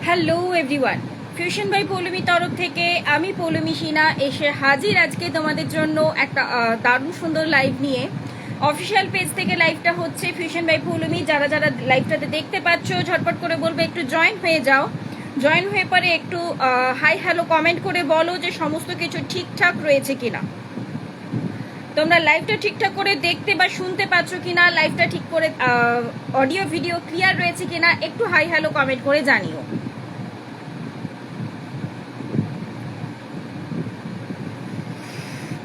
Hello everyone, fusion by Poulami তরফ থেকে আমি পৌলমী সিনা এসে হাজির আজকে তোমাদের জন্য একটা দারুণ সুন্দর লাইভ নিয়ে। অফিসিয়াল পেজ থেকে লাইভটা হচ্ছে ফিউশন বাই পৌলমী। যারা যারা লাইভটাতে দেখতে পাচ্ছ ঝটপট করে বলবে একটু জয়েন হয়ে যাও। জয়েন হয়ে পরে একটু হাই হ্যালো কমেন্ট করে বলো যে সমস্ত কিছু ঠিকঠাক রয়েছে কিনা, তোমরা লাইভটা ঠিকঠাক করে দেখতে বা শুনতে পাচ্ছ কিনা, লাইভটা ঠিক করে অডিও ভিডিও ক্লিয়ার রয়েছে কিনা একটু হাই হ্যালো কমেন্ট করে জানিও।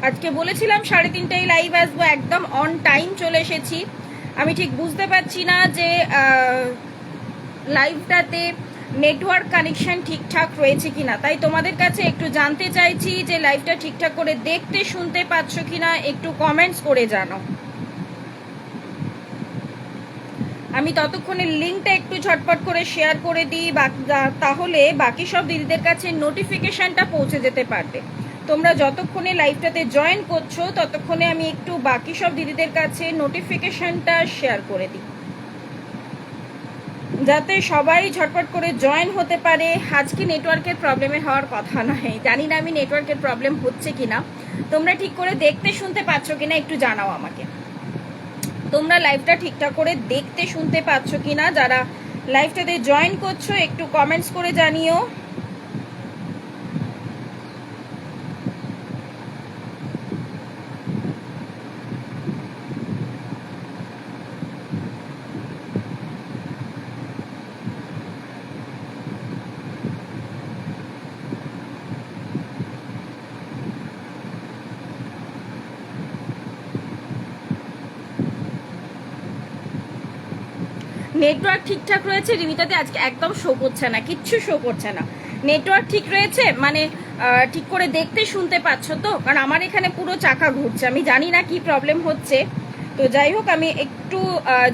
আজকে বলেছিলাম 3:30টায় লাইভ আসবো, একদম অন টাইম চলে এসেছি। আমি ঠিক বুঝতে পারছি না যে লাইভটাতে নেটওয়ার্ক কানেকশন ঠিকঠাক রয়েছে কিনা, তাই তোমাদের কাছে একটু জানতে চাইছি যে লাইভটা ঠিকঠাক করে দেখতে শুনতে পাচ্ছ কিনা একটু কমেন্টস করে জানাও। আমি ততক্ষণে লিঙ্কটা একটু ঝটপট করে শেয়ার করে দিই, তাহলে বাকি সব দিদিদের কাছে নোটিফিকেশনটা পৌঁছে যেতে পারবে। তোমরা যতক্ষণে লাইভটাতে জয়েন করছো ততক্ষণে আমি একটু বাকি সব দিদিদের কাছে নোটিফিকেশনটা শেয়ার করে দিই, যাতে সবাই ঝটপট করে জয়েন হতে পারে। আজকে নেটওয়ার্কের প্রবলেমের হওয়ার কথা নয়, জানি না আমি নেটওয়ার্কের প্রবলেম হচ্ছে কিনা, তোমরা ঠিক করে দেখতে শুনতে পাচ্ছ কিনা একটু জানাও আমাকে। তোমরা লাইভটা ঠিকঠাক করে দেখতে শুনতে পাচ্ছ কিনা, যারা লাইভটাতে জয়েন করছো একটু কমেন্টস করে জানিও। নেটওয়ার্ক ঠিকঠাক রয়েছে রিমিতাতে, আজকে একদম শো করছে না, কিচ্ছু শো করছে না। নেটওয়ার্ক ঠিক রয়েছে মানে ঠিক করে দেখতে শুনতে পাচ্ছ তো? কারণ আমার এখানে পুরো চাকা ঘুরছে, আমি জানি না কি প্রবলেম হচ্ছে। তো যাই হোক, আমি একটু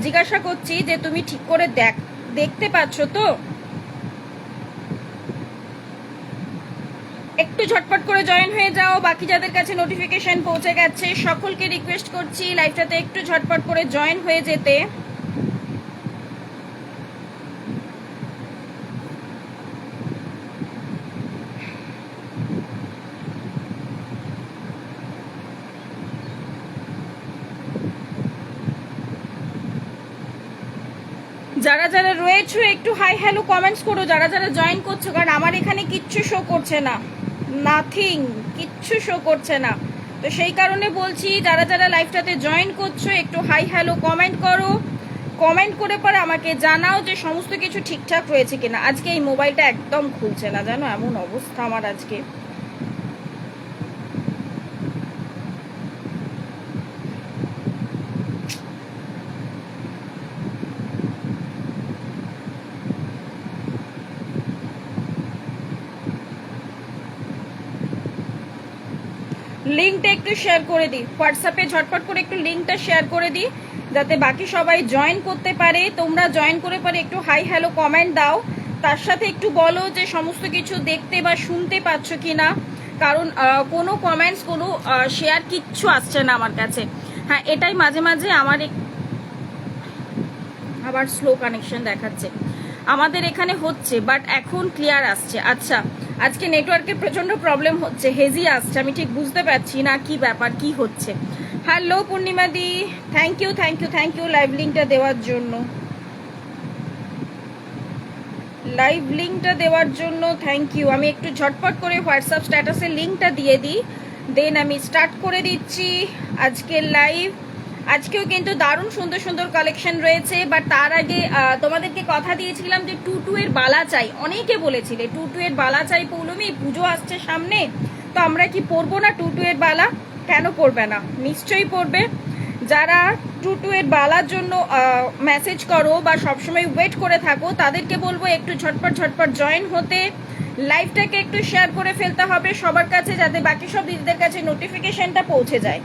জিজ্ঞাসা করছি যে তুমি ঠিক করে দেখতে পাচ্ছ তো? একটু ঝটপট করে জয়েন হয়ে যাও। বাকি যাদের কাছে নোটিফিকেশন পৌঁছে গেছে সকলকে রিকোয়েস্ট করছি লাইভটাতে একটু ঝটপট করে জয়েন হয়ে যেতে। যারা যারা রয়েছো একটু হাই হ্যালো কমেন্টস করো, যারা যারা জয়েন করছো, কারণ আমার এখানে কিচ্ছু শো করছে না, নাথিং, কিচ্ছু শো করছে না। তো সেই কারণে বলছি যারা যারা লাইভটাতে জয়েন করছো একটু হাই হ্যালো কমেন্ট করো, কমেন্ট করে পরে আমাকে জানাও যে সমস্ত কিছু ঠিকঠাক রয়েছে কিনা। আজকে এই মোবাইলটা একদম খুলছে না, জানো, এমন অবস্থা আমার আজকে। লিঙ্কটা একটু শেয়ার করে দিই হোয়াটসঅ্যাপে, ঝটপট করে একটু লিঙ্কটা শেয়ার করে দিই যাতে বাকি সবাই জয়েন করতে পারে। তোমরা জয়েন করে পরে একটু হাই হ্যালো কমেন্ট দাও, তার সাথে একটু বলো যে সমস্ত কিছু দেখতে বা শুনতে পাচ্ছ কিনা, কারণ কোনো কমেন্টস কোনো শেয়ার কিচ্ছু আসছে না আমার কাছে। হ্যাঁ, এটাই মাঝে মাঝে আমার আবার স্লো কানেকশন দেখাচ্ছে আমাদের এখানে হচ্ছে, বাট এখন ক্লিয়ার আসছে। আচ্ছা, আজকে নেটওয়ার্কের প্রচন্ড প্রবলেম হচ্ছে, হেজি আসছে, আমি ঠিক বুঝতে পারছি না কি ব্যাপার, কি হচ্ছে। Hello Purnima di, thank you thank you thank you live লিঙ্কটা দেওয়ার জন্য, লাইভ লিঙ্কটা দেওয়ার জন্য থ্যাংক ইউ। আমি একটু ঝটপট করে হোয়াটসঅ্যাপ স্ট্যাটাসের লিঙ্কটা দিয়ে দিই, দেন আমি স্টার্ট করে দিচ্ছি আজকের লাইভ। আজকেও কিন্তু দারুণ সুন্দর সুন্দর কালেকশন রয়েছে, বাট তার আগে তোমাদেরকে কথা দিয়েছিলাম যে 2-2 এর বালা চাই, অনেকে বলেছিলে 2-2 এর বালা চাই পৌলমী, পুজো আসছে সামনে, তো আমরা কি পরবো না 2-2 এর বালা? কেন পরবে না, নিশ্চয়ই পরবে। যারা 2-2 এর বালার জন্য মেসেজ করো বা সবসময় ওয়েট করে থাকো তাদেরকে বলবো একটু ঝটপট ঝটপট জয়েন হতে, লাইভটাকে একটু শেয়ার করে ফেলতে হবে সবার কাছে, যাতে বাকি সব দিদিদের কাছে নোটিফিকেশনটা পৌঁছে যায়,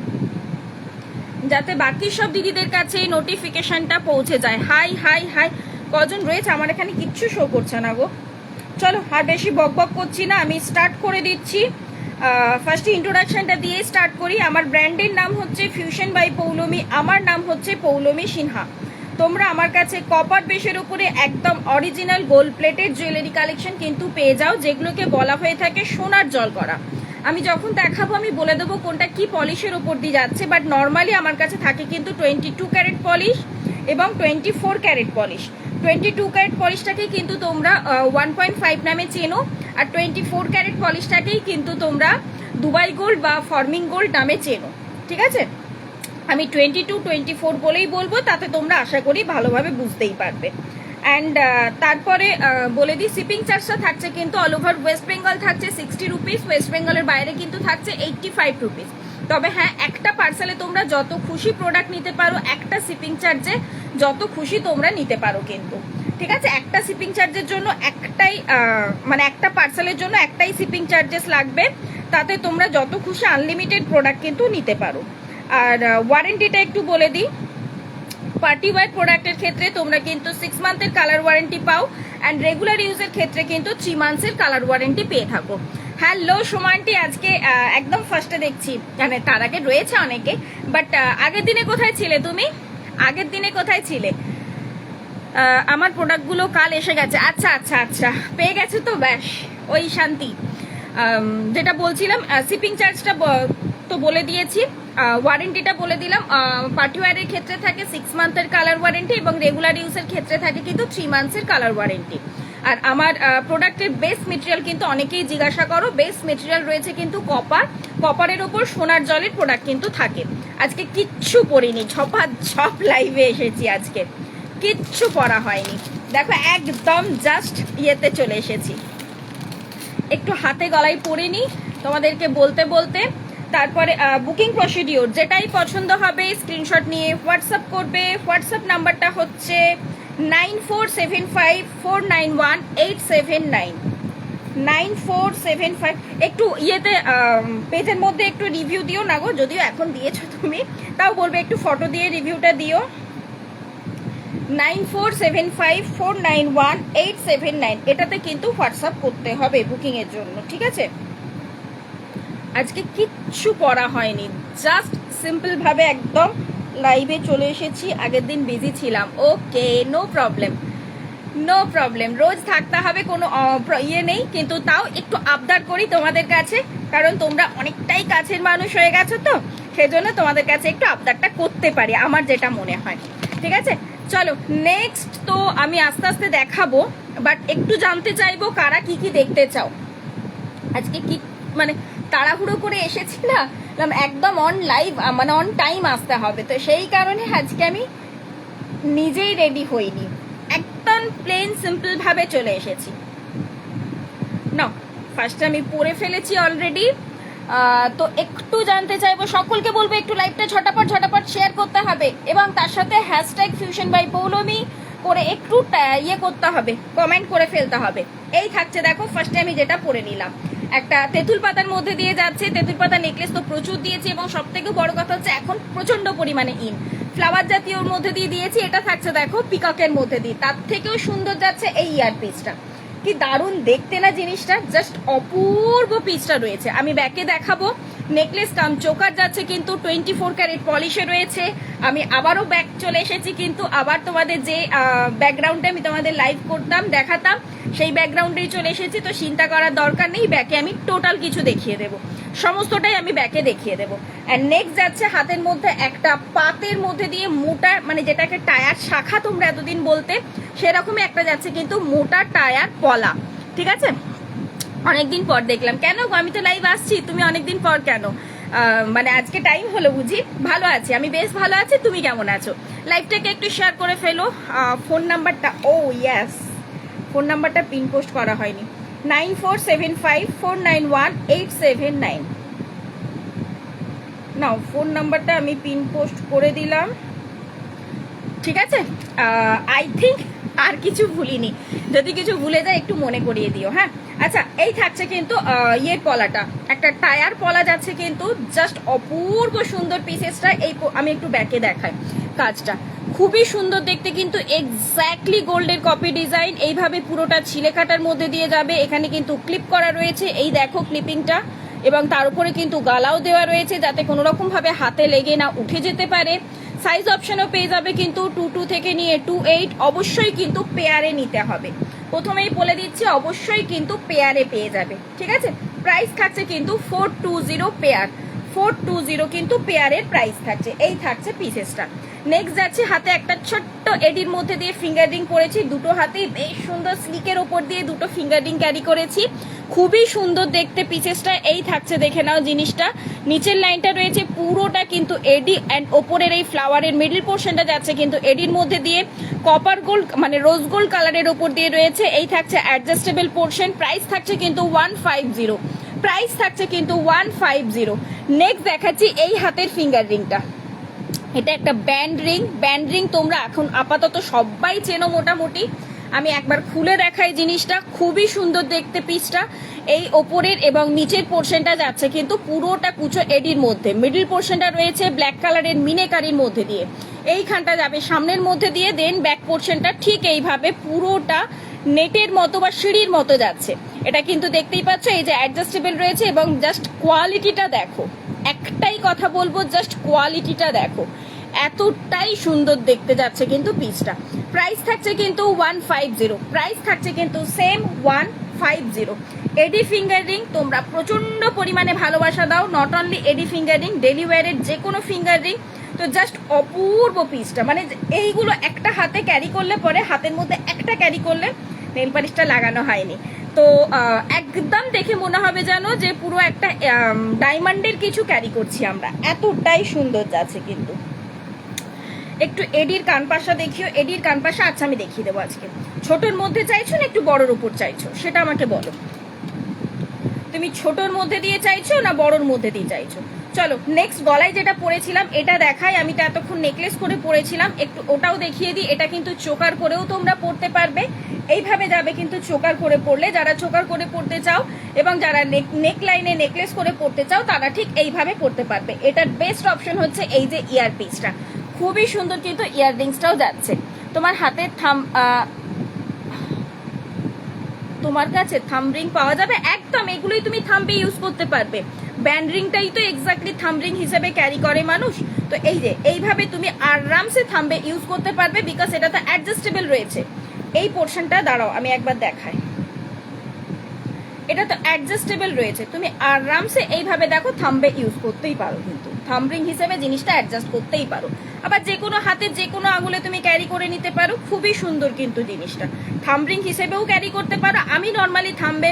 যাতে বাকি সব দিদিদের কাছে নোটিফিকেশনটা পৌঁছে যায়। হাই হাই হাই, কজন রয়েছে? আমার এখানে কিচ্ছু শো করছে না গো। চলো আর বেশি বক বক করছি না, আমি স্টার্ট করে দিচ্ছি। ফার্স্ট ইন্ট্রোডাকশনটা দিয়ে স্টার্ট করি। আমার ব্র্যান্ডের নাম হচ্ছে ফিউশন বাই পৌলমী, আমার নাম হচ্ছে পৌলমী সিনহা। তোমরা আমার কাছে কপার বেসের উপরে একদম original gold plated jewellery collection কিন্তু পেয়ে যাও, যেগুলোকে বলা হয়ে থাকে সোনার জল করা। আমি যখন দেখাবো আমি বলে দেবো কোনটা কি পলিশের উপর দিয়ে যাচ্ছে, বাট নর্মালি আমার কাছে থাকে কিন্তু 22 ক্যারেট পলিশ এবং 24 ক্যারেট পলিশ। 22 ক্যারেট পলিশটাকেই কিন্তু তোমরা 1.5 নামে চেনো, আর 24 ক্যারেট পলিশটাকেই কিন্তু তোমরা দুবাই গোল্ড বা ফর্মিং গোল্ড নামে চেনো। ঠিক আছে, আমি 22 24 বলেই বলবো, তাতে তোমরা আশা করি ভালোভাবে বুঝতেই পারবে। অ্যান্ড তারপরে বলে দিই, শিপিং চার্জটা থাকছে কিন্তু অল ওভার ওয়েস্ট বেঙ্গল থাকছে 60 রুপিস, ওয়েস্ট বেঙ্গলের বাইরে কিন্তু থাকছে 85 রুপিস। তবে হ্যাঁ, একটা পার্সেলে তোমরা যত খুশি প্রোডাক্ট নিতে পারো, একটা শিপিং চার্জে যত খুশি তোমরা নিতে পারো কিন্তু। ঠিক আছে, একটা শিপিং চার্জের জন্য একটাই মানে একটা পার্সেলের জন্য একটাই শিপিং চার্জেস লাগবে, তাতে তোমরা যত খুশি আনলিমিটেড প্রোডাক্ট কিন্তু নিতে পারো। আর ওয়ারেন্টিটা একটু বলে দিই, পার্টি ওয়্যার প্রোডাক্টের ক্ষেত্রে তোমরা কিন্তু 6 মান্থের কালার ওয়ারেন্টি পাও, অ্যান্ড রেগুলার ইউজের ক্ষেত্রে কিন্তু 3 মান্থসের কালার ওয়ারেন্টি পেয়ে থাকো। হ্যালো সোমান্টি, আজকে একদম ফার্স্টে দেখছি, মানে তার আগে রয়েছে অনেকে, বাট আগের দিনে কোথায় ছিলে তুমি? আগের দিনে কোথায় ছিলে? আমার প্রোডাক্টগুলো কাল এসে গেছে। আচ্ছা আচ্ছা আচ্ছা, পেয়ে গেছে তো, ব্যাস ওই শান্তি। যেটা বলছিলাম, শিপিং চার্জটা তো বলে দিয়েছি, ওয়ারেন্টিটা বলে দিলাম। পার্টি ওয়্যারের ক্ষেত্রে থাকে 6 মান্থের কালার ওয়ারেন্টি এবং রেগুলার ইউজের ক্ষেত্রে থাকে কিন্তু 3 মান্থসের কালার ওয়ারেন্টি। আর আমার প্রোডাক্টের বেস মেটেরিয়াল কিন্তু অনেকেই জিজ্ঞাসা করো, বেস মেটেরিয়াল রয়েছে কিন্তু কপারের ওপর সোনার জলের প্রোডাক্ট কিন্তু থাকে। আজকে কিচ্ছু পরিনি, ঝপ লাইভে এসেছি, আজকে কিচ্ছু পরা হয়নি। দেখো একদম জাস্ট ইয়েতে চলে এসেছি, একটু হাতে গলায় পরে নি তোমাদেরকে বলতে বলতে। তারপরে বুকিং প্রসিডিওর, যেটাই পছন্দ হবে স্ক্রিনশট নিয়ে হোয়াটসঅ্যাপ করবে। হোয়াটসঅ্যাপ নাম্বারটা হচ্ছে 9475491879 9475। একটু ইয়েতে পেজের মধ্যে একটু রিভিউ দিও না গো, যদিও এখন দিয়েছো তুমি, তাও বলবে একটু ফটো দিয়ে রিভিউটা দিও। 9475491879 এটাতে কিন্তু হোয়াটসঅ্যাপ করতে হবে বুকিং এর জন্য। ঠিক আছে, আজকে কিচ্ছু পড়া হয়নি, জাস্ট সিম্পল ভাবে একদম লাইভে চলে এসেছি। আগের দিন বিজি ছিলাম, ওকে, নো প্রবলেম নো প্রবলেম। রোজ থাকতে হবে কোনো ইয়ে নেই, কিন্তু তাও একটু আবদার করি তোমাদের কাছে, কারণ তোমরা অনেকটাই কাছের মানুষ হয়ে গেছো, তো সেজন্য তোমাদের কাছে একটু আবদারটা করতে পারি, আমার যেটা মনে হয়। ঠিক আছে, চলো নেক্সট তো আমি আস্তে আস্তে দেখাবো, বাট একটু জানতে চাইবো কারা কি কি দেখতে চাও। আজকে কি মানে তাড়াহুড়ো করে এসেছি না, একদম অন লাইভ, মানে অন টাইম আসতে হবে, তো সেই কারণে আজকে আমি নিজেই রেডি হইনি, একদম প্লেন সিম্পল ভাবে চলে এসেছি। না, ফার্স্টে আমি পরে ফেলেছি অলরেডি। তো একটু জানতে চাইবো, সকলকে বলবো একটু লাইভটা ঝটাপট শেয়ার করতে হবে, এবং তার সাথে হ্যাশট্যাগ ফিউশন বাই পৌলমি করে একটু ইয়ে করতে হবে, কমেন্ট করে ফেলতে হবে। এই থাকছে, দেখো ফার্স্টে আমি যেটা পরে নিলাম, একটা তেঁতুল পাতার মধ্যে দিয়ে যাচ্ছে। তেঁতুল পাতা নেকলেস তো প্রচুর দিয়েছি, এবং সব থেকে বড় কথা হচ্ছে এখন প্রচন্ড পরিমাণে ফ্লাওয়ার জাতীয়র মধ্যে দিয়ে দিয়েছি। এটা থাকছে দেখো পিককের মধ্যে দিয়ে, তার থেকেও সুন্দর যাচ্ছে এই ইয়ার পিসটা। কি দারুণ দেখতে না জিনিসটা, জাস্ট অপূর্ব পিসটা রয়েছে। আমি ব্যাকে দেখাবো, নেকলেস কাম চোকার যাচ্ছে কিন্তু 24 ক্যারেট পলিশে রয়েছে। আমি আবারও ব্যাক চলে এসেছি, কিন্তু আবার তোমাদের যে ব্যাকগ্রাউন্ডে আমি তোমাদের লাইভ করতাম দেখাতাম, সেই ব্যাকগ্রাউন্ডেই চলে এসেছি। তো চিন্তা করার দরকার নেই, ব্যাকে আমি টোটাল কিছু দেখিয়ে দেবো, সমস্তটাই আমি ব্যাকে দেখিয়ে দেবো। অ্যান্ড নেক্সট যাচ্ছে হাতের মধ্যে একটা পাতের মধ্যে দিয়ে মোটা, মানে যেটাকে টায়ার শাখা তোমরা এতদিন বলতে, সেরকমই একটা যাচ্ছে কিন্তু মোটা টায়ার পলা। ঠিক আছে, অনেকদিন পর দেখলাম। কেন গো, আমি তো লাইভ আসছি, তুমি অনেকদিন পর কেন? মানে আজকে টাইম হলো বুঝি? ভালো আছি, আমি বেশ ভালো আছি, তুমি কেমন আছো? লাইভটাকে একটু শেয়ার করে ফেলো। ফোন নাম্বারটা, ও ইয়েস, ফোন নাম্বারটা পিন পোস্ট করা হয়নি। 9475491879। নাও, ফোন নাম্বারটা আমি পিন পোস্ট করে দিলাম। ঠিক আছে, আই থিঙ্ক আর কিছু ভুলিনি, যদি কিছু ভুলে যায় একটু মনে করিয়ে দিও। হ্যাঁ, আচ্ছা, এই থাকছে কিন্তু ইয়ে পলাটা, একটা টায়ার পলা যাচ্ছে কিন্তু, জাস্ট অপূর্ব সুন্দর পিসেসটা। এই আমি একটু ব্যাকে দেখাই, কাজটা খুবই সুন্দর দেখতে, কিন্তু এক্স্যাক্টলি গোল্ডের কপি ডিজাইন। এইভাবে পুরোটা ছিলে কাটার মধ্যে দিয়ে যাবে, এখানে কিন্তু ক্লিপ করা রয়েছে, এই দেখো ক্লিপিংটা, এবং তার উপরে কিন্তু গালাও দেওয়া রয়েছে, যাতে কোনো রকম ভাবে হাতে লেগে না উঠে যেতে পারে। সাইজ অপশনও পেয়ে যাবে কিন্তু 22 থেকে নিয়ে 28, অবশ্যই কিন্তু পেয়ারে নিতে হবে। প্রথমেই বলে দিচ্ছি অবশ্যই কিন্তু পেয়ারে পেয়ে যাবে, ঠিক আছে। প্রাইস থাকছে কিন্তু 420 পেয়ার, 420 কিন্তু পেয়ারের প্রাইস থাকছে। এই থাকছে পিসেসটা। নেক্সট যাচ্ছে হাতে একটা ছোট্ট এডির মধ্যে দিয়ে ফিঙ্গার রিং করেছি, দুটো হাতেই বেশ সুন্দর স্লিকের ওপর দিয়ে দুটো ফিঙ্গার রিং ক্যারি করেছি, খুবই সুন্দর দেখতে পিসেসটা। এই থাকছে, দেখে নাও জিনিসটা। নিচের লাইনটা রয়েছে পুরোটা কিন্তু এডি অ্যান্ড ওপরের এই ফ্লাওয়ারের মিডল পোর্শনটা যাচ্ছে কিন্তু এডির মধ্যে দিয়ে কপার গোল্ড মানে রোজ গোল্ড কালারের ওপর দিয়ে রয়েছে। এই থাকছে অ্যাডজাস্টেবল পোর্শন। প্রাইস থাকছে কিন্তু 150, প্রাইস থাকছে কিন্তু 150। নেক্সট দেখাচ্ছি এই হাতের ফিঙ্গার রিংটা। এটা একটা ব্যান্ড রিং, ব্যান্ড রিং তোমরা এখন আপাতত সবাই চেনো মোটামুটি। আমি একবার খুলে দেখাই জিনিসটা, খুবই সুন্দর দেখতে পিসটা। এই ওপরের এবং নিচের পোর্শনটা যাচ্ছে কিন্তু পুরোটা কুচো এডির মধ্যে, মিডল পোর্শনটা রয়েছে ব্ল্যাক কালারের মিনেকারির মধ্যে দিয়ে, এইখানটা যাবে সামনের মধ্যে দিয়ে, দেন ব্যাক পোর্শনটা ঠিক এইভাবে পুরোটা নেটের মতো বা সিঁড়ির মতো যাচ্ছে। এটা কিন্তু দেখতেই পাচ্ছ এই যে অ্যাডজাস্টেবল রয়েছে, এবং জাস্ট কোয়ালিটিটা দেখো, একটাই কথা বলবো, জাস্ট কোয়ালিটিটা দেখো, এতটাই সুন্দর দেখতে যাচ্ছে কিন্তু পিসটা। প্রাইস থাকছে কিন্তু 150, প্রাইস থাকছে কিন্তু সেম 150। এডি ফিঙ্গার রিং তোমরা প্রচন্ড পরিমাণে ভালোবাসা দাও, not only AD finger ring, daily ওয়্যারের যে কোনো ফিঙ্গার রিং। তো জাস্ট অপূর্ব পিসটা, মানে এইগুলো একটা হাতে ক্যারি করলে পরে, হাতের মধ্যে একটা ক্যারি করলে, নেল পালিশটা লাগানো হয়নি তো একদম দেখে মনে হবে জানো যে পুরো একটা ডায়মন্ডের কিছু ক্যারি করছি আমরা, এতটাই সুন্দর যাচ্ছে কিন্তু। একটু এডির কানপাশা দেখিও, এডির কানপাশা। আচ্ছা আমি দেখিয়ে দেবো আজকে। ছোটর মধ্যে চাইছো না একটু বড়র উপর চাইছো, সেটা আমাকে বলো। তুমি ছোটর মধ্যে দিয়ে চাইছো না বড়র মধ্যে দিয়ে চাইছো? চলো নেক্সট গলায় যেটা পরেছিলাম এটা দেখাই। আমি তো এতক্ষণ নেকলেস করে পরেছিলাম, একটু ওটাও দেখিয়ে দিই। এটা কিন্তু চোকার করেও তোমরা পরতে পারবে, এইভাবে যাবে কিন্তু চোকার করে পরলে, যারা চোকার করে পরতে চাও এবং যারা নেক লাইনে নেকলেস করে পরতে চাও তারা ঠিক এইভাবে পরতে পারবে। এটার বেস্ট অপশন হচ্ছে এই যে ইয়ার পিসটা, খুবই সুন্দর কিন্তু ইয়াররিংসটাও যাচ্ছে। তোমার হাতে তোমার কাছে থাম্ব রিং পাওয়া যাবে, একদম এগুলোই তুমি থাম্বে ইউজ করতে পারবে। ব্যান্ড রিংটাই তো এক্স্যাক্টলি থাম্ব রিং হিসেবে ক্যারি করে মানুষ, তো এই যে এইভাবে তুমি আরামসে থাম্বে ইউজ করতে পারবে, বিকজ এটা তো অ্যাডজাস্টেবল রয়েছে। এই পোর্শনটা দাঁড়াও আমি একবার দেখাই, এটা তো অ্যাডজাস্টেবল রয়েছে, তুমি আরামসে এইভাবে দেখো থাম্বে ইউজ করতেই পারো, কিন্তু থাম্ব রিং হিসেবে জিনিসটা অ্যাডজাস্ট করতেই পারো। আবার যে কোনো হাতে যে কোনো আঙুলে তুমি ক্যারি করে নিতে পারো, খুবই সুন্দর কিন্তু জিনিসটা। থাম্ব রিং হিসেবেও ক্যারি করতে পারো। আমি নর্মালি থাম্বে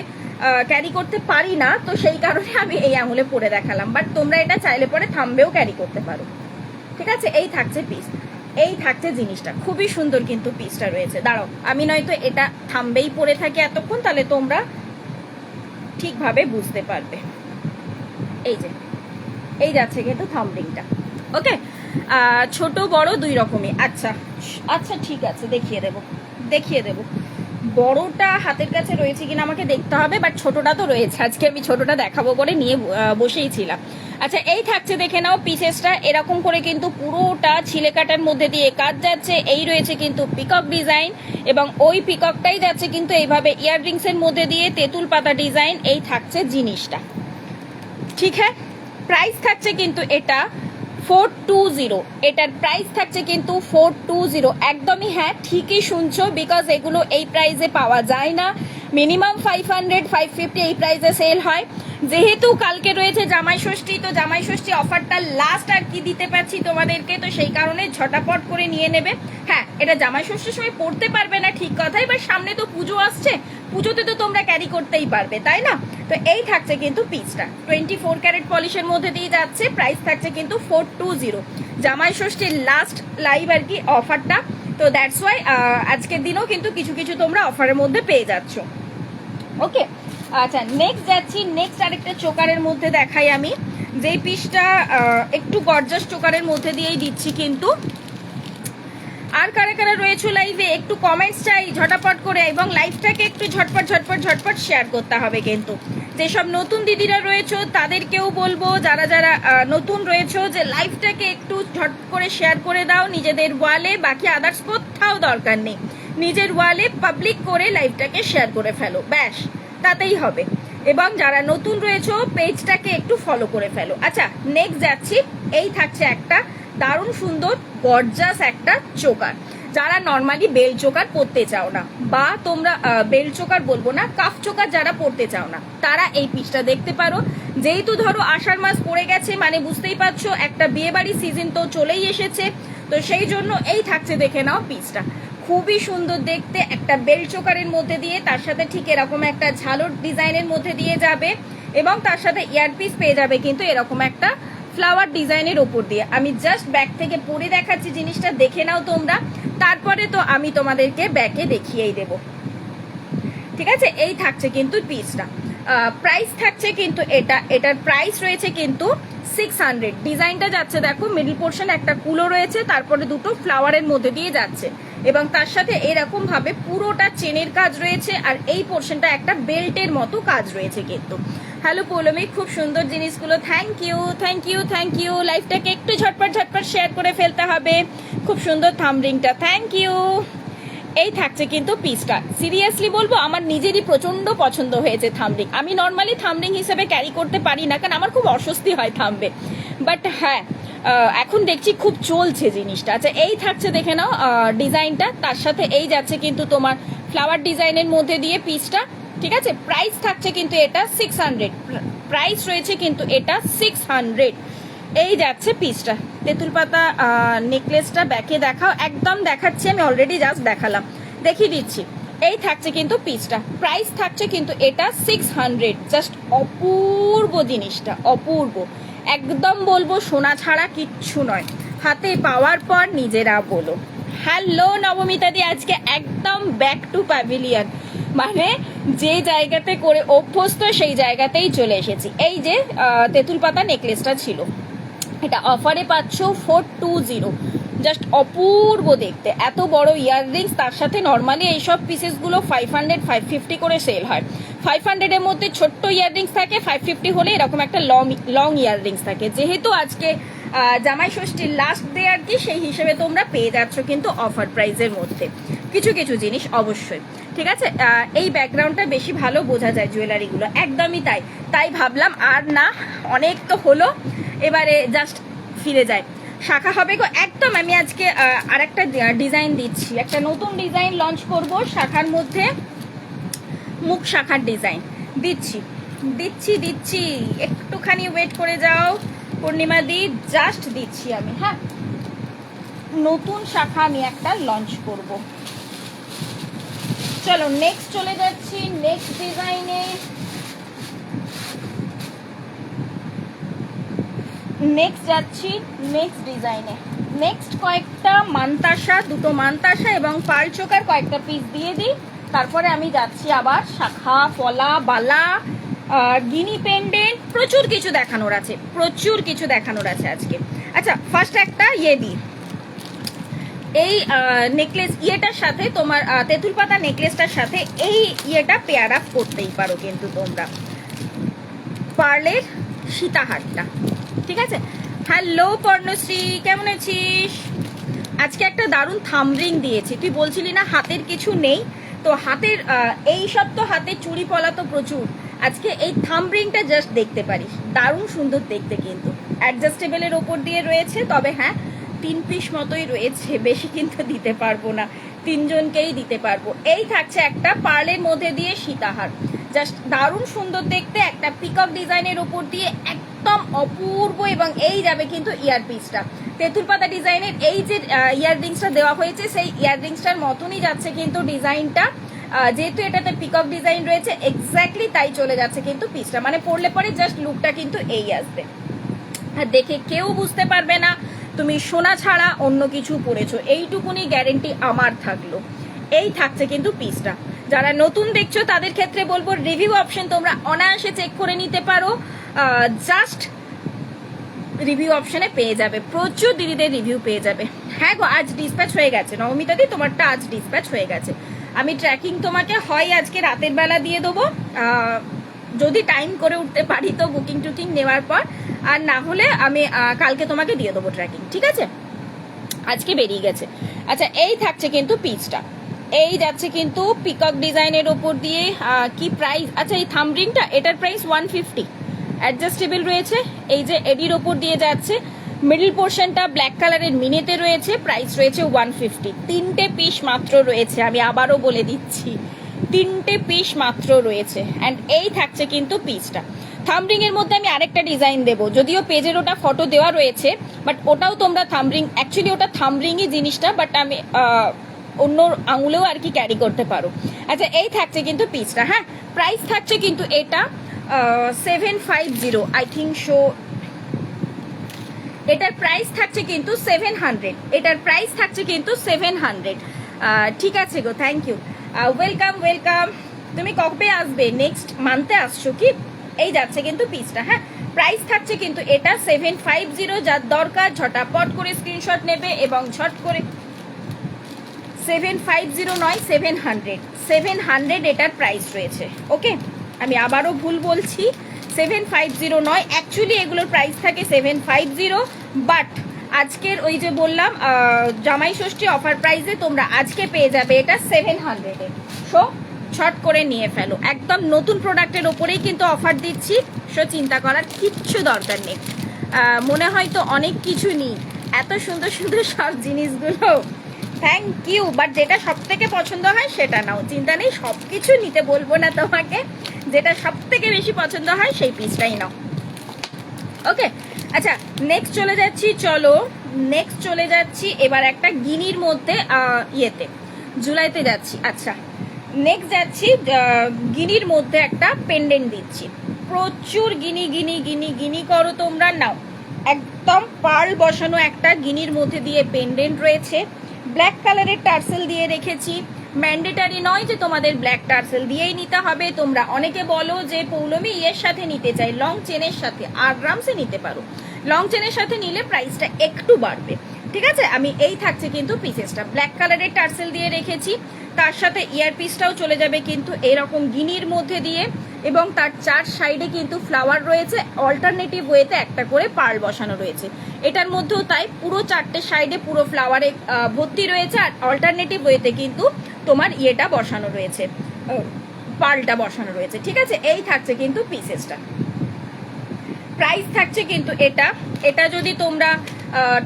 ক্যারি করতে পারি না, তো সেই কারণে আমি এই আঙুলে পরে দেখালাম, বাট তোমরা এটা চাইলে পরে থাম্বেও ক্যারি করতে পারো, ঠিক আছে। এই থাকছে পিস, এই থাকছে জিনিসটা, খুবই সুন্দর কিন্তু পিসটা রয়েছে। দাঁড়াও আমি নয়তো এটা থাম্বেই পরে থাকি এতক্ষণ, তাহলে তোমরা ঠিকভাবে বুঝতে পারবে। এই যে এই যাচ্ছে কিন্তু থাম্ব রিংটা, ওকে। ছোট বড় দুই রকমই। আচ্ছা আচ্ছা ঠিক আছে, দেখিয়ে দেবো দেখিয়ে দেবো। বড়টা হাতের কাছে রয়েছে কিনা আমাকে দেখতে হবে, বাট ছোটটা তো রয়েছে, আজকে আমি ছোটটা দেখাবো করে নিয়ে বসেই ছিলাম। আচ্ছা এই থাকছে, দেখে নাও পিসেসটা, এরকম করে কিন্তু পুরোটা ছিলে কাটার মধ্যে দিয়ে কাজ যাচ্ছে। এই রয়েছে কিন্তু পিকক ডিজাইন, এবং ওই পিককটাই যাচ্ছে কিন্তু এইভাবে ইয়াররিংস এর মধ্যে দিয়ে তেঁতুল পাতা ডিজাইন। এই থাকছে জিনিসটা, ঠিক হ্যাঁ। প্রাইস থাকছে কিন্তু এটা 420, এটার প্রাইস থাকছে কিন্তু 420, একদমই হ্যাঁ ঠিকই শুনছো, বিকজ এগুলো এই প্রাইসে পাওয়া যায় না, মিনিমাম 500 550 এই প্রাইসে সেল হয়। যেহেতু কালকে রয়েছে জামাই ষষ্ঠী, তো জামাই ষষ্ঠী অফারটা লাস্ট আর কি দিতে পারছি তোমাদেরকে, তো সেই কারণে ঝটাপট করে নিয়ে নেবে। হ্যাঁ এটা জামাই ষষ্ঠীর সময় পড়তে পারবে না ঠিক কথাই, বাট সামনে তো পুজো আসছে, পুজোতে তো তোমরা ক্যারি করতেই পারবে, তাই না? তো এই থাকছে কিন্তু পিসটা 24 ক্যারেট পলিশের মধ্যে দিয়ে যাচ্ছে। প্রাইস থাকছে কিন্তু 420, জামাই ষষ্ঠীর লাস্ট লাইভ আর কি অফারটা, তো দ্যাটস ওয়াই আজকের দিনেও কিন্তু কিছু কিছু তোমরা অফারের মধ্যে পেয়ে যাচ্ছ, ওকে। আচ্ছা নেক্সট যাচ্ছি, নেক্সট আরেকটা চোকারের মধ্যে দেখাই আমি, যেই পিসটা একটু গর্জাস চোকারের মধ্যে দিয়েই দিচ্ছি কিন্তু। আর কারা কারা রয়েছে লাইভে একটু কমেন্টস চাই ঝটাপট করে, এবং লাইভটাকে একটু ঝটপট ঝটপট ঝটপট শেয়ার করতে হবে কিন্তু। যেসব নতুন দিদিরা রয়েছে তাদেরকেও বলবো, যারা যারা নতুন রয়েছে, যে লাইভটাকে একটু ঝট করে শেয়ার করে দাও নিজেদের ওয়ালে, বাকি আদার্স কোথাও দরকার নেই, নিজের ওয়ালে পাবলিক করে লাইভটাকে শেয়ার করে ফেলো, ব্যাস তাতেই হবে। এবং যারা নতুন রয়েছে পেজটাকে একটু ফলো করে ফেলো। আচ্ছা নেক্সট যাচ্ছি, এই থাকছে একটা দারুণ সুন্দর গর্জাস একটা চোকার। যারা নর্মালি বেল চোকার পরতে চাও না, বা তোমরা বেল চোকার বলবো না, কাফ চোকার যারা পরতে চাও না, তারা এই পিসটা দেখতে পারো। যেহেতু ধরো আষাঢ় মাস পড়ে গেছে, মানে বুঝতেই পারছো একটা বিয়ে বাড়ি সিজন তো চলেই এসেছে, তো সেই জন্য এই থাকছে, দেখে নাও পিসটা খুবই সুন্দর দেখতে, একটা বেল চোকারের মধ্যে দিয়ে, তার সাথে ঠিক এরকম একটা ঝালর ডিজাইনের মধ্যে দিয়ে যাবে, এবং তার সাথে ইয়ারপিস পেয়ে যাবে কিন্তু এরকম একটা ফ্লাওয়ার ডিজাইনের ওপর দিয়ে। আমি জাস্ট ব্যাক থেকে পরে দেখাচ্ছি, জিনিসটা দেখে নাও তোমরা, তারপরে তো আমি তোমাদেরকে ব্যাকে দেখিয়েই দেব। ঠিক আছে, এই থাকছে কিন্তু পিসটা। প্রাইস থাকছে কিন্তু এটার প্রাইস রয়েছে কিন্তু 600। ডিজাইনটা যাচ্ছে দেখো, মিডল পোর্শন একটা কুলো রয়েছে, তারপরে দুটো ফ্লাওয়ারের মধ্যে দিয়ে যাচ্ছে, এবং তার সাথে এরকম ভাবে পুরোটা চেনের কাজ রয়েছে, আর এই পোর্শনটা একটা বেল্টের মতো কাজ রয়েছে কিন্তু। হ্যালো পৌলমি, খুব সুন্দর জিনিসগুলো, thank you thank you thank you. লাইফটাকে একটু ঝটপট ঝটপট শেয়ার করে ফেলতে হবে। খুব সুন্দর থাম্বরিংটা, থ্যাংক ইউ। এই থাকছে কিন্তু পিসটা, সিরিয়াসলি বলবো আমার নিজেরই প্রচন্ড পছন্দ হয়েছে থাম্বরিং। আমি নর্মালি থাম্বরিং হিসেবে ক্যারি করতে পারি না, কারণ আমার খুব অস্বস্তি হয় থাম্বে, বাট হ্যাঁ এখন দেখছি খুব চলছে জিনিসটা। আচ্ছা, এই থাকছে দেখে নাও ডিজাইনটা, তার সাথে এই যাচ্ছে কিন্তু তোমার ফ্লাওয়ার ডিজাইনের মধ্যে দিয়ে পিসটা। ঠিক আছে, প্রাইস থাকছে কিন্তু এটা 600, প্রাইস রয়েছে কিন্তু এটা 600। এই যাচ্ছে পিসটা। তেঁতুল পাতা নেকলেসটা ব্যাকে দেখাও, একদম দেখাচ্ছি আমি, অলরেডি জাস্ট দেখালাম, দেখিয়ে দিচ্ছি। এই থাকছে কিন্তু পিসটা, প্রাইস থাকছে কিন্তু এটা 600। জাস্ট অপূর্ব জিনিসটা, অপূর্ব, একদম বলবো সোনা ছাড়া কিচ্ছু নয়। হাতে পাওয়ার পর নিজেরা বলো। হ্যালো নবমিতা দি, আজকে একদম ব্যাক টু প্যাভিলিয়ন, মানে যে জায়গাতে করে অভ্যস্ত সেই জায়গাতেই চলে এসেছি। এই যে তেঁতুল পাতা নেকলেসটা ছিল, এটা অফারে পাচ্ছ 420, জাস্ট অপূর্ব দেখতে, এত বড় ইয়াররিংস, তার সাথে নর্মালি এইসব পিসেসগুলো 500 550 করে সেল হয়। 500 এর মধ্যে ছোট্ট ইয়াররিংস থাকে, 550 হলে এরকম একটা লং ইয়াররিংস থাকে। যেহেতু আজকে জামাই ষষ্ঠীর লাস্ট ডে আর কি, সেই হিসেবে তোমরা পেয়ে যাচ্ছ কিন্তু অফার প্রাইসের মধ্যে কিছু কিছু জিনিস অবশ্যই। ঠিক আছে, এই ব্যাকগ্রাউন্ডটা বেশি ভালো বোঝা যায় জুয়েলারিগুলো, একদমই তাই। তাই ভাবলাম আর না, অনেক তো হলো, এবারে জাস্ট ফিরে যায়। শাখা হবে গো, একদম। আমি আজকে আরেকটা ডিজাইন দিচ্ছি, একটা নতুন ডিজাইন লঞ্চ করব শাখার মধ্যে, মুখ শাখার ডিজাইন দিচ্ছি দিচ্ছি দিচ্ছি, একটুখানি ওয়েট করে যাও পূর্ণিমা দি, জাস্ট দিচ্ছি আমি। হ্যাঁ, নতুন শাখা আমি একটা লঞ্চ করব। চলো নেক্সট চলে যাচ্ছি, নেক্সট ডিজাইনে, নেক্সট যাচ্ছি নেক্সট ডিজাইনে। নেক্সট কয়েকটা মানতাসা, দুটো মানতাসা এবং পাল চোকার কয়েকটা পিস দিয়ে দিই, তারপরে আমি যাচ্ছি আবার শাখা, পলা, বালা, গিনি পেন্ডেন্ট, প্রচুর কিছু দেখানোর আছে, প্রচুর কিছু দেখানোর আছে আজকে। আচ্ছা, ফার্স্ট একটা ইয়ে দিই, এই নেকলেস ইয়েটার সাথে তোমার তেঁতুল পাতা নেকলেসটার সাথে এই ইয়েটা পেয়ার আপ করতেই পারো কিন্তু তোমরা, পার্লের সীতাহারটা। ঠিক আছে, হ্যালো পর্ণশ্রী, কেমন আছিস? আজকে একটা দারুণ থাম্বরিং দিয়েছি, তুই বলছিলি না হাতের কিছু নেই, তো হাতের এই সব তো হাতের চুড়ি পলা তো প্রচুর, আজকে এই থাম্বরিংটা জাস্ট দেখতে পারিস, দারুণ সুন্দর দেখতে কিন্তু, অ্যাডজাস্টেবলের ওপর দিয়ে রয়েছে, তবে হ্যাঁ 3 পিস মতোই রয়েছে, বেশি কিন্তু দিতে পারবো না, 3 জনকেই দিতে পারবো। এই থাকছে একটা পার্লের মধ্যে দিয়ে সীতাহার, জাস্ট দারুণ সুন্দর দেখতে, একটা পিকক ডিজাইনের ওপর দিয়ে একদম অপূর্ব, এবং এই যাবে কিন্তু ইয়ারপিসটা তেঁতুল পাতা ডিজাইনের, এই যে ইয়াররিংসটা দেওয়া হয়েছে সেই ইয়াররিংসটার মতনই যাচ্ছে কিন্তু ডিজাইনটা, যেহেতু এটাতে পিকক ডিজাইন রয়েছে এক্স্যাক্টলি তাই চলে যাচ্ছে কিন্তু পিসটা, মানে পরলে পরে জাস্ট লুকটা কিন্তু এই আসবে, আর দেখে কেউ বুঝতে পারবে না তুমি সোনা ছাড়া অন্য কিছু পরেছো, এইটুকুনি গ্যারেন্টি আমার থাকলো। এই থাকছে কিন্তু পিসটা, যারা নতুন দেখছো তাদের ক্ষেত্রে বলবো রিভিউ অপশন তোমরা অনায়াসে চেক করে নিতে পারো, জাস্ট রিভিউ অপশনে পেয়ে যাবে, প্রচুর দিদিদের রিভিউ পেয়ে যাবে। হ্যাঁ গো, আজ ডিসপ্যাচ হয়ে গেছে নবমিতা দি, তোমারটা আজ ডিসপ্যাচ হয়ে গেছে। আমি ট্র্যাকিং তোমাকে হয় আজকে রাতের বেলা দিয়ে দেবো, যদি টাইম করে উঠতে পারি তো বুকিং টুকিং নেওয়ার পর, আর না হলে আমি কালকে তোমাকে দিয়ে দেবো ট্র্যাকিং, ঠিক আছে? আজকে বেরিয়ে গেছে। আচ্ছা, এই থাকছে কিন্তু পিসটা, এই যাচ্ছে কিন্তু পিকক ডিজাইনের ওপর দিয়ে, কি প্রাইস? আচ্ছা, এই থাম্বরিংটা এটার প্রাইস 150, অ্যাডজাস্টেবল রয়েছে, এই যে এডির ওপর দিয়ে যাচ্ছে, মিডল পোর্শনটা ব্ল্যাক কালারের মিনিতে রয়েছে, প্রাইস রয়েছে 150। 3টে পিস মাত্র রয়েছে, আমি আবারও বলে দিচ্ছি 3টে পিস মাত্র রয়েছে। অ্যান্ড এই থাকছে কিন্তু পিসটা। থামরিং এর মধ্যে আমি আরেকটা ডিজাইন দেবো, যদিও পেজের ওটা ফটো দেওয়া রয়েছে, বাট ওটাও তোমরা থামরিং, অ্যাকচুয়ালি ওটা থামরিংই জিনিসটা, বাট আমি অন্য আঙুলেও আর কি ক্যারি করতে পারো। আচ্ছা, এই থাকছে কিন্তু পিসটা। হ্যাঁ, প্রাইস থাকছে কিন্তু এটা 750, আই থিঙ্ক শো। এটার প্রাইস থাকছে কিন্তু 700, এটার প্রাইস থাকছে কিন্তু 700। ঠিক আছে গো, থ্যাংক ইউ, ওয়েলকাম ওয়েলকাম। তুমি কবে আসবে? নেক্সট মান্থে আসছো কি? এই যাচ্ছে কিন্তু পিসটা। হ্যাঁ, প্রাইস থাকছে কিন্তু এটা 750। যার দরকার ঝটাপট করে স্ক্রিনশট নেবে এবং ঝট করে 750 নয় 700, 700 এটার প্রাইস রয়েছে। ওকে, আমি আবারও ভুল বলছি, 750 নয়, অ্যাকচুয়ালি এগুলোর প্রাইস থাকে 750, বাট আজকের ওই যে বললাম জামাই ষষ্ঠী অফার প্রাইসে তোমরা আজকে পেয়ে যাবে এটা 700-এ। সো ছট করে নিয়ে ফেলো, একদম নতুন প্রোডাক্টের ওপরেই কিন্তু অফার দিচ্ছি। সো চিন্তা করার কিচ্ছু দরকার নেই। মনে হয় তো অনেক কিছু নিই, এত সুন্দর সুন্দর সব জিনিসগুলো, থ্যাংক ইউ। বাট যেটা সব থেকে পছন্দ হয় সেটা নাও, চিন্তা নেই, সব কিছু নিতে বলবো না তোমাকে, যেটা সব থেকে বেশি পছন্দ হয় সেই পিসটাই নাও। ওকে, আচ্ছা নেক্সট চলে যাচ্ছি, চলো নেক্সট চলে যাচ্ছি এবার একটা গিনির মধ্যে, ইয়েতে জুলাইতে যাচ্ছি। আচ্ছা, নেক্সট যাচ্ছি গিনির মধ্যে একটা পেন্ডেন্ট দিচ্ছি। প্রচুর গিনি গিনি গিনি গিনি করো তোমরা, নাও একদম পার্ল বসানো একটা গিনির মধ্যে দিয়ে পেন্ডেন্ট রয়েছে। ব্ল্যাক কালারের টার্সেল দিয়ে রেখেছি, ম্যান্ডেটারি নয় যে তোমাদের ব্ল্যাক টার্সেল দিয়েই নিতে হবে। তোমরা অনেকে বলো যে পৌলমী ইয়ের সাথে নিতে চাই, লং চেনের সাথে, আরামসে নিতে পারো। লং চেনের সাথে নিলে প্রাইসটা একটু বাড়বে। ঠিক আছে, আমি এই থাকছে কিন্তু পিসেসটা ব্ল্যাক কালারের টার্সেল দিয়ে রেখেছি, তার সাথে ইয়ার পিসটাও চলে যাবে কিন্তু এরকম গিনির মধ্যে দিয়ে, এবং তার চার সাইডে কিন্তু ফ্লাওয়ার রয়েছে, অল্টারনেটিভ ওয়েতে একটা করে পার্ল বসানো রয়েছে। এটার মধ্যেও তাই, পুরো চারটে সাইডে পুরো ফ্লাওয়ারে ভর্তি রয়েছে, আর অল্টারনেটিভ ওয়েতে কিন্তু তোমার ইয়েটা বসানো রয়েছে, পার্লটা বসানো রয়েছে। ঠিক আছে, এই থাকছে কিন্তু পিসেসটা। প্রাইস থাকছে কিন্তু এটা, এটা যদি তোমরা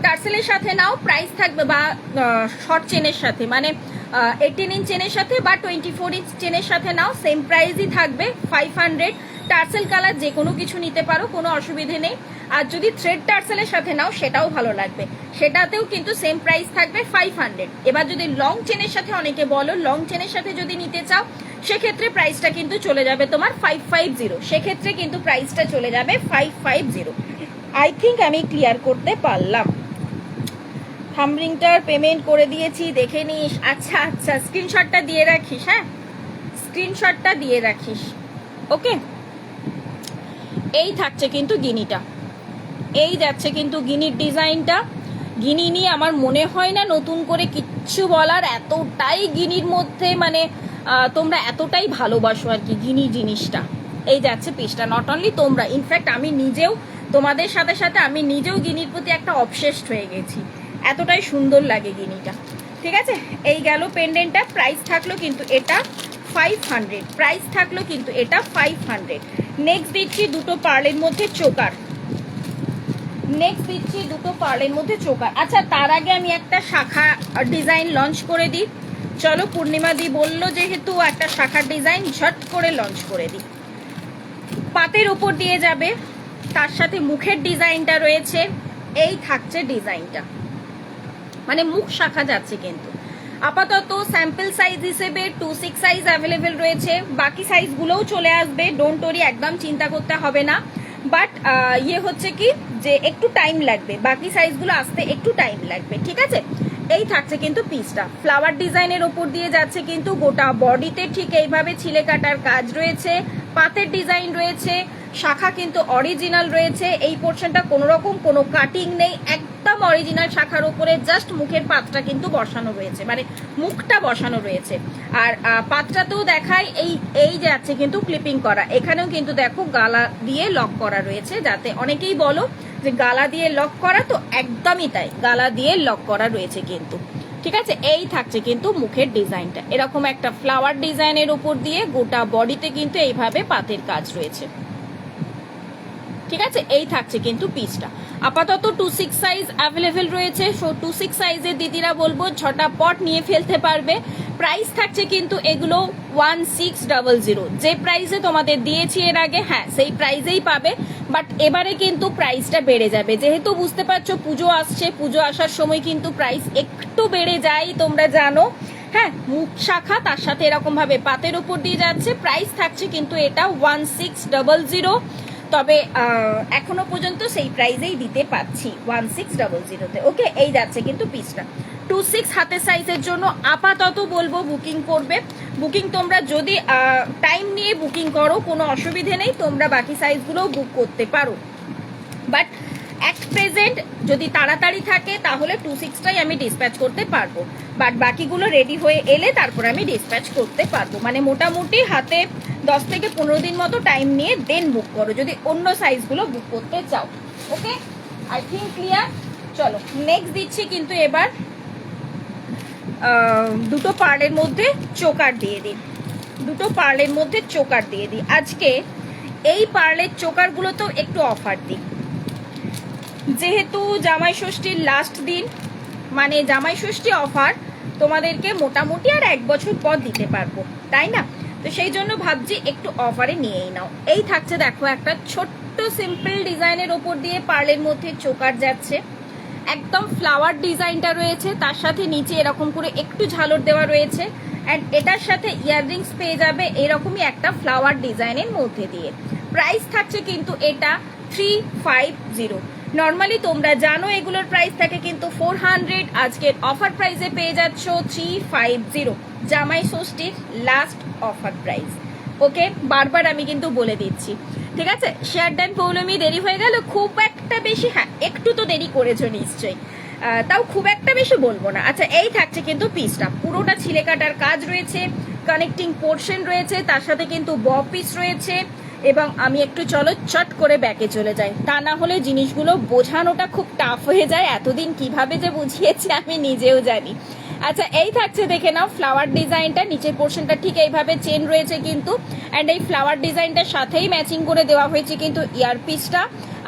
টার্সেলের সাথে নাও প্রাইস থাকবে, বা শর্ট চেনের সাথে, মানে 18 ইঞ্চ চেনের সাথে বা 24 ইঞ্চ চেনের সাথে নাও, সেম প্রাইসই থাকবে 500। টার্সেল কালার যে কোনো কিছু নিতে পারো, কোনো অসুবিধে নেই। আর যদি থ্রেড টার্সেলের সাথে নাও সেটাও ভালো লাগবে, সেটাতেও কিন্তু সেম প্রাইস থাকবে 500। এবার যদি লং চেনের সাথে, অনেকে বলো লং চেনের সাথে যদি নিতে চাও, সেক্ষেত্রে প্রাইসটা কিন্তু চলে যাবে তোমার 550, সেক্ষেত্রে কিন্তু প্রাইসটা চলে যাবে 550। আই থিঙ্ক আমি ক্লিয়ার করতে পারলাম। থাম্বরিংটার পেমেন্ট করে দিয়েছি, দেখে নিস। আচ্ছা আচ্ছা, স্ক্রিনশটটা দিয়ে রাখিস, হ্যাঁ স্ক্রিনশটটা দিয়ে রাখিস। ওকে, এই থাকছে কিন্তু গিনিটা, এই যাচ্ছে কিন্তু গিনির ডিজাইনটা। গিনি নিয়ে আমার মনে হয় না নতুন করে কিচ্ছু বলার, এতটাই গিনির মধ্যে মানে তোমরা এতটাই ভালোবাসো আর কি গিনি জিনিসটা। এই যাচ্ছে পিসটা, নট অনলি তোমরা, ইনফ্যাক্ট আমি নিজেও, তোমাদের সাথে সাথে আমি নিজেও গিনির প্রতি একটা অবসেসড হয়ে গেছি, এতটাই সুন্দর লাগে গিনিটা। ঠিক আছে, এই গেল পেন্ডেন্টটা। প্রাইস থাকলো কিন্তু এটা 500, প্রাইস থাকলো কিন্তু এটা 500। নেক্সট দিচ্ছি দুটো পার্লের মধ্যে চোকার, নেক্সট দিচ্ছি দুটো পার্লের মধ্যে চোকার। আচ্ছা, তার আগে আমি একটা শাখা ডিজাইন লঞ্চ করে দিই। চলো, পূর্ণিমা দি বললো যেহেতু একটা শাখার ডিজাইন ঝট করে লঞ্চ করে দিই। পাতের উপর দিয়ে যাবে, তার সাথে মুখের ডিজাইনটা রয়েছে, এই থাকছে ডিজাইনটা, মানে মুখ শাখা যাচ্ছে কিন্তু। আপাতত স্যাম্পল সাইজ হিসেবে 26 সাইজ অ্যাভেলেবেল রয়েছে, বাকি সাইজগুলোও চলে আসবে, ডোন্ট ওরি, একদম চিন্তা করতে হবে না। বাট ইয়ে হচ্ছে কি যে একটু টাইম লাগবে, বাকি সাইজগুলো আসতে একটু টাইম লাগবে। ঠিক আছে, এই থাকছে কিন্তু পিসটা ফ্লাওয়ার ডিজাইনের ওপর দিয়ে যাচ্ছে কিন্তু গোটা বডিতে ঠিক এইভাবে ছিলে কাটার কাজ রয়েছে, পাতের ডিজাইন রয়েছে, শাখা কিন্তু অরিজিনাল রয়েছে। এই পোর্শনটা কোনো রকম কোনো কাটিং নেই, একদম অরিজিনাল শাখার উপরে জাস্ট মুখের পাতটা কিন্তু বসানো রয়েছে, মানে মুখটা বসানো রয়েছে। আর পাতটাতেও দেখায়, এই যাচ্ছে কিন্তু ক্লিপিং করা, এখানেও কিন্তু দেখো গালা দিয়ে লক করা রয়েছে, যাতে অনেকেই বলো যে গালা দিয়ে লক করা, তো একদমই তাই, গালা দিয়ে লক করা রয়েছে কিন্তু। ঠিক আছে, এই থাকছে কিন্তু মুখের ডিজাইনটা, এরকম একটা ফ্লাওয়ার ডিজাইনের উপর দিয়ে গোটা বডিতে কিন্তু এইভাবে পাতের কাজ রয়েছে। ঠিক আছে, এই থাকছে কিন্তু পিসটা। আপাতত 26 সাইজ অ্যাভেলেবেল রয়েছে। সো 26 সাইজের দিদিরা বলবো ঝটাপট নিয়ে ফেলতে পারবে। প্রাইস থাকছে কিন্তু এগুলো 1600, যে প্রাইসে তোমাদের দিয়েছি এর আগে, হ্যাঁ সেই প্রাইসেই পাবে। বাট এবারে কিন্তু প্রাইসটা বেড়ে যাবে, যেহেতু বুঝতে পারছো পুজো আসছে, পুজো আসার সময় কিন্তু প্রাইস একটু বেড়ে যায়, তোমরা জানো। হ্যাঁ, মুখ শাখা তার সাথে এরকম ভাবে পাতের উপর দিয়ে যাচ্ছে। প্রাইস থাকছে কিন্তু এটা 1600, তবে এখনো পর্যন্ত সেই প্রাইসেই দিতে পাচ্ছি 1600-তে। ওকে, এই যাচ্ছে কিন্তু পিসটা 26 হাতের সাইজের জন্য আপাতত বলবো বুকিং করবে। বুকিং তোমরা যদি টাইম নিয়ে বুকিং করো কোনো অসুবিধে নেই, তোমরা বাকি সাইজগুলোও বুক করতে পারো। বাট অ্যাট প্রেজেন্ট যদি তাড়াতাড়ি থাকে তাহলে 26টাই আমি ডিসপ্যাচ করতে পারবো। বাট বাকিগুলো রেডি হয়ে এলে তারপর আমি ডিসপ্যাচ করতে পারবো। মানে মোটামুটি হাতে 10 থেকে 15 দিন মতো টাইম নিয়ে দেন বুক করো যদি অন্য সাইজগুলো বুক করতে চাও। ওকে, আই থিঙ্ক ক্লিয়ার। চলো নেক্সট দিচ্ছি কিন্তু এবার দুটো পার্লের মধ্যে চোকার দিয়ে দিই। দুটো পার্লের মধ্যে চোকার দিয়ে দিই। আজকে এই পার্লের চোকারগুলো তো একটু অফার দিই, যেহেতু জামাই ষষ্ঠীর লাস্ট দিন, মানে জামাই ষষ্ঠী অফার তোমাদেরকে মোটামুটি আর 1 বছর পর দিতে পারবো, তাই না? তো সেই জন্য ভাবছি একটু অফারে নিয়েই নাও। এই থাকছে দেখো একটা ছোট্ট সিম্পল ডিজাইনের ওপর দিয়ে পার্লের মধ্যে চোকার যাচ্ছে, একদম ফ্লাওয়ার ডিজাইনটা রয়েছে, তার সাথে নিচে এরকম করে একটু ঝালর দেওয়া রয়েছে। অ্যান্ড এটার সাথে ইয়াররিংস পেয়ে যাবে এরকমই একটা ফ্লাওয়ার ডিজাইনের মধ্যে দিয়ে। প্রাইস থাকছে কিন্তু এটা 350। নর্মালি তোমরা জানো এগুলোর প্রাইস থাকে কিন্তু 400, আজকের অফার প্রাইসে পেয়ে যাচ্ছ 350, জামাই ষষ্ঠীর লাস্ট অফার প্রাইস। ওকে, বারবার আমি কিন্তু বলে দিচ্ছি, ঠিক আছে? শেয়ার ডান পৌলমি, দেরি হয়ে গেল খুব একটা বেশি? হ্যাঁ, একটু তো দেরি করেছো নিশ্চয়ই, তাও খুব একটা বেশি বলবো না। আচ্ছা, এই থাকছে কিন্তু পিসটা, পুরোটা ছিলে কাটার কাজ রয়েছে, কানেক্টিং পোর্শন রয়েছে, তার সাথে কিন্তু বব পিস রয়েছে। এবং আমি একটু চলো চট করে ব্যাকে চলে যাই, তা না হলে জিনিসগুলো বোঝানোটা খুব টাফ হয়ে যায়। এতদিন কিভাবে যে বুঝিয়েছি আমি নিজেও জানি। আচ্ছা, এই থাকছে দেখে নাও ফ্লাওয়ার ডিজাইনটা, নিচের পোর্শনটা ঠিক এইভাবে চেন রয়েছে কিন্তু। অ্যান্ড এই ফ্লাওয়ার ডিজাইনটার সাথেই ম্যাচিং করে দেওয়া হয়েছে কিন্তু ইয়ারপিসটা,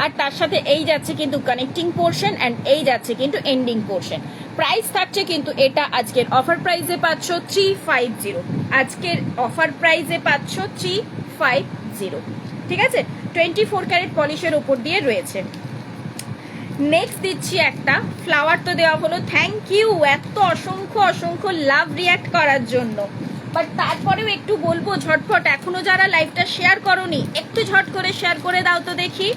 আর তার সাথে এই যাচ্ছে কিন্তু কানেক্টিং পোর্শন, অ্যান্ড এই যাচ্ছে কিন্তু এন্ডিং পোর্শন। প্রাইস থাকছে কিন্তু এটা আজকের অফার প্রাইসে পাচ্ছ 350। আজকের অফার প্রাইসে পাচ্ছ 350, ঠিক আছে? 24 ক্যারেট পলিশের উপর দিয়ে রয়েছে। নেক্সট দিচ্ছি একটা ফ্লাওয়ার, তো দেওয়া হলো, থ্যাংক ইউ এত অসংখ্য অসংখ্য লাভ রিয়াক্ট করার জন্য। বাট তারপরেও একটু বলবো ঝটফট, এখনো যারা লাইভটা শেয়ার করোনি একটু ঝট করে শেয়ার করে দাও তো দেখি।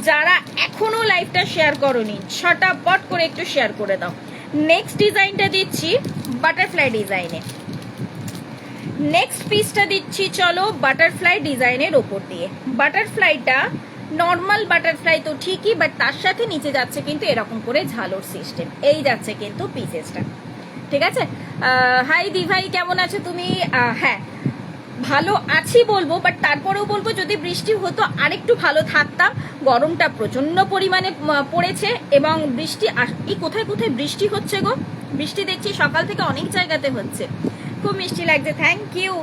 যারা এখনো লাইভটা শেয়ার করোনি ঝটাপট করে একটু শেয়ার করে দাও। নেক্সট ডিজাইনটা দিচ্ছি বাটারফ্লাই ডিজাইনে। নেক্সট পিসটা দিচ্ছি চলো বাটারফ্লাই ডিজাইনের ওপর দিয়ে। বাটারফ্লাইটা নর্মাল বাটারফ্লাই তো ঠিকই, বাট তার সাথে নিচে যাচ্ছে কিন্তু এরকম করে ঝালর সিস্টেম। এই যাচ্ছে কিন্তু পিসেসটা, ঠিক আছে? হাই দিভাই, কেমন আছো তুমি? হ্যাঁ, ভালো আছি বলবো, বাট তারপরেও বলবো যদি বৃষ্টি হতো আরেকটু ভালো থাকতাম। গরমটা প্রচন্ড পরিমাণে পড়েছে এবং বৃষ্টি কোথায় কোথায় বৃষ্টি হচ্ছে গো, বৃষ্টি দেখছি সকাল থেকে অনেক জায়গাতে হচ্ছে, খুব মিষ্টি লাগছে, থ্যাংক ইউ।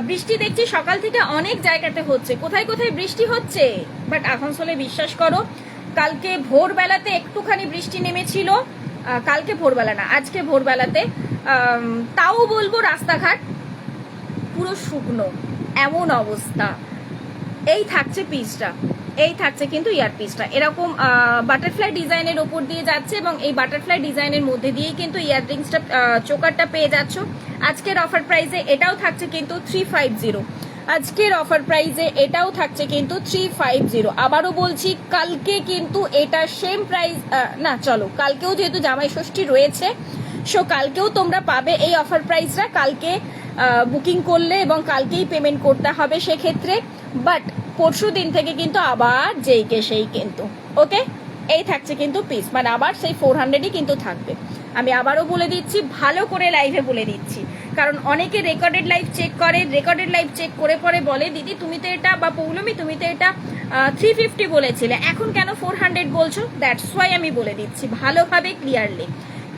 বৃষ্টি দেখছি সকাল থেকে অনেক জায়গাতে হচ্ছে, কোথায় কোথায় বৃষ্টি হচ্ছে। বাট আসানসোলে বিশ্বাস করো কালকে ভোরবেলাতে একটুখানি বৃষ্টি নেমেছিল, কালকে ভোরবেলা না আজকে ভোরবেলাতে, তাও বলবো রাস্তাঘাট পুরো শুকনো, এমন অবস্থা। এই থাকছে পিসটা, এই থাকছে কিন্তু ইয়ার পিসটা এরকম বাটারফ্লাই ডিজাইনের ওপর দিয়ে যাচ্ছে এবং এই বাটারফ্লাই ডিজাইনের মধ্যে দিয়েই কিন্তু ইয়াররিংসটা চোকারটা পেয়ে যাচ্ছ। আজকের অফার প্রাইসে এটাও থাকছে কিন্তু 350। আজকের অফার প্রাইসে এটাও থাকছে কিন্তু 350। আবারও বলছি কালকে কিন্তু এটা সেম প্রাইস না, চলো কালকেও যেহেতু জামাই ষষ্ঠী রয়েছে, সো কালকেও তোমরা পাবে এই অফার প্রাইসটা। কালকে বুকিং করলে এবং কালকেই পেমেন্ট করতে হবে সেক্ষেত্রে। বাট পরশু দিন থেকে কিন্তু আবার যেইকে সেই কিন্তু। ওকে, এই থাকছে কিন্তু পিস, মানে আবার সেই 400ই কিন্তু থাকবে। আমি আবারও বলে দিচ্ছি, ভালো করে লাইভে বলে দিচ্ছি, কারণ অনেকে রেকর্ডেড লাইভ চেক করে, রেকর্ডেড লাইভ চেক করে পরে বলে দিদি তুমি তো এটা, বা পৌলমি তুমি তো এটা 350 বলেছিলে, এখন কেন 400 বলছো? দ্যাটস ওয়াই আমি বলে দিচ্ছি ভালোভাবে ক্লিয়ারলি।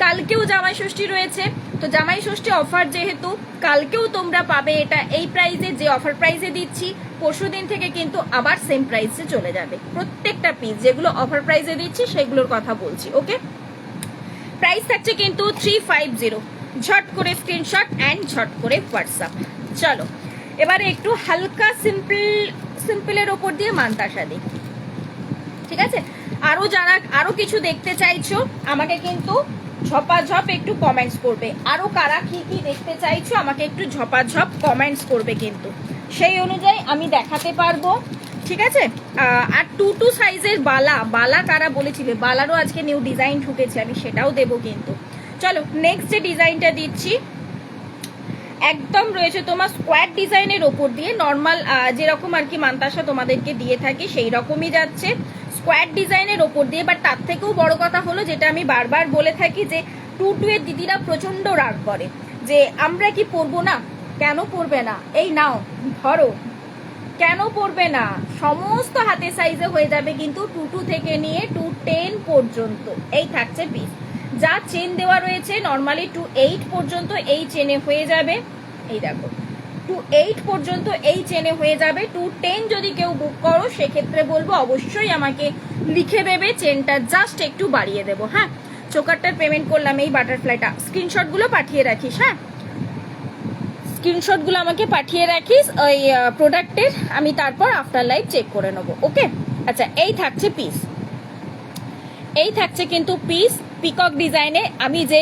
কালকেও জামাই ষষ্ঠী রয়েছে, তো জামাই ষষ্ঠী অফার যেহেতু কালকেও তোমরা পাবে এটা এই প্রাইসে, যে অফার প্রাইসে দিচ্ছি পরশু দিন থেকে কিন্তু আবার সেম প্রাইসে চলে যাবে প্রত্যেকটা পিস। যেগুলো অফার প্রাইসে দিচ্ছি সেগুলোর কথা বলছি। ওকে, প্রাইস থাকছে কিন্তু 350। ঝট করে স্ক্রিনশট অ্যান্ড ঝট করে হোয়াটসঅ্যাপ। চলো এবারে একটু হালকা সিম্পলের ওপর দিয়ে মান্তাসা দিই, ঠিক আছে? আরো কিছু দেখতে চাইছো আমাকে কিন্তু ঝপাঝপ একটু কমেন্টস করবে। আরো কারা কি কি দেখতে চাইছো আমাকে একটু ঝপাঝপ কমেন্টস করবে, কিন্তু সেই অনুযায়ী আমি দেখাতে পারবো, ঠিক আছে? আর 2 সাইজের বালা কারা বলেছিলে, বালারও আজকে নিউ ডিজাইন ঢুকেছে, আমি সেটাও দেবো কিন্তু। চলো নেক্সট যে ডিজাইনটা দিচ্ছি একদম রয়েছে তোমার স্কোয়ার ডিজাইনের ওপর দিয়ে, নর্মাল যেরকম আর কি মান্তাসা তোমাদেরকে দিয়ে থাকি সেই রকমই যাচ্ছে স্কোয়ার ডিজাইনের ওপর দিয়ে। বাট তার থেকেও বড় কথা হলো যেটা আমি বারবার বলে থাকি যে 2 এর দিদিরা প্রচন্ড রাগ করে যে আমরা কি পরবো না, কেন পরবে না, এই নাও ধরো, কেন পরবে না, সমস্ত হাতে সাইজে হয়ে যাবে কিন্তু 2 থেকে নিয়ে 210 পর্যন্ত এই থাকছে পিস। যা চেন দেওয়া রয়েছে নর্মালি 28 পর্যন্ত এই চেনে হয়ে যাবে, এই দেখো 28 পর্যন্ত এই চেনে হয়ে যাবে। 210 যদি কেউ বুক করো সেক্ষেত্রে বলবো অবশ্যই আমাকে লিখে দেবে, চেনটা জাস্ট একটু বাড়িয়ে দেবো। হ্যাঁ, চোকারটার পেমেন্ট করলাম, এই বাটারফ্লাইটা স্ক্রিনশটগুলো পাঠিয়ে রাখিস, হ্যাঁ স্ক্রিনশটগুলো আমাকে পাঠিয়ে রাখিস ওই প্রোডাক্টের, আমি তারপর আফটার লাইভ চেক করে নেবো। ওকে, আচ্ছা এই থাকছে পিস, এই থাকছে কিন্তু পিস পিকক ডিজাইনে। আমি যে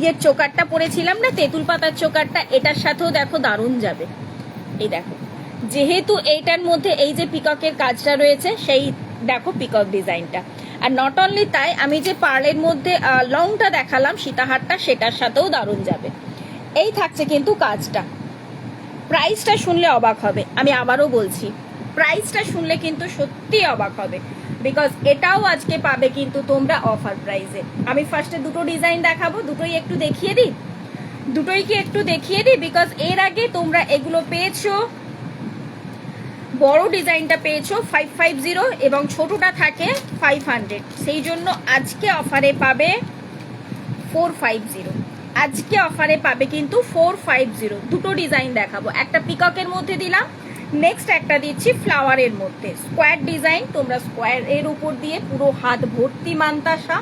ইয়ের চোকারটা পরেছিলাম না, তেঁতুল পাতার চোকারটা, এটার সাথেও দেখো দারুণ যাবে। এই দেখো যেহেতু এইটার মধ্যে এই যে পিককের কাজটা রয়েছে সেই দেখো পিকক ডিজাইনটা। আর নট অনলি তাই, আমি যে পার্লের মধ্যে লংটা দেখালাম সীতাহারটা, সেটার সাথেও দারুণ যাবে। এই থাকছে কিন্তু কাজটা। প্রাইসটা শুনলে অবাক হবে, আমি আবারও বলছি প্রাইসটা শুনলে কিন্তু সত্যি অবাক হবে, বিকজ এটাও আজকে পাবে কিন্তু তোমরা অফার প্রাইসে। আমি ফার্স্টে 2 ডিজাইন দেখাবো, দুটোই একটু দেখিয়ে দিই, বিকজ এর আগে তোমরা এগুলো পেয়েছো, বড় ডিজাইনটা পেয়েছো 550 এবং ছোটটা থাকে 500, সেই জন্য আজকে অফারে পাবে 450। আজকে অফারে পাবে কিন্তু 450। 2 ডিজাইন দেখাবো, একটা পিককের মধ্যে দিলাম, নেক্সট একটা দিচ্ছি ফ্লাওয়ারের মধ্যে স্কোয়ার ডিজাইন। তোমরা স্কোয়ার এর উপর দিয়ে পুরো হাত ভর্তি মান্তাসা,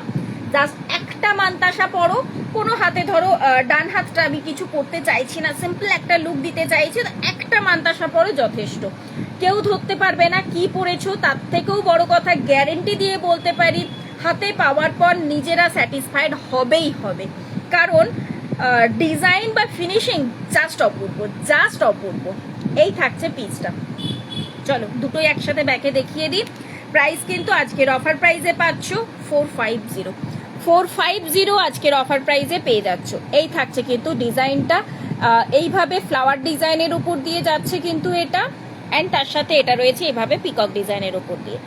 জাস্ট একটা মান্তাসা পরো, কোনো হাতে ধরো ডান হাতটা আমি কিছু করতে চাইছি না, সিম্পল একটা লুক দিতে চাইছি, তো একটা মান্তাসা পরো যথেষ্ট, কেউ ধরতে পারবে না কি পরেছো। তার থেকেও বড় কথা গ্যারেন্টি দিয়ে বলতে পারি হাতে পাওয়ার পর নিজেরা স্যাটিসফাইড হবেই হবে, কারণ ডিজাইন বা ফিনিশিং জাস্ট অপূর্ব, জাস্ট অপূর্ব। এই থাকছে পিসটা। চলো দুটোই একসাথে ব্যাকে দেখিয়ে দিই। প্রাইস কিন্তু আজকের অফার প্রাইসে পাচ্ছ 450 আজকের অফার প্রাইসে পেয়ে যাচ্ছ। এই থাকছে কিন্তু ডিজাইনটা, এইভাবে ফ্লাওয়ার ডিজাইনের উপর দিয়ে যাচ্ছে কিন্তু এটা, অ্যান্ড তার সাথে এটা রয়েছে এভাবে পিকক ডিজাইনের উপর দিয়ে।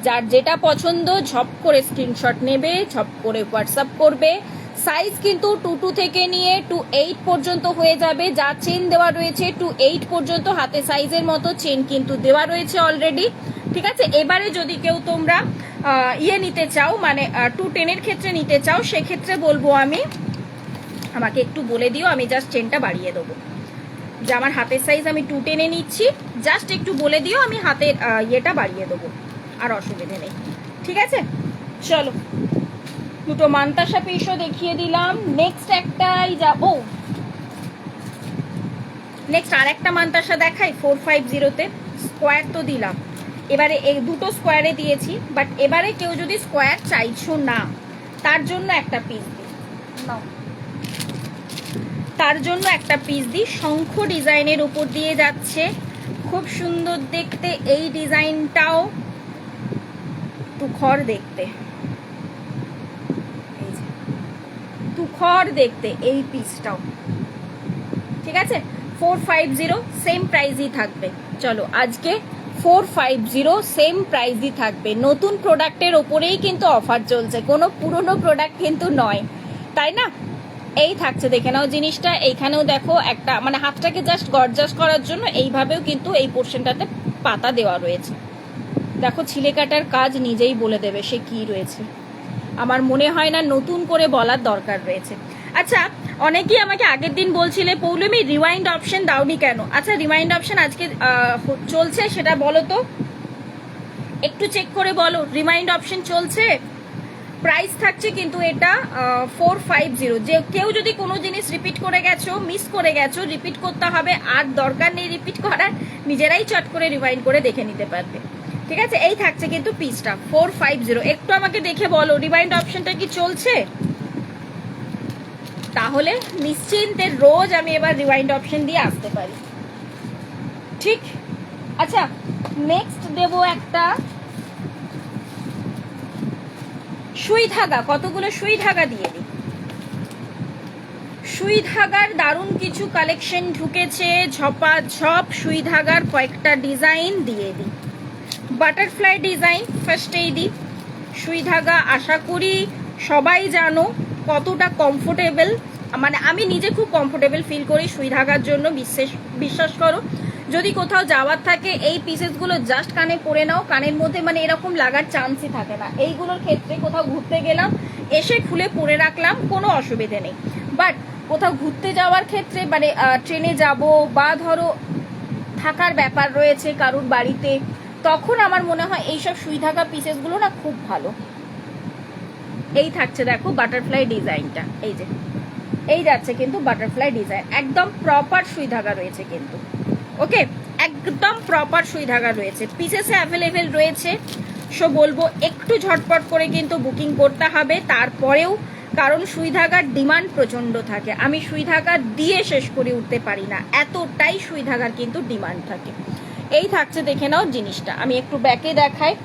যার যেটা পছন্দ ঝপ করে স্ক্রিনশট নেবে, ঝপ করে হোয়াটসঅ্যাপ করবে। সাইজ কিন্তু 2 থেকে নিয়ে 28 পর্যন্ত হয়ে যাবে। যা চেন দেওয়া রয়েছে 28 পর্যন্ত হাতে সাইজের মতো চেন কিন্তু দেওয়া রয়েছে অলরেডি, ঠিক আছে? এবারে যদি কেউ তোমরা নিতে চাও, মানে 210 ক্ষেত্রে নিতে চাও, সেক্ষেত্রে বলবো আমি, আমাকে একটু বলে দিও, আমি জাস্ট চেনটা বাড়িয়ে দেবো। যে আমার হাতের সাইজ আমি 210 নিচ্ছি, জাস্ট একটু বলে দিও, আমি হাতের ইয়েটা বাড়িয়ে দেবো, আর অসুবিধে নেই, ঠিক আছে? চলো দুটো মান্তাসা পিসও দেখিয়ে দিলাম। নেক্সট একটাই যাবো, নেক্সট আর একটা মান্তাসা দেখাই 450-তে। স্কোয়ার তো দিলাম, এবারে এই 2 স্কোয়ারে দিয়েছি, বাট এবারে কেউ যদি স্কোয়ার চাইছো না, তার জন্য একটা পিস দিই, তার জন্য একটা পিস দিই। শঙ্খ ডিজাইনের উপর দিয়ে যাচ্ছে, খুব সুন্দর দেখতে এই ডিজাইনটাও, তুখর দেখতে, তুখর দেখতে এই পিসটাও, ঠিক আছে? 450 সেম প্রাইসই থাকবে। চলো আজকে 450 সেম প্রাইসই থাকবে। নতুন প্রোডাক্টের ওপরেই কিন্তু অফার চলছে, কোনো পুরনো প্রোডাক্ট কিন্তু নয়, তাই না? এই থাকছে, দেখে নাও জিনিসটা। এইখানেও দেখো একটা, মানে হাতটাকে জাস্ট গর্জাস করার জন্য এইভাবেও কিন্তু এই পোর্শনটাতে পাতা দেওয়া রয়েছে। দেখো ছিলে কাটার কাজ নিজেই বলে দেবে সে কি রয়েছে, আমার মনে হয় না নতুন করে বলার দরকার রয়েছে। আচ্ছা অনেকেই আমাকে আগের দিন বলছিলে পৌলমি রিওয়াইন্ড অপশন দাওনি কেন। আচ্ছা রিওয়াইন্ড অপশন আজকে চলছে সেটা বলো তো, একটু চেক করে বলো। রিমাইন্ড অপশন চলছে, প্রাইস থাকছে কিন্তু এটা 450। যে কেউ যদি কোনো জিনিস রিপিট করে গেছো, মিস করে গেছো, রিপিট করতে হবে আর দরকার নেই রিপিট করার, নিজেরাই চট করে রিমাইন্ড করে দেখে নিতে পারবে। ঠিক আছে, এই থাকছে কিন্তু পিসটা 450। একটু আমাকে দেখে বলো রিমাইন্ড অপশনটা কি চলছে, তাহলে নিশ্চিন্তে রোজ আমি এবার রিওয়াইন্ড অপশন দিয়ে আসতে পারি। ঠিক। আচ্ছা নেক্সট দেব একটা সুই ধাগা, কতগুলো সুই ধাগা দিয়ে দিই। সুই ধাগার দারুণ কিছু কালেকশন ঢুকেছে, ঝপাঝপ সুই ধাগার কয়েকটা ডিজাইন দিয়ে দিই। বাটারফ্লাই ডিজাইন ফার্স্টেই দিই। সুই ধাগা আশা করি সবাই জানো কতটা কমফোর্টেবল, মানে আমি নিজে খুব কমফোর্টেবল ফিল করি সুই ধাগার জন্য, বিশ্বাস করো। যদি কোথাও যাওয়ার থাকে এই পিসেসগুলো জাস্ট কানে পরে নাও, কানের মধ্যে মানে এরকম লাগার চান্সই থাকে না। এইগুলোর ক্ষেত্রে কোথাও ঘুরতে গেলাম, এসে খুলে পরে রাখলাম, কোনো অসুবিধে নেই। বাট কোথাও ঘুরতে যাওয়ার ক্ষেত্রে মানে ট্রেনে যাব বা ধরো থাকার ব্যাপার রয়েছে কারুর বাড়িতে, তখন আমার মনে হয় এইসব সুই ধাগা পিসেসগুলো না খুব ভালো। এই থাকছে দেখো বাটারফ্লাই ডিজাইনটা, এই যে এই যাচ্ছে কিন্তু বাটারফ্লাই ডিজাইন, একদম প্রপার সুই ধাগা রয়েছে কিন্তু। ওকে, একদম প্রপার সুই ধাগা রয়েছে, পিসেসে অ্যাভেলেবেল রয়েছে। সো বলবো একটু ঝটপট করে কিন্তু বুকিং করতে হবে তারপরেও, কারণ সুই ধাগার ডিমান্ড প্রচণ্ড থাকে। আমি সুই ধাগা দিয়ে শেষ করে উঠতে পারি না, এতটাই সুই ধাগার কিন্তু ডিমান্ড থাকে। এই থাকছে, দেখে নাও জিনিসটা, আমি একটু ব্যাকে দেখাই।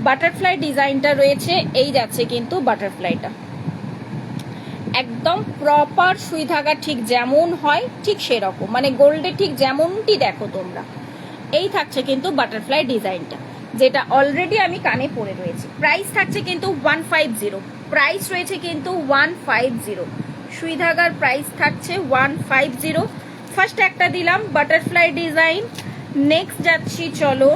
বাটারফ্লাই ডিজাইনটা রয়েছে, এই যাচ্ছে কিন্তু বাটারফ্লাইটা, একদম প্রপার সুই ধাগা ঠিক যেমন হয় ঠিক সেরকম, মানে গোল্ডে ঠিক যেমনটি দেখো তোমরা। এই থাকছে কিন্তু বাটারফ্লাই ডিজাইনটা, যেটা অলরেডি আমি কানে পরে রয়েছে। প্রাইস থাকছে কিন্তু 150, প্রাইস রয়েছে কিন্তু 150, সুই ধাগার প্রাইস থাকছে 150। ফার্স্ট একটা দিলাম বাটারফ্লাই ডিজাইন। নেক্সট যাচ্ছি, চলো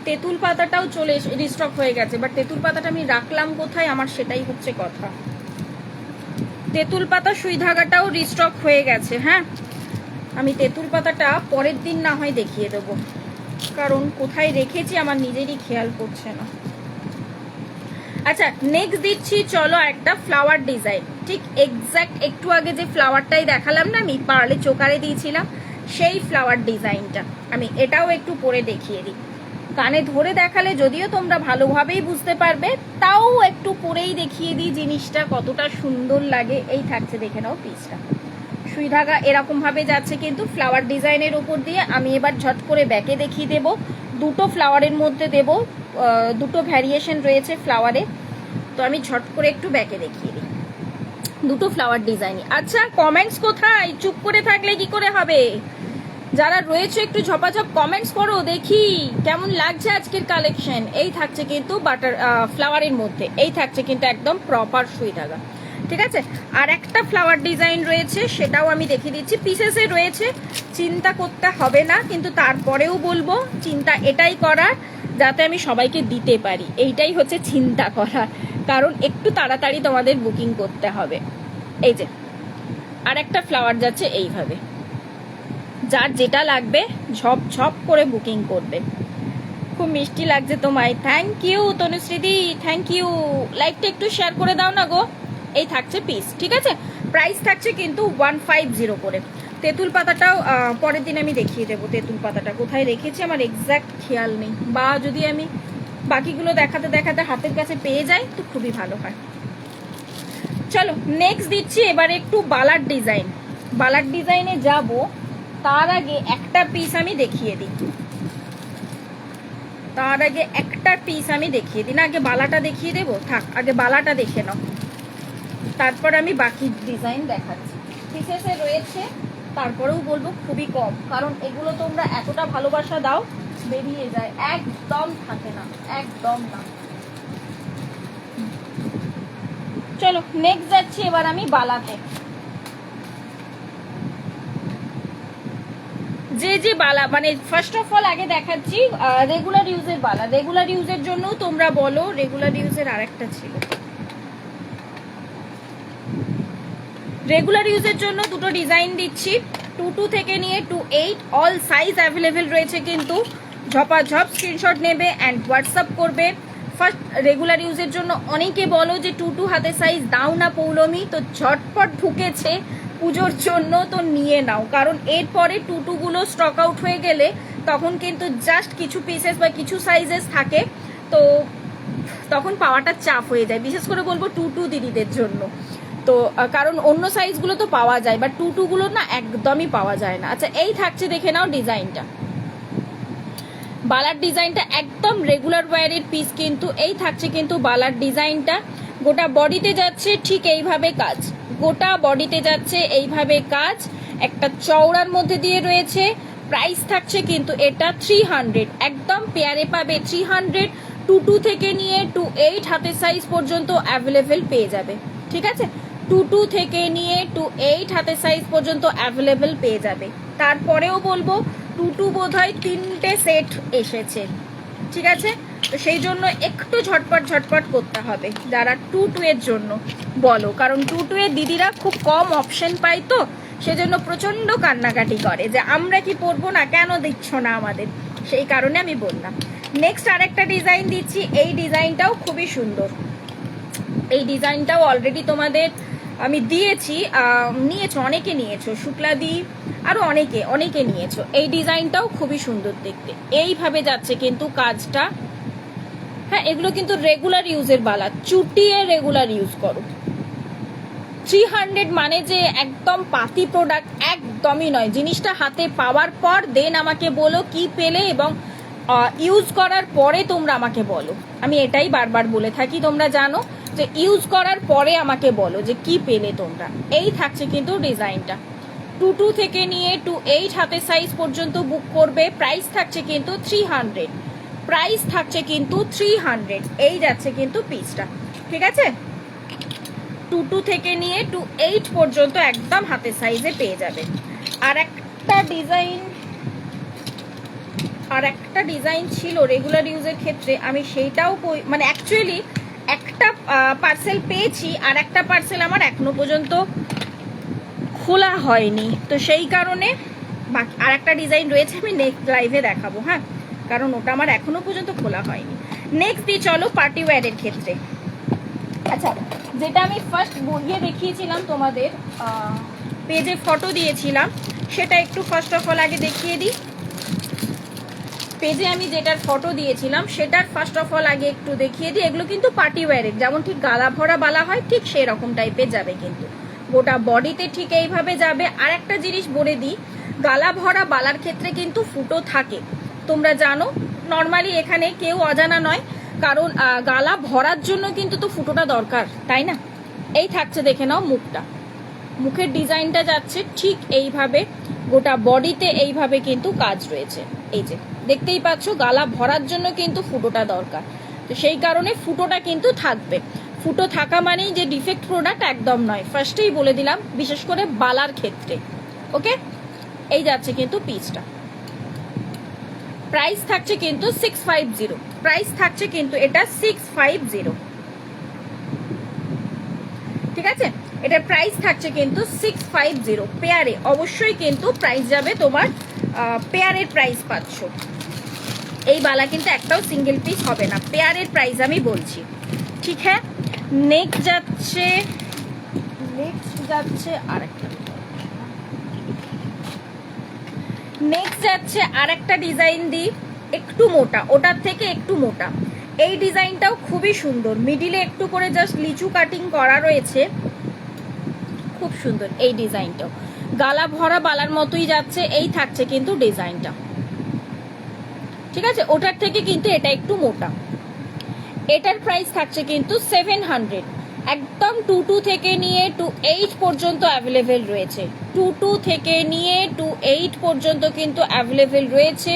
তেঁতুল পাতাটাও চলে রিস্টক হয়ে গেছে, বাট তেঁতুল পাতাটা আমি রাখলাম কোথায়, আমার সেটাই হচ্ছে কথা। তেঁতুল পাতা সুই ধাগাটাও রিস্টক হয়ে গেছে। হ্যাঁ, আমি তেঁতুল পাতাটা পরের দিন না হয় দেখিয়ে দেবো, কারণ কোথায় রেখেছি আমার নিজেরই খেয়াল করছে না। আচ্ছা নেক্সট দিচ্ছি, চলো একটা ফ্লাওয়ার ডিজাইন, ঠিক এক্স্যাক্ট একটু আগে যে ফ্লাওয়ারটাই দেখালাম না আমি পার্লে চোকারে দিয়েছিলাম, সেই ফ্লাওয়ার ডিজাইনটা আমি এটাও একটু পরে দেখিয়ে দিই। কানে ধরে দেখালে যদিও তোমরা ভালোভাবেই বুঝতে পারবে, তাও একটু পরেই দেখিয়ে দিই জিনিসটা কতটা সুন্দর লাগে। এই থাকছে, দেখে নাও পিসটা, সুই ধাগা এরকম ভাবে যাচ্ছে কিন্তু ফ্লাওয়ার ডিজাইনের উপর দিয়ে। আমি এবার ঝট করে ব্যাকে দেখিয়ে দেব, দুটো ফ্লাওয়ারের মধ্যে দেব, দুটো ভ্যারিয়েশন রয়েছে ফ্লাওয়ারে, তো আমি ঝট করে একটু ব্যাকে দেখিয়ে দিই দুটো ফ্লাওয়ার ডিজাইনই। আচ্ছা কমেন্টস কোথায়, চুপ করে থাকলে কি করে হবে? যারা রয়েছে একটু ঝপাঝপ কমেন্টস করো, দেখি কেমন লাগছে আজকের কালেকশন। এই থাকছে কিন্তু ফ্লাওয়ারের মধ্যে, এই থাকছে কিন্তু একদম প্রপার সুই ধাগা। ঠিক আছে, আর একটা ফ্লাওয়ার ডিজাইন রয়েছে, সেটাও আমি দেখিয়ে দিচ্ছি। পিসেসে রয়েছে, চিন্তা করতে হবে না, কিন্তু তারপরেও বলবো চিন্তা এটাই করার যাতে আমি সবাইকে দিতে পারি, এইটাই হচ্ছে চিন্তা করার, কারণ একটু তাড়াতাড়ি তোমাদের বুকিং করতে হবে। এই যে আর একটা ফ্লাওয়ার যাচ্ছে এইভাবে, যার যেটা লাগবে ঝপ ঝপ করে বুকিং করবে। খুব মিষ্টি লাগছে তোমায়, থ্যাংক ইউ তনুশ্রীদি, থ্যাংক ইউ। লাইকটা একটু শেয়ার করে দাও না গো। এই থাকছে পিস, ঠিক আছে। প্রাইস থাকছে কিন্তু 150 করে। তেঁতুল পাতাটাও পরের দিন আমি দেখিয়ে দেবো, তেঁতুল পাতাটা কোথায় রেখেছি আমার এক্স্যাক্ট খেয়াল নেই, বা যদি আমি বাকিগুলো দেখাতে দেখাতে হাতের কাছে পেয়ে যাই তো খুবই ভালো হয়। চলো নেক্সট দিচ্ছি এবার একটু বালার ডিজাইন। বালার ডিজাইনে যাব, তার আগে একটা পিস আমি দেখিয়ে দিই, তার আগে একটা পিস আমি দেখিয়ে দিই না, আগে বালাটা দেখিয়ে দেবো, থাক আগে বালাটা দেখে নাও, তারপর আমি বাকি ডিজাইন দেখাচ্ছি। পিসেসে রয়েছে, তারপরেও বলবো খুবই কম, কারণ এগুলো তোমরা এতটা ভালোবাসা দাও বেরিয়ে যায়, একদম থাকে না, একদম না। চলো নেক্সট যাচ্ছি এবার আমি বালাতে। যে যে বালা মানে ফার্স্ট অফ অল আগে দেখাচ্ছি রেগুলার ইউজের বালা। রেগুলার ইউজের জন্য তোমরা বলো, রেগুলার ইউজের আরেকটা ছিল, রেগুলার ইউজের জন্য দুটো ডিজাইন দিচ্ছি, 2 থেকে নিয়ে 2 অল সাইজ অ্যাভেলেবেল রয়েছে কিন্তু। ঝপাঝপ স্ক্রিনশট নেবে অ্যান্ড হোয়াটসঅ্যাপ করবে। ফার্স্ট রেগুলার ইউজের জন্য অনেকে বলো যে 2 হাতে সাইজ দাও না পৌলমি, তো ঝটপট ঢুকেছে পুজোর জন্য, তো নিয়ে নাও, কারণ এরপরে 2 স্টক আউট হয়ে গেলে তখন কিন্তু জাস্ট কিছু পিসেস বা কিছু সাইজেস থাকে, তো তখন পাওয়াটা চাপ হয়ে যায়। বিশেষ করে বলবো 2 দিদিদের জন্য, তো কারণ অন্য সাইজগুলো তো পাওয়া যায়, বাট 2 না একদমই পাওয়া যায় না। আচ্ছা, এই থাকছে, দেখে নাও ডিজাইনটা, বালার ডিজাইনটা একদম রেগুলার ওয়্যারের পিস কিন্তু। এই থাকছে কিন্তু বালার ডিজাইনটা, গোটা বডিতে যাচ্ছে ঠিক এইভাবে কাজ, গোটা বডিতে যাচ্ছে এইভাবে কাজ, একটা চওড়ার মধ্যে দিয়ে রয়েছে। প্রাইস থাকছে কিন্তু এটা 300, একদম পেয়ারে পাবে 300। 2 থেকে নিয়ে 2 হাতের সাইজ পর্যন্ত অ্যাভেলেবেল পেয়ে যাবে, ঠিক আছে? 2 থেকে নিয়ে 2 হাতের সাইজ পর্যন্ত অ্যাভেলেবেল পেয়ে যাবে। তারপরেও বলবো 2 বোধহয় 3টে সেট এসেছে, ঠিক আছে? তো সেই জন্য একটু ঝটপট করতে হবে যারা 2 এর জন্য বলো, কারণ 2 এর দিদিরা খুব কম অপশন পায়, তো সেজন্য প্রচন্ড কান্নাকাটি করে যে আমরা কি পরবো না, কেন দিচ্ছ না আমাদের, সেই কারণে আমি বললাম। নেক্সট আরেকটা ডিজাইন দিচ্ছি, এই ডিজাইনটাও খুবই সুন্দর। এই ডিজাইনটাও অলরেডি তোমাদের আমি দিয়েছি, নিয়েছো, অনেকে নিয়েছো, শুক্লাদি আরো অনেকে নিয়েছো। এই ডিজাইনটাও খুবই সুন্দর দেখতে, এইভাবে যাচ্ছে কিন্তু কাজটা। হ্যাঁ, এগুলো কিন্তু রেগুলার ইউজের বালা, চুটিয়ে রেগুলার ইউজ করো। 300 মানে যে একদম পাতি প্রোডাক্ট একদমই নয়। জিনিসটা হাতে পাওয়ার পর দেন আমাকে বলো কি পেলে, এবং ইউজ করার পরে তোমরা আমাকে বলো। আমি এটাই বারবার বলে থাকি, তোমরা জানো যে ইউজ করার পরে আমাকে বলো যে কি পেলে তোমরা। এই থাকছে কিন্তু ডিজাইনটা, 2 থেকে নিয়ে 2 হাতের সাইজ পর্যন্ত বুক করবে। প্রাইস থাকছে কিন্তু 300, প্রাইস থাকছে কিন্তু 300। এই যাচ্ছে কিন্তু পিসটা, ঠিক আছে? 2 থেকে নিয়ে 2 পর্যন্ত একদম হাতের সাইজে পেয়ে যাবে। আর একটা ডিজাইন ছিল রেগুলার ইউজের ক্ষেত্রে, আমি সেইটাও মানে অ্যাকচুয়ালি একটা পার্সেল পেয়েছি, আর একটা পার্সেল আমার এখনো পর্যন্ত খোলা হয়নি, তো সেই কারণে বাকি আর একটা ডিজাইন রয়েছে, আমি নেক্সট লাইভে দেখাবো। হ্যাঁ, কারণ ওটা আমার এখনো পর্যন্ত খোলা হয়নি। নেক্সট দিয়ে চলো পার্টি ওয়্যারের ক্ষেত্রে। আচ্ছা, যেটা আমি ফার্স্ট বইয়ে দেখিয়েছিলাম তোমাদের, পেজে ফটো দিয়েছিলাম, সেটা একটু ফার্স্ট অফ অল আগে দেখিয়ে দিই। পেজে আমি যেটার ফটো দিয়েছিলাম সেটার ফার্স্ট অফ অল আগে একটু দেখিয়ে দিই। এগুলো কিন্তু পার্টি ওয়্যারের, যেমন ঠিক গালা ভরা বালা হয় ঠিক সেই রকম টাইপের যাবে কিন্তু, গোটা বডিতে ঠিক এইভাবে যাবে। আর একটা জিনিস বলে দিই, গালা ভরা বালার ক্ষেত্রে কিন্তু ফুটো থাকে, তোমরা জানো। নর্মালি এখানে কেউ অজানা নয়, কারণ গালা ভরার জন্য কিন্তু তো ফুটোটা দরকার, তাই না? এই থাকছে, দেখে নাও মুখটা, মুখের ডিজাইনটা যাচ্ছে ঠিক এইভাবে, গোটা বডিতে এইভাবে কিন্তু কাজ রয়েছে। এই যে দেখতেই পাচ্ছ, গালা ভরার জন্য কিন্তু ফুটোটা দরকার, তো সেই কারণে ফুটোটা কিন্তু থাকবে। ফুটো থাকা মানেই যে ডিফেক্ট প্রোডাক্ট একদম নয়, ফার্স্টেই বলে দিলাম, বিশেষ করে বালার ক্ষেত্রে। ওকে, এই যাচ্ছে কিন্তু পিসটা। প্রাইস থাকছে কিন্তু 650, প্রাইস থাকছে কিন্তু এটা 650, ঠিক আছে? এটার প্রাইস থাকছে কিন্তু 650 পেয়ারে। অবশ্যই কিন্তু প্রাইস যাবে তোমার, পেয়ারের প্রাইস পাচ্ছ। এই বালা কিন্তু একটাও সিঙ্গেল পিস হবে না, পেয়ারের প্রাইস আমি বলছি, ঠিক হ্যাঁ? নেক্সট যাচ্ছে আরেকটা ডিজাইন দিই, একটু মোটা, ওটার থেকে একটু মোটা। এই ডিজাইনটাও খুবই সুন্দর, মিডিলে একটু করে জাস্ট লিচু কাটিং করা রয়েছে, খুব সুন্দর এই ডিজাইনটাও, গালা ভরা বালার মতোই যাচ্ছে। এই থাকছে কিন্তু ডিজাইনটা, ঠিক আছে? ওটার থেকে কিন্তু এটা একটু মোটা। এটার প্রাইস থাকছে কিন্তু 700, একদম 2 থেকে নিয়ে 2 পর্যন্ত অ্যাভেলেবেল রয়েছে। 2 থেকে নিয়ে 2 পর্যন্ত কিন্তু অ্যাভেলেবেল রয়েছে।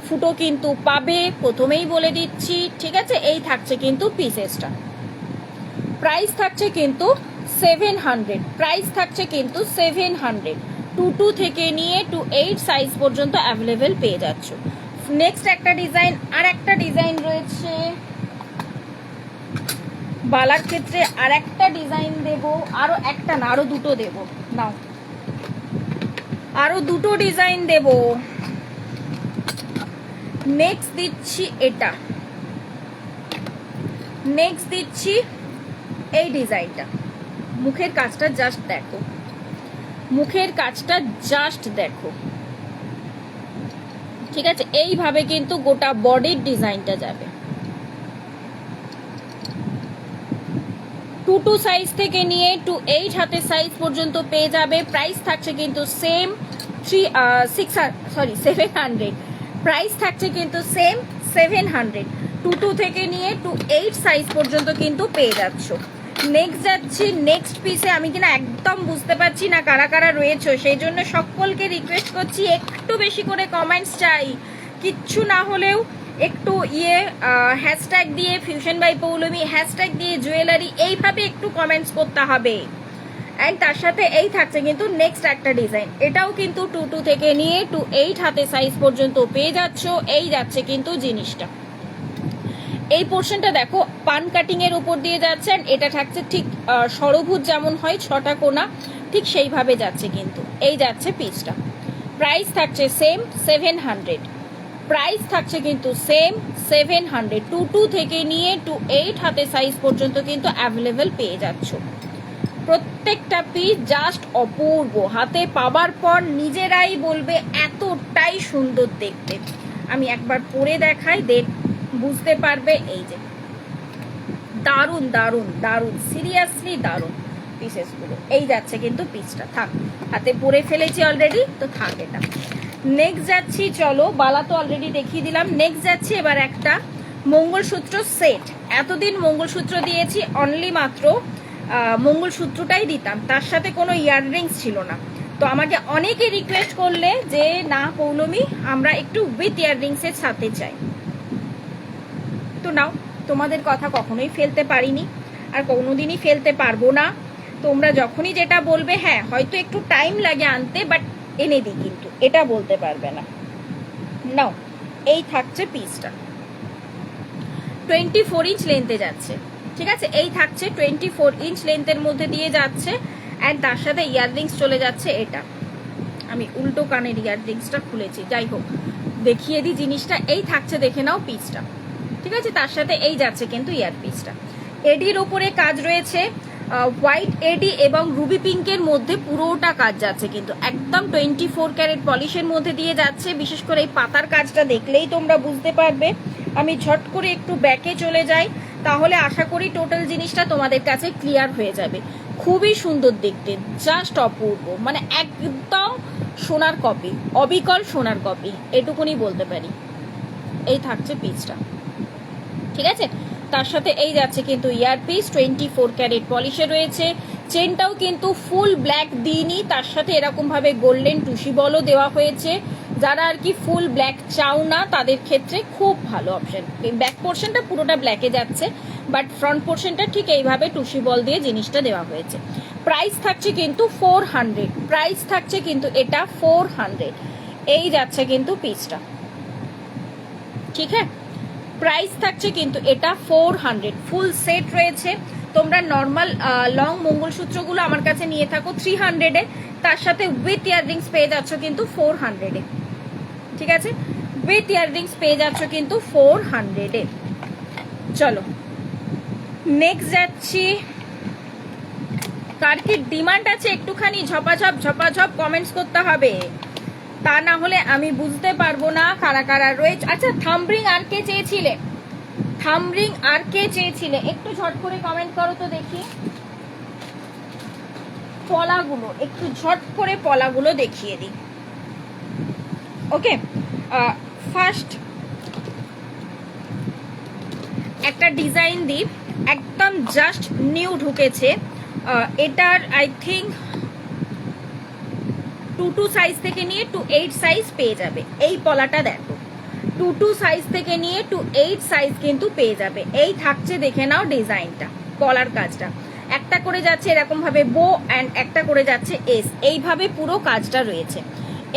ফুটো কিন্তু পাবে, প্রথমেই বলে দিচ্ছি, ঠিক আছে? এই থাকছে কিন্তু পিসেসটা, প্রাইস থাকছে কিন্তু 700, প্রাইস থাকছে কিন্তু 700। 2 থেকে নিয়ে 2 সাইজ পর্যন্ত অ্যাভেলেবেল পেয়ে যাচ্ছ। নেক্সট একটা ডিজাইন, আর একটা ডিজাইন রয়েছে, বালার ক্ষেত্রে আর একটা ডিজাইন দেব, আরো একটা না আরো দুটো দেব, নাও আরো দুটো ডিজাইন দেব। নেক্সট দিচ্ছি এটা, নেক্সট দিচ্ছি এই ডিজাইনটা। মুখের কাজটা জাস্ট দেখো, মুখের কাজটা জাস্ট দেখো, ঠিক আছে? এইভাবে কিন্তু গোটা বডির ডিজাইনটা যাবে। 2 সাইজ থেকে নিয়ে 8 হাতের সাইজ পর্যন্ত পেয়ে যাবে। প্রাইস থাকছে কিন্তু সেম 700, প্রাইস থাকছে কিন্তু সেম 700। 2 থেকে নিয়ে 8 সাইজ পর্যন্ত কিন্তু পেয়ে যাচ্ছ। নেক্সট যাচ্ছি নেক্সট পিসে। আমি কিনা একদম বুঝতে পারছি না কারা কারা রয়েছে, সেই জন্য সকলকে রিকোয়েস্ট করছি একটু বেশি করে কমেন্টস চাই, কিচ্ছু না হলেও একটু হ্যাশট্যাগ দিয়ে ফিউশন বাই পৌলমি, হ্যাশট্যাগ দিয়ে জুয়েলারি, এইভাবে একটু কমেন্টস করতে হবে। অ্যান্ড তার সাথে এই থাকছে কিন্তু নেক্সট একটা ডিজাইন, এটাও কিন্তু 2 থেকে নিয়ে 8 হাতে সাইজ পর্যন্ত পেয়ে যাচ্ছ। এই যাচ্ছে কিন্তু জিনিসটা, এই পোর্শনটা দেখো পান কাটিং এর উপর দিয়ে যাচ্ছে। অ্যান্ড এটা থাকছে ঠিক ষড়ভুজ যেমন হয় 6টা কোনা, ঠিক সেইভাবে যাচ্ছে কিন্তু। এই যাচ্ছে পিসটা। প্রাইস থাকছে সেম 700, প্রাইস থাকছে কিন্তু সেম 700। 2 থেকে নিয়ে 8 হাতে সাইজ পর্যন্ত কিন্তু অ্যাভেলেবেল পেয়ে যাচ্ছ। প্রত্যেকটা পিস জাস্ট অপূর্ব, হাতে পাবার পর নিজেরাই বলবে এতটাই সুন্দর দেখতে। আমি একবার পরে দেখাই, বুঝতে পারবে। এই যে দারুন দারুন দারুন, সিরিয়াসলি দারুন পিসেসগুলো। এই যাচ্ছে কিন্তু পিসটা, থাক হাতে পরে ফেলেছি অলরেডি, তো থাক এটা। নেক্সট যাচ্ছি, চলো বালা তো অলরেডি দেখিয়ে দিলাম। নেক্সট যাচ্ছি এবার একটা মঙ্গলসূত্র সেট। এতদিন মঙ্গলসূত্র দিয়েছি, অনলি মাত্র মঙ্গলসূত্রটাই দিতাম, তার সাথে কোনো ইয়াররিংস ছিল না। তো আমাকে অনেকে রিকোয়েস্ট করলে যে না পৌলমি আমরা একটু উইথ ইয়াররিংসের সাথে চাই, তো নাও, তোমাদের কথা কখনোই ফেলতে পারিনি আর কোনোদিনই ফেলতে পারবো না। তোমরা যখনই যেটা বলবে, হ্যাঁ হয়তো একটু টাইম লাগে আনতে, বাট এনে দিই, কিন্তু এটা বলতে পারবে না। নাও, এই থাকছে পিসটা, 24 ইঞ্চ লেন্থে যাচ্ছে, ঠিক আছে? এই থাকছে 24 ইঞ্চ লেন্থের মধ্যে দিয়ে যাচ্ছে। অ্যান্ড তার সাথে ইয়াররিংস চলে যাচ্ছে এটা। আমি উল্টো কানের ইয়াররিংসটা খুলেছি, যাই হোক দেখিয়ে দিই জিনিসটা। এই থাকছে, দেখে নাও পিসটা, ঠিক আছে? তার সাথে এই যাচ্ছে কিন্তু ইয়ার পিসটা। এডির উপরে কাজ রয়েছে, হোয়াইট এডি এবং রুবি পিঙ্কের মধ্যে পুরোটা কাজ যাচ্ছে কিন্তু, একদম 24 ক্যারেট পলিশের মধ্যে দিয়ে যাচ্ছে। বিশেষ করে এই পাতার কাজটা দেখলেই তোমরা বুঝতে পারবে। আমি ঝট করে একটু ব্যাকে চলে যাই, তাহলে আশা করি টোটাল জিনিসটা তোমাদের কাছে ক্লিয়ার হয়ে যাবে। খুবই সুন্দর দেখতে, জাস্ট অপূর্ব, মানে একদম সোনার কপি, অবিকল সোনার কপি, এটুকুনি বলতে পারি। এই থাকছে পিসটা, ঠিক আছে? তার সাথে এই যাচ্ছে কিন্তু ইয়ারপিস, 24 ক্যারেট পলিশে রয়েছে। চেনটাও কিন্তু ফুল ব্ল্যাক দিইনি, তার সাথে এরকম ভাবে গোল্ডেন টুসি বলও দেওয়া হয়েছে। যারা আর কি ফুল ব্ল্যাক চাও না তাদের ক্ষেত্রে খুব ভালো অপশন। ব্যাক পোর্শনটা পুরোটা ব্ল্যাকে যাচ্ছে, বাট ফ্রন্ট পোর্শনটা ঠিক এইভাবে টুসি বল দিয়ে জিনিসটা দেওয়া হয়েছে। প্রাইস থাকছে কিন্তু 400, প্রাইস থাকছে কিন্তু এটা 400। এই যাচ্ছে কিন্তু পিসটা, ঠিক আছে? প্রাইস থাকছে কিন্তু এটা 400। ফুল সেট রয়েছে। তোমরা নর্মাল লং মঙ্গলসূত্রগুলো আমার কাছে নিয়ে থাকো 300-এ, তার সাথে উইথ ইয়াররিংস পেয়ে যাচ্ছ কিন্তু 400-এ, ঠিক আছে? উইথ ইয়াররিংস পেয়ে যাচ্ছ কিন্তু 400-এ। চলো নেক্সট যাচ্ছি। কার কি ডিমান্ড আছে একটুখানি ঝপাঝপ ঝপাঝপ কমেন্টস করতে হবে, তা না হলে আমি বুঝতে পারবো না কারা কারা রয়েছে। আচ্ছা, থাম্বরিং আর কে চেয়েছিলে? থাম্বরিং আর কে চেয়েছিলে একটু ঝট করে কমেন্ট করো তো দেখি। পলাগুলো একটু ঝট করে পলাগুলো দেখিয়ে দিই। ওকে, ফার্স্ট একটা ডিজাইন দিই, একদম জাস্ট নিউ ঢুকেছে। এটার আই থিঙ্ক 2 সাইজ থেকে নিয়ে 8 সাইজ পেয়ে যাবে। এই পলাটা দেখো, 2 সাইজ থেকে নিয়ে 8 সাইজ কিন্তু পেয়ে যাবে। এই থাকছে, দেখে নাও ডিজাইনটা, পলার কাজটা একটা করে যাচ্ছে এরকম ভাবে বো, অ্যান্ড একটা করে যাচ্ছে এস, এইভাবে পুরো কাজটা রয়েছে।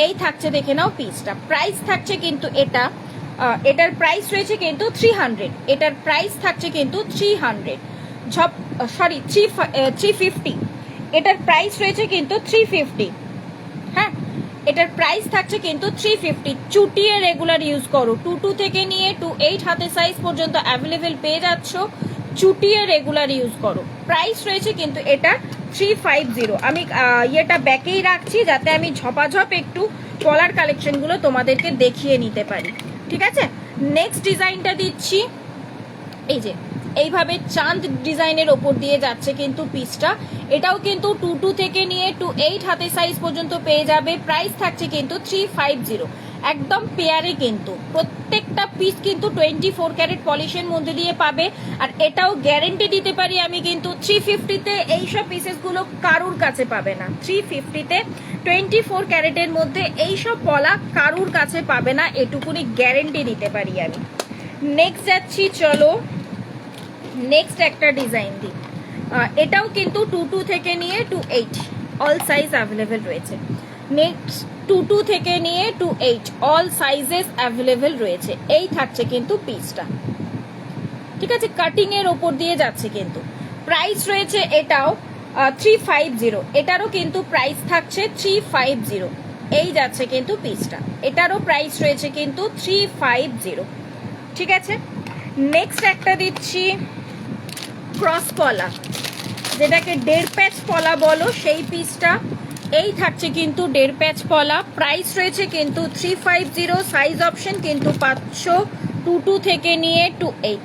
এই থাকছে, দেখে নাও পিসটা। প্রাইস থাকছে কিন্তু এটার প্রাইস রয়েছে কিন্তু 300, এটার প্রাইস থাকছে কিন্তু 300। 350, এটার প্রাইস রয়েছে কিন্তু 350। হ্যাঁ, এটার প্রাইস থাকছে কিন্তু 350। চুটিয়ে রেগুলার ইউজ করো, 22 থেকে নিয়ে 28 হাতে সাইজ পর্যন্ত অ্যাভেলেবেল পেয়ে যাচ্ছ। চুটিয়ে রেগুলার ইউজ করো। প্রাইস রয়েছে কিন্তু এটা 350। আমি ইয়েটা ব্যাকেই রাখছি যাতে আমি ঝপাঝপ একটু কলার কালেকশনগুলো তোমাদেরকে দেখিয়ে নিতে পারি। ঠিক আছে, নেক্সট ডিজাইনটা দিচ্ছি। এই যে এইভাবে চাঁদ ডিজাইনের ওপর দিয়ে যাচ্ছে কিন্তু পিসটা। এটাও কিন্তু 22 থেকে নিয়ে 28 হাতে সাইজ পর্যন্ত পেয়ে যাবে। প্রাইস থাকছে কিন্তু 350। একদম পেয়ারে কিন্তু প্রত্যেকটা পিস কিন্তু 24 ক্যারেট পলিশের মধ্যে দিয়ে পাবে। আর এটাও গ্যারেন্টি দিতে পারি আমি কিন্তু 350-তে এইসব পিসেসগুলো কারুর কাছে পাবে না। 350-তে 24 ক্যারেটের মধ্যে এইসব পলা কারুর কাছে পাবে না, এটুকুনি গ্যারেন্টি দিতে পারি আমি। নেক্সট যাচ্ছি, চলো নেক্সট একটা ডিজাইন দিই। এটাও কিন্তু 22 থেকে নিয়ে 28 অল সাইজ অ্যাভেলেবেল রয়েছে। নেক্সট 22 থেকে নিয়ে 28 অল সাইজেস অ্যাভেলেবেল রয়েছে। এই থাকছে কিন্তু পিসটা। ঠিক আছে, কাটিং এর ওপর দিয়ে যাচ্ছে কিন্তু। প্রাইস রয়েছে এটাও 350। এটারও কিন্তু প্রাইস থাকছে 350। এই যাচ্ছে কিন্তু পিসটা, এটারও প্রাইস রয়েছে কিন্তু 350। ঠিক আছে, নেক্সট একটা দিচ্ছি ক্রস পলা, যেটাকে 1.5 প্যাচ পলা বলো, সেই পিসটা। এই থাকছে কিন্তু 1.5 প্যাচ পলা। প্রাইস রয়েছে কিন্তু 350। সাইজ অপশন কিন্তু পাচ্ছ 22 থেকে নিয়ে 28।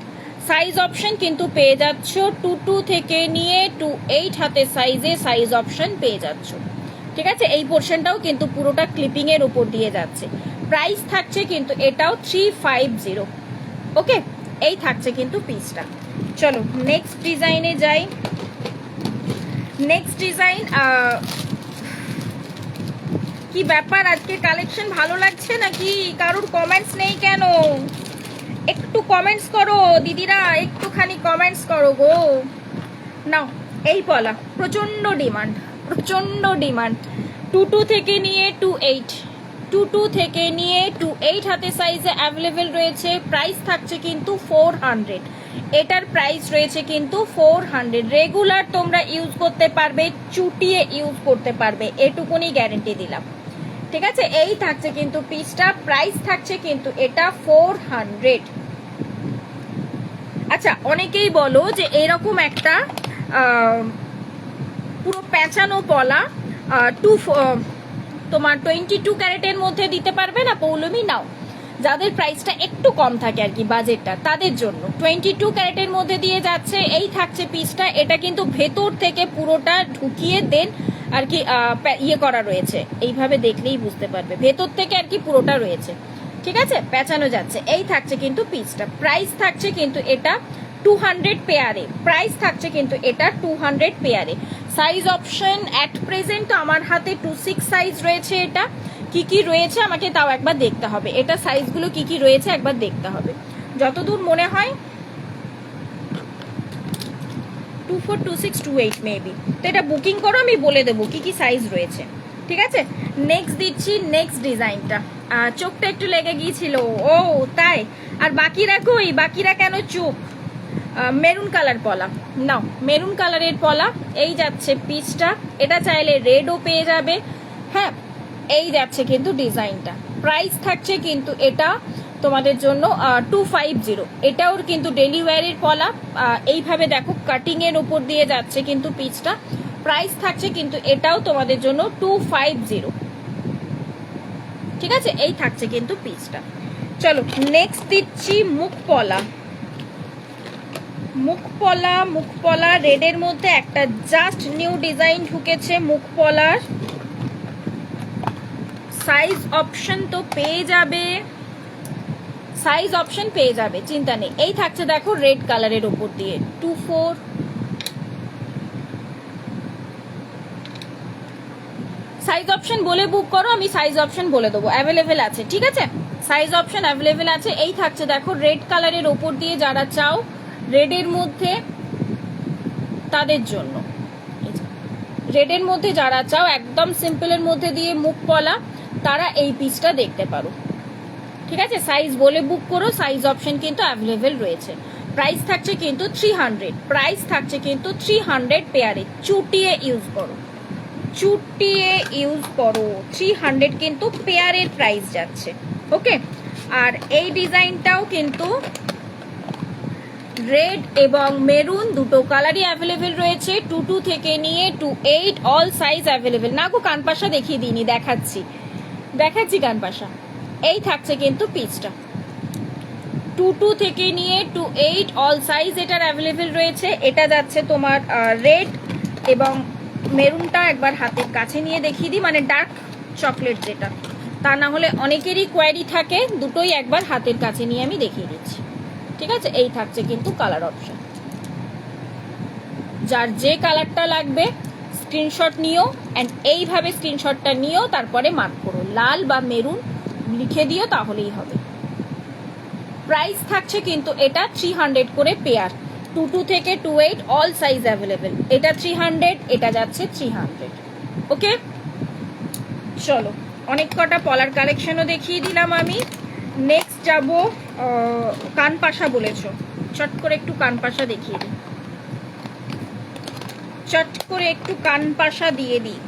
সাইজ অপশন কিন্তু পেয়ে যাচ্ছ 22 থেকে নিয়ে 28 হাতে সাইজে সাইজ অপশন পেয়ে যাচ্ছ। ঠিক আছে, এই পোর্শনটাও কিন্তু পুরোটা ক্লিপিং এর উপর দিয়ে যাচ্ছে। প্রাইস থাকছে কিন্তু এটাও 350। ওকে, এই থাকছে কিন্তু পিসটা। চলো নেক্সট ডিজাইনে যাই। নেক্সট ডিজাইন, কি ব্যাপার আজকে কালেকশন ভালো লাগছে নাকি? কারোর কমেন্টস নেই কেন? একটু কমেন্টস করো দিদিরা, একটুখানি কমেন্টস করো গো। নাও এই পলা প্রচন্ড ডিমান্ড, প্রচন্ড ডিমান্ড। 22 থেকে নিয়ে 28, 22 থেকে নিয়ে 28 হাতে সাইজে অ্যাভেলেবেল রয়েছে। প্রাইস থাকছে কিন্তু 400। এটার প্রাইস রয়েছে কিন্তু 400। রেগুলার তোমরা ইউজ করতে পারবে, চুটিয়ে ইউজ করতে পারবে, এটুকুনি গ্যারেন্টি দিলাম। ঠিক আছে, এই থাকছে কিন্তু পিসটা। প্রাইস থাকছে কিন্তু এটা 400। আচ্ছা, অনেকেই বলো যে এরকম একটা পুরো পেঁচানো পলা তোমার 22 ক্যারেটের মধ্যে দিতে পারবে না পৌলমি? নাও, যাদের প্রাইসটা একটু কম থাকে আর কি বাজেটটা, তাদের জন্য 22 ক্যারেটের মধ্যে দিয়ে যাচ্ছে। এই থাকছে পিসটা। এটা কিন্তু ভেতর থেকে পুরোটা ঢুকিয়ে দেন আর কি ইয়ে করা রয়েছে, এইভাবে দেখলেই বুঝতে পারবে ভেতর থেকে আর কি পুরোটা রয়েছে। ঠিক আছে, পেঁচানো যাচ্ছে। এই থাকছে কিন্তু পিসটা। প্রাইস থাকছে কিন্তু এটা 200 পেয়ারে। প্রাইস থাকছে কিন্তু এটা 200 পেয়ারে। সাইজ অপশন অ্যাট প্রেজেন্ট আমার হাতে 26 সাইজ রয়েছে। এটা কি কি রয়েছে আমাকে তাও একবার দেখতে হবে, এটা সাইজগুলো কি কি রয়েছে একবার দেখতে হবে। যতদূর মনে হয় 24, 26, 28 মেবি। তো এটা বুকিং করো, আমি বলে দেবো কি কি সাইজ রয়েছে। ঠিক আছে, নেক্সট দিচ্ছি নেক্সট ডিজাইনটা। চোখটা একটু লেগে গিয়েছিল, ও তাই? আর বাকিরা কই? বাকিরা কেন চুপ? মেরুন কালার পলা, নাও মেরুন কালারের পলা। এই যাচ্ছে পিসটা। এটা চাইলে রেডও পেয়ে যাবে। হ্যাঁ, এই যাচ্ছে কিন্তু ডিজাইনটা। প্রাইস থাকছে কিন্তু এটা তোমাদের জন্য 250। এটাও কিন্তু ডেলি ওয়্যারের পলা। এইভাবে দেখো কাটিং এর উপর দিয়ে যাচ্ছে কিন্তু পিসটা। প্রাইস থাকছে কিন্তু এটাও তোমাদের জন্য 250। ঠিক আছে, এই থাকছে কিন্তু পিসটা। চলো নেক্সট দিচ্ছি মুখ পলা। মুখ পলা, মুখ পলা রেডের মধ্যে একটা জাস্ট নিউ ডিজাইন ঢুকেছে মুখ পলার। সাইজ অপশন তো পেয়ে যাবে, সাইজ অপশন পেয়ে যাবে, চিন্তা নেই। এই থাকছে দেখো রেড কালারের উপর দিয়ে 24। সাইজ অপশন বলে বুক করো, আমি সাইজ অপশন বলে দেবো, অ্যাভেলেবেল আছে। ঠিক আছে, সাইজ অপশন অ্যাভেলেবেল আছে। এই থাকছে দেখো রেড কালারের ওপর দিয়ে, যারা চাও রেডের মধ্যে তাদের জন্য, রেডের মধ্যে যারা চাও একদম সিম্পলের মধ্যে দিয়ে মুখ পলা, তারা এই পিসটা দেখতে পারো। ঠিক আছে, সাইজ বলে বুক করো, সাইজ অপশন কিন্তু অ্যাভেলেবেল রয়েছে। প্রাইস থাকছে কিন্তু 300, প্রাইস থাকছে কিন্তু 300 পেয়ারে। চুটিয়ে ইউজ করো, চুটিয়ে ইউজ করো, 300 কিন্তু পেয়ারের প্রাইস যাচ্ছে। ওকে, আর এই ডিজাইনটাও কিন্তু রেড এবং মেরুন দুটো কালারই অ্যাভেলেবেল রয়েছে। 22 থেকে নিয়ে 28 অল সাইজ অ্যাভেলেবেল। না গো কানপাশা দেখিয়ে দিইনি, দেখাচ্ছি দেখাচ্ছি কানপাশা। এই থাকছে কিন্তু পিসটা 22 থেকে নিয়ে 28 অল সাইজ এটার অ্যাভেলেবেল রয়েছে। এটা যাচ্ছে তোমার রেড এবং মেরুনটা একবার হাতের কাছে নিয়ে দেখিয়ে দিই, মানে ডার্ক চকলেট যেটা, তা না হলে অনেকেরই কোয়ারি থাকে। দুটোই একবার হাতের কাছে নিয়ে আমি দেখিয়ে দিচ্ছি, ঠিক আছে? এই থাকছে কিন্তু কালার অপশন। যার যে কালারটা লাগবে স্ক্রিনশট নিও, অ্যান্ড এইভাবে স্ক্রিনশটটা নিও, তারপরে মার্ক করো, লাল বা মেরুন লিখে দিও, তাহলেই হবে। প্রাইস থাকছে কিন্তু এটা 300 করে পেয়ার, 22 থেকে 28 অল সাইজ অ্যাভেলেবেল। এটা 300, এটা যাচ্ছে 300। ওকে, চলো অনেক কটা পলার কালেকশনও দেখিয়ে দিলাম আমি। নেক্সট যাব কানপাশা বলেছো, চট করে একটু কানপাশা দেখিয়ে দিই, চট করে একটু কানপাশা দিয়ে দিই।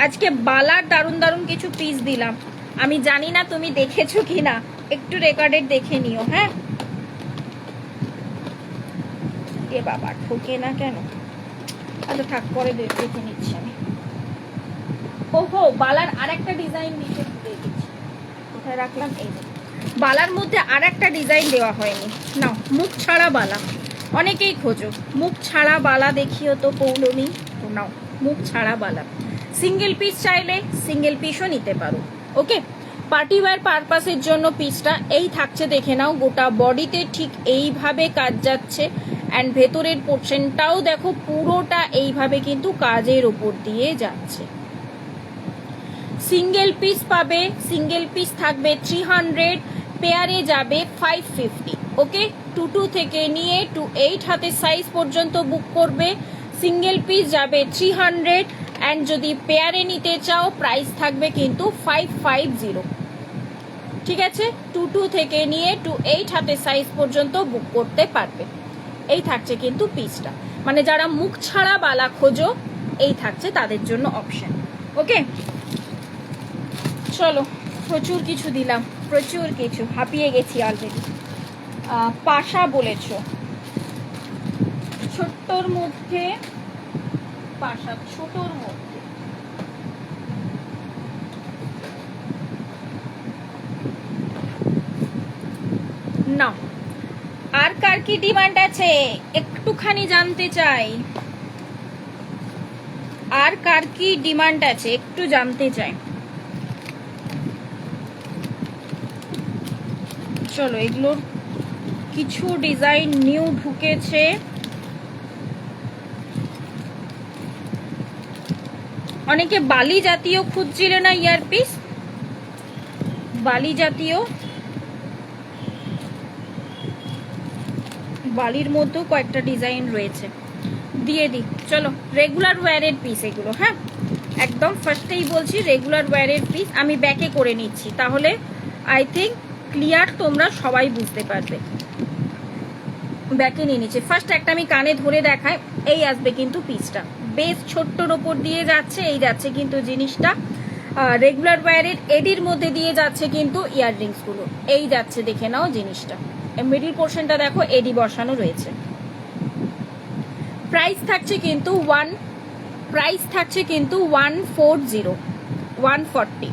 আজকে বালার দারুণ দারুণ কিছু পিস দিলাম, আমি জানি না তুমি দেখেছো কি না, একটু রেকর্ডেড দেখে নিও। হ্যাঁ, এ বাবা ঠোকে না কেন? আচ্ছা থাক, পরে দেখে নিচ্ছি আমি। ওহো, বালার আর একটা ডিজাইন নিচে দিয়ে দিচ্ছি, কোথায় রাখলাম? এই বালার মধ্যে আর একটা ডিজাইন দেওয়া হয়নি। নাও, মুখ ছাড়া বালা, অনেকেই খোঁজো মুখ ছাড়া বালা, দেখিও তো পৌলমি। তো নাও, মুখ ছাড়া বালা, সিঙ্গেল পিস চাইলে সিঙ্গেল পিসও নিতে পারো। ওকে, পার্টি ওয়্যার পারপাসের জন্য পিসটা এই থাকছে, দেখে নাও। গোটা বডিতে ঠিক এইভাবে কাজ যাচ্ছে, অ্যান্ড ভেতরের পোর্শনটাও দেখো পুরোটা এইভাবে কিন্তু কাজের ওপর দিয়ে যাচ্ছে। সিঙ্গেল পিস পাবে, সিঙ্গেল পিস থাকবে 300, পেয়ারে যাবে 550। ওকে, 22 থেকে নিয়ে 28 হাতের সাইজ পর্যন্ত বুক করবে, সিঙ্গেল পিস যাবে 300, অ্যান্ড যদি পেয়ারে নিতে চাও প্রাইস থাকবে কিন্তু 550। ঠিক আছে, 22 থেকে নিয়ে 28 হাতের সাইজ পর্যন্ত বুক করতে পারবে। এই থাকছে কিন্তু পিসটা, মানে যারা মুখ ছাড়া বালা খোঁজো এই থাকছে তাদের জন্য অপশন। ওকে, চলো, প্রচুর কিছু দিলাম, প্রচুর কিছু, হাঁপিয়ে গেছি অলরেডি। পাশা বলেছ, ছোট্টর মধ্যে পাশা, ছোটর মধ্যে না। আর কার কি ডিমান্ড আছে একটুখানি জানতে চাই, আর কার কি ডিমান্ড আছে একটু জানতে চাই। চলো, এগুলোর কিছু ডিজাইন নিউ ঢুকেছে। অনেকে বালি জাতীয় খুঁজছিলে না ইয়ারপিস, বালি জাতীয়, বালির মধ্যেও কয়েকটা ডিজাইন রয়েছে, দিয়ে দিই। চলো, রেগুলার ওয়্যারের পিস এগুলো। হ্যাঁ, একদম ফার্স্টেই বলছি রেগুলার ওয়্যারের পিস। আমি ব্যাকে করে নিচ্ছি, তাহলে আই থিঙ্ক ক্লিয়ার তোমরা সবাই বুঝতে পারবে। ব্যাকে নিয়ে নিচ্ছে। ফার্স্ট একটা আমি কানে ধরে দেখাই, এই আসবে কিন্তু পিসটা, বেশ ছোট্টর ওপর দিয়ে যাচ্ছে, এই যাচ্ছে কিন্তু জিনিসটা রেগুলার ওয়্যারের। এডির মধ্যে দিয়ে যাচ্ছে কিন্তু ইয়াররিংস গুলো, এই যাচ্ছে, দেখে নাও জিনিসটা। মিডিল পোর্শনটা দেখো এডি বসানো রয়েছে। প্রাইস থাকছে কিন্তু 140, 140।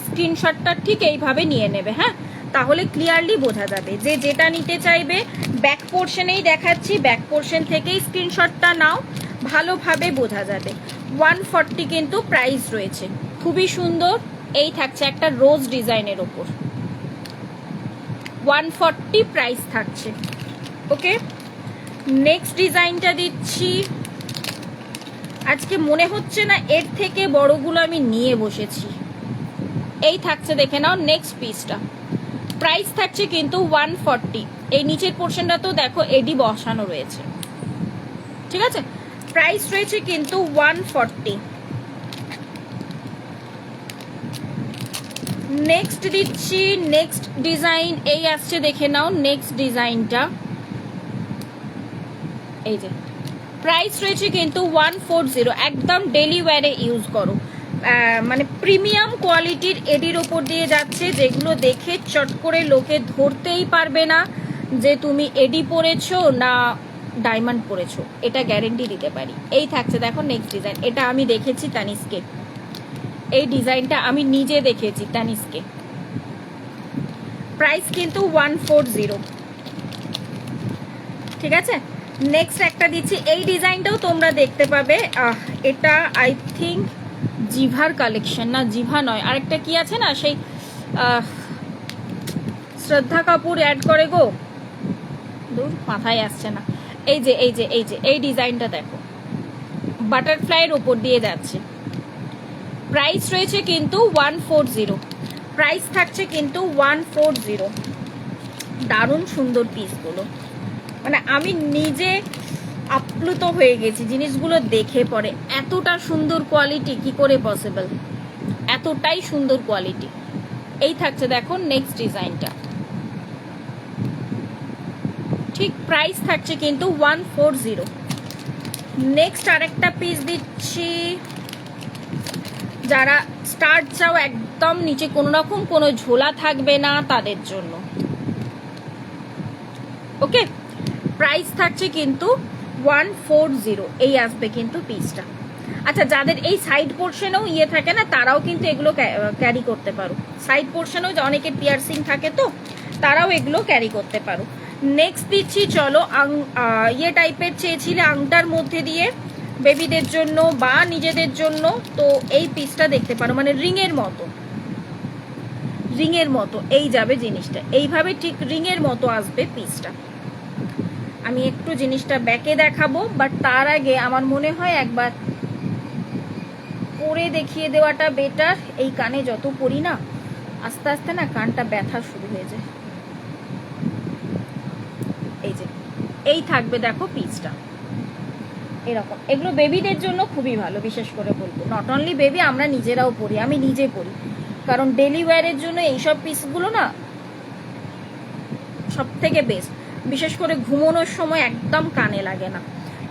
স্ক্রিনশটটা ঠিক এইভাবে নিয়ে নেবে। হ্যাঁ, তাহলে ক্লিয়ারলি বোঝা যাবে যে যেটা নিতে চাইবে। ব্যাক পোর্শনেই দেখাচ্ছি, ব্যাক পোর্শন থেকেই স্ক্রিনশটটা নাও, ভালোভাবে বোঝা যাবে। 140 কিন্তু প্রাইস রয়েছে, খুবই সুন্দর। এই থাকছে একটা রোজ ডিজাইনের ওপর, 140 প্রাইস থাকছে। ওকে, নেক্সট ডিজাইনটা দিচ্ছি। আজকে মনে হচ্ছে না এর থেকে বড়গুলো আমি নিয়ে বসেছি। এই থাকছে, দেখে নাও নেক্সট পিসটা। প্রাইস থাকছে কিন্তু 140। এই নিচের পোর্শনটা তো দেখো এডি বসানো রয়েছে, ঠিক আছে? প্রাইস রয়েছে কিন্তু 140। নেক্সট দিচ্ছি, নেক্সট ডিজাইন এই আসছে, দেখে নাও নেক্সট ডিজাইনটা। এই যে প্রাইস রয়েছে কিন্তু 140, একদম ডেলি ওয়্যারে ইউজ করো। মানে প্রিমিয়াম কোয়ালিটির এডির ওপর দিয়ে যাচ্ছে, যেগুলো দেখে চট করে লোকে ধরতেই পারবে না যে তুমি এডি পরেছো না ডায়মন্ড পরেছো, এটা গ্যারেন্টি দিতে পারি। এই থাকছে দেখো নেক্সট ডিজাইন, এটা আমি দেখেছি তানিস্কে, এই ডিজাইনটা আমি নিজে দেখেছি তানিস্কে। প্রাইস কিন্তু 140, ঠিক আছে। নেক্সট একটা দিচ্ছি, এই ডিজাইনটাও তোমরা দেখতে পাবে। এটা আই থিঙ্ক জিভার কালেকশন, না জিভা নয়, আরেকটা কি আছে না সেই শ্রদ্ধা কাপুর অ্যাড করে গো, দূর মাথায় আসছে না। এই যে এই যে এই যে এই ডিজাইনটা দেখো, বাটারফ্লাইয়ের ওপর দিয়ে যাচ্ছে। প্রাইস রয়েছে কিন্তু 140, প্রাইস থাকছে কিন্তু 140। দারুণ সুন্দর পিসগুলো, মানে আমি নিজে আপ্লুত হয়ে গেছি জিনিসগুলো দেখে পরে। এতটা সুন্দর কোয়ালিটি কি করে পসিবল, এতটাই সুন্দর কোয়ালিটি। এই থাকছে দেখো নেক্সট ডিজাইনটা, ঠিক প্রাইস থাকছে কিন্তু 140। নেক্সট আরেকটা পিস দিচ্ছি, যারা স্টার্ট চাও একদম নিচে কোনো রকম কোনো ঝোলা থাকবে না তাদের জন্য, ওকে। প্রাইস থাকছে কিন্তু 140, এই আসবে কিন্তু পিসটা। আচ্ছা, যাদের এই সাইড পোর্শনেও ইয়ে থাকে না, তারাও কিন্তু এগুলো ক্যারি করতে পারো। সাইড পোর্শনেও অনেকের পিয়ার্সিং থাকে, তো তারাও এগুলো ক্যারি করতে পারো। নেক্সট দিচ্ছি, চলো ইয়ে টাইপের চেয়েছিলে আংটার মধ্যে দিয়ে বেবিদের জন্য বা নিজেদের জন্য, তো এই পিসটা দেখতে পারো, মানে রিংয়ের মতো, রিংয়ের মতো এই যাবে জিনিসটা, এইভাবে ঠিক রিংয়ের মতো আসবে পিসটা। আমি একটু জিনিসটা ব্যাকে দেখাবো, বাট তার আগে আমার মনে হয় একবার পরে দেখিয়ে দেওয়াটা বেটার। এই কানে যত পরি না, আস্তে আস্তে না কানটা ব্যথা শুরু হয়ে যায়। এই যে এই থাকবে দেখো পিসটা এরকম, এগুলো বেবিদের জন্য খুবই ভালো, বিশেষ করে বলবো। নট অনলি বেবি, আমরা নিজেরাও পরি, আমি নিজে পরি, কারণ ডেলি ওয়্যারের জন্য এইসব পিসগুলো না সব থেকে বেস্ট, বিশেষ করে ঘুমানোর সময় একদম কানে লাগে না।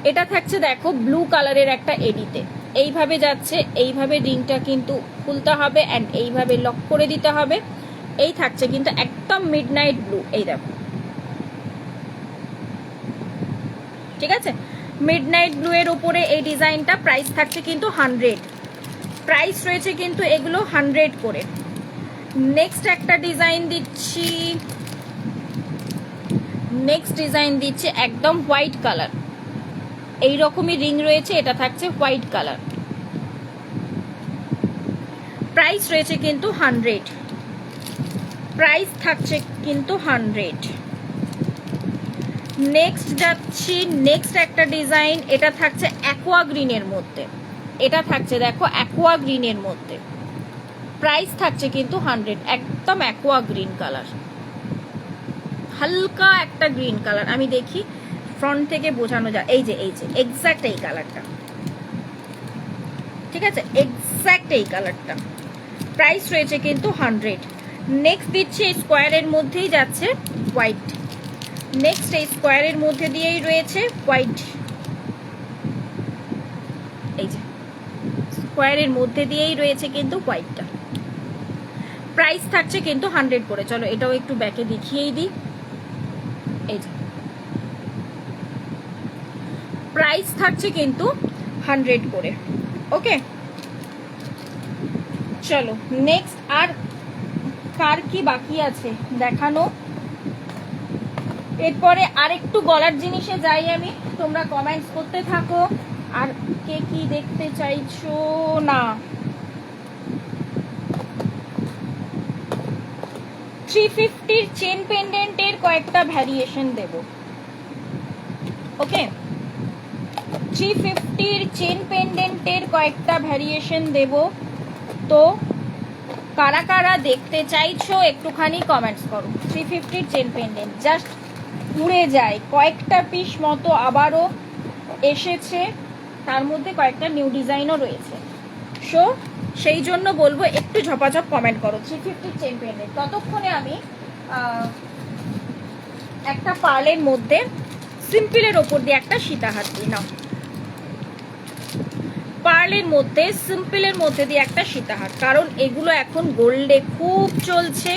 এটা থাকছে দেখো ব্লু কালারের একটা এডিতে, এইভাবে যাচ্ছে, এইভাবে রিংটা কিন্তু খুলতে হবে অ্যান্ড এইভাবে লক করে দিতে হবে। এই থাকছে কিন্তু একদম মিডনাইট ব্লু, এই দেখো, ঠিক আছে, মিডনাইট ব্লু এর উপরে এই ডিজাইনটা। প্রাইস থাকছে কিন্তু 100, প্রাইস রয়েছে কিন্তু এগুলো 100 করে। নেক্সট একটা ডিজাইন দিচ্ছি, নেক্সট ডিজাইন দিচ্ছি একদম হোয়াইট কালার, এইরকমই রিং রয়েছে, এটা থাকছে হোয়াইট কালার। প্রাইস রয়েছে কিন্তু 100, প্রাইস থাকছে কিন্তু 100। নেক্সট যাচ্ছি, নেক্সট একটা ডিজাইন, এটা থাকছে অ্যাকোয়া গ্রিনের মধ্যে, এটা থাকছে দেখো অ্যাকোয়া গ্রিনের মধ্যে। প্রাইস থাকছে কিন্তু 100, একদম অ্যাকোয়া গ্রিন কালার, হালকা একটা গ্রিন কালার। আমি দেখি ফ্রন্ট থেকে বোঝানো যায়, এই যে এই যে এক্স্যাক্ট এই কালারটা, ঠিক আছে, এক্স্যাক্ট এই কালারটা। প্রাইস রয়েছে কিন্তু 100। নেক্সট দিচ্ছি স্কোয়ারের মধ্যেই যাচ্ছে হোয়াইট, নেক্সট এই স্কোয়ারের মধ্যে দিয়েই রয়েছে হোয়াইট, এই যে স্কোয়ারের মধ্যে দিয়েই রয়েছে কিন্তু হোয়াইটটা। প্রাইস থাকছে কিন্তু 100 করে। চলো এটাও একটু ব্যাকে দেখিয়েই দিই, এই যে প্রাইস থাকছে কিন্তু 100 করে, ওকে। চলো নেক্সট, আর কার কি বাকি আছে দেখানো, এরপরে আরেকটু গলার জিনিসে যাই আমি, তোমরা কমেন্টস করতে থাকো আর কে কি দেখতে চাইছো না। 350 চেন পেন্ডেন্টের কয়েকটা ভ্যারিয়েশন দেব, ওকে। 350 চেন পেন্ডেন্টের কয়েকটা ভ্যারিয়েশন দেব, তো কারা কারা দেখতে চাইছো একটুখানি কমেন্টস করো। 350 চেন পেন্ডেন্ট জাস্ট উড়ে যায়, কয়েকটা পিস মতো আবারও এসেছে, তার মধ্যে কয়েকটা নিউ ডিজাইনও রয়েছে, সো সেই জন্য বলবো একটু ঝপাঝপ কমেন্ট করো 350 চেন পেন্ডেন্ট। ততক্ষণে আমি একটা পার্লের মধ্যে সিম্পলের ওপর দিয়ে একটা সীতাহার দিই নাও, পার্লের মধ্যে সিম্পলের মধ্যে দিয়ে একটা সীতাহার, কারণ এগুলো এখন গোল্ডে খুব চলছে,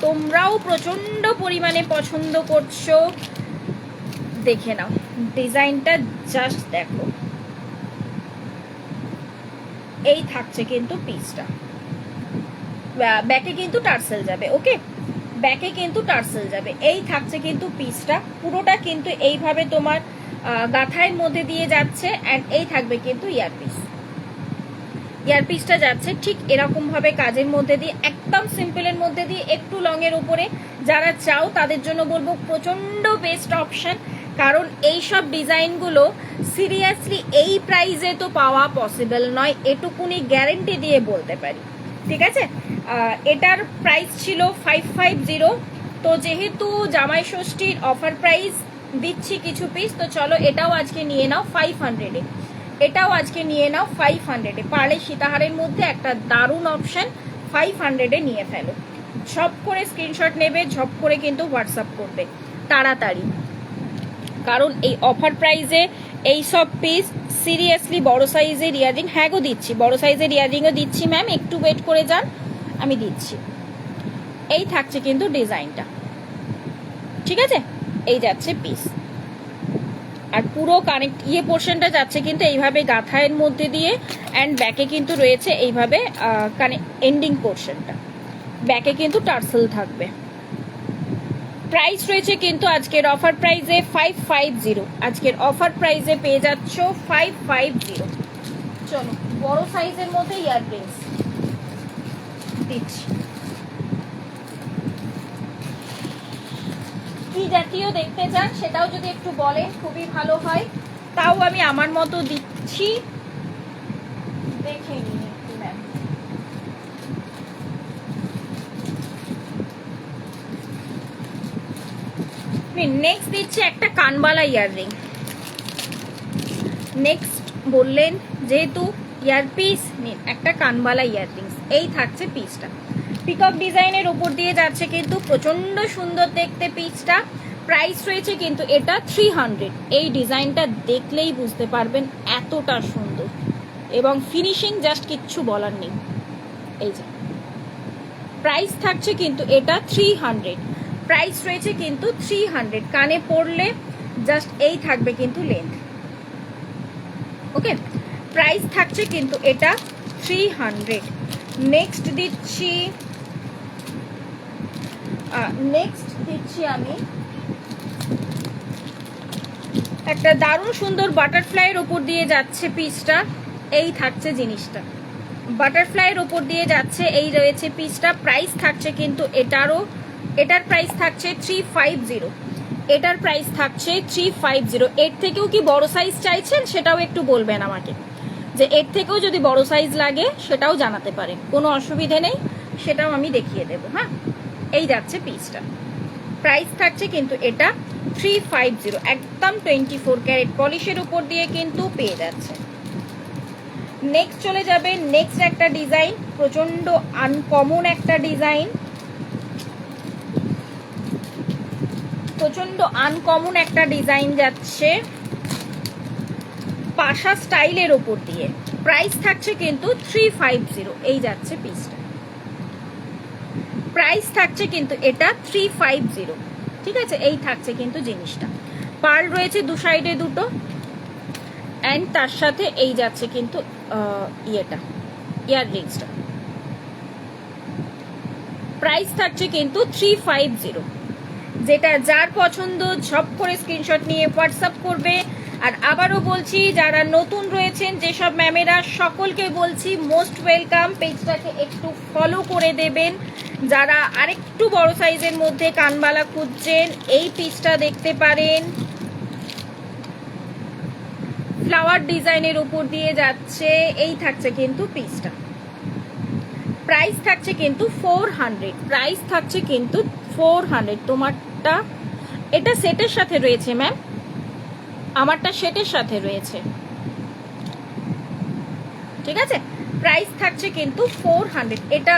তোমরাও প্রচন্ড পরিমাণে পছন্দ করছো। দেখে নাও ডিজাইনটা, জাস্ট দেখো। এই থাকছে কিন্তু পিসটা, ব্যাকে কিন্তু টার্সেল যাবে, ওকে, ব্যাকে কিন্তু টার্সেল যাবে। এই থাকছে কিন্তু পিসটা, পুরোটা কিন্তু এইভাবে তোমার গাথায়ের মধ্যে দিয়ে যাচ্ছে। অ্যান্ড এই থাকবে কিন্তু ইয়ারপিস, ইয়ারপিসটা যাচ্ছে ঠিক এরকম ভাবে কাজের মধ্যে দিয়ে, একদম সিম্পলের মধ্যে দিয়ে, একটু লং এর উপরে। যারা চাও তাদের জন্য বলবো প্রচন্ড বেস্ট অপশন, কারণ এই সব ডিজাইনগুলো সিরিয়াসলি এই প্রাইসে তো পাওয়া পসিবল নয়, এটুকুনি গ্যারেন্টি দিয়ে বলতে পারি, ঠিক আছে। এটার প্রাইস ছিল 550, তো যেহেতু জামাই ষষ্ঠীর অফার প্রাইস দিচ্ছি কিছু পিস, তো চলো এটাও আজকে নিয়ে নাও 500-এ, এটাও আজকে নিয়ে নাও 500-এ। পার্লে সীতাহারের মধ্যে একটা দারুণ অপশন, 500-এ নিয়ে ফেলো। ঝপ করে স্ক্রিনশট নেবে, ঝপ করে কিন্তু হোয়াটসঅ্যাপ করবে তাড়াতাড়ি, কারণ এই অফার প্রাইসে এই সব পিস সিরিয়াসলি। বড় সাইজের ইয়ারিং, হ্যাঁ গো দিচ্ছি, বড় সাইজের ইয়ারিংও দিচ্ছি ম্যাম, একটু ওয়েট করে যান, আমি দিচ্ছি। এই থাকছে কিন্তু ডিজাইনটা, ঠিক আছে, এই যাচ্ছে পিস। আর পুরো কানেক্ট পোর্শনটা যাচ্ছে কিন্তু এইভাবে গাথায়ের মধ্যে দিয়ে, অ্যান্ড ব্যাকে কিন্তু রয়েছে এইভাবে এন্ডিং পোর্শনটা, ব্যাকে কিন্তু টার্সেল থাকবে। প্রাইস রয়েছে কিন্তু আজকের অফার প্রাইসে 550, আজকের অফার প্রাইসে পেয়ে যাচ্ছ 550। চলো বড় সাইজের মধ্যে ইয়াররিংস দিচ্ছি, কি জাতীয় দেখতে চান সেটাও যদি একটু বলেন খুবই ভালো হয়, তাও আমি আমার মতো দিচ্ছি, দেখে নিন একটু ম্যাম। নেক্সট দিচ্ছি একটা কানবালা ইয়াররিং। নেক্সট বললেন যেহেতু ইয়ারপিস নিন, একটা কানবালা ইয়াররিংস। এই থাকছে পিসটা, পিকক ডিজাইনের উপর দিয়ে যাচ্ছে কিন্তু প্রচন্ড সুন্দর দেখতে পিসটা। প্রাইস রয়েছে কিন্তু এটা 300। এই ডিজাইনটা দেখলেই বুঝতে পারবেন এতটা সুন্দর, এবং ফিনিশিং জাস্ট কিচ্ছু বলার নেই। এই যে প্রাইস থাকছে কিন্তু এটা 300, প্রাইস রয়েছে কিন্তু 300। কানে পড়লে জাস্ট এই থাকবে কিন্তু লেন্থ, ওকে। প্রাইস থাকছে কিন্তু এটা 300। নেক্সট দিচ্ছি আমি একটা দারুণ সুন্দর বাটারফ্লাইয়ের ওপর দিয়ে যাচ্ছে পিসটা। এই থাকছে জিনিসটা, বাটারফ্লাইয়ের ওপর দিয়ে যাচ্ছে, এই রয়েছে পিসটা। প্রাইস থাকছে কিন্তু এটার প্রাইস থাকছে 350, এটার প্রাইস থাকছে 350। এর থেকেও কি বড় সাইজ চাইছেন সেটাও একটু বলবেন আমাকে, যে এর থেকেও যদি বড় সাইজ লাগে সেটাও জানাতে পারেন, কোনো অসুবিধে নেই, সেটাও আমি দেখিয়ে দেবো। হ্যাঁ, এই যাচ্ছে পিসটা, প্রাইস থাকছে কিন্তু এটা 350, একদম 24 ক্যারেট পলিশের উপর দিয়ে কিন্তু পেয়ে যাচ্ছে। নেক্সট চলে যাবে, নেক্সট একটা ডিজাইন, প্রচন্ড আনকমন একটা ডিজাইন, প্রচন্ড আনকমন একটা ডিজাইন যাচ্ছে পাশা স্টাইলের ওপর দিয়ে। প্রাইস থাকছে কিন্তু 350। এই যাচ্ছে পিসটা, প্রাইস থাকছে কিন্তু এটা 350, ঠিক আছে। এই থাকছে কিন্তু জিনিসটা, পার্ল রয়েছে দু সাইডে দুটো, অ্যান্ড তার সাথে এই যাচ্ছে কিন্তু ইয়াররিংসটা। প্রাইস থাকছে কিন্তু 350। যেটা যার পছন্দ ঝপ করে স্ক্রিনশট নিয়ে হোয়াটসঅ্যাপ করবে। আর আবারও বলছি, যারা নতুন রয়েছেন যেসব ম্যামেরা, সকলকে বলছি মোস্ট ওয়েলকাম, পেজটাকে একটু ফলো করে দেবেন। যারা আরেকটু বড় সাইজের মধ্যে কানবালা খুঁজছেন, এই পিসটা দেখতে পারেন, ফ্লাওয়ার ডিজাইনের উপর দিয়ে যাচ্ছে। এই থাকছে কিন্তু পিসটা, প্রাইস থাকছে কিন্তু 400, প্রাইস থাকছে কিন্তু 400। তোমারটা এটা সেটের সাথে রয়েছে ম্যাম, আমারটা সেটের সাথে রয়েছে, ঠিক আছে। প্রাইস থাকছে কিন্তু 400, এটা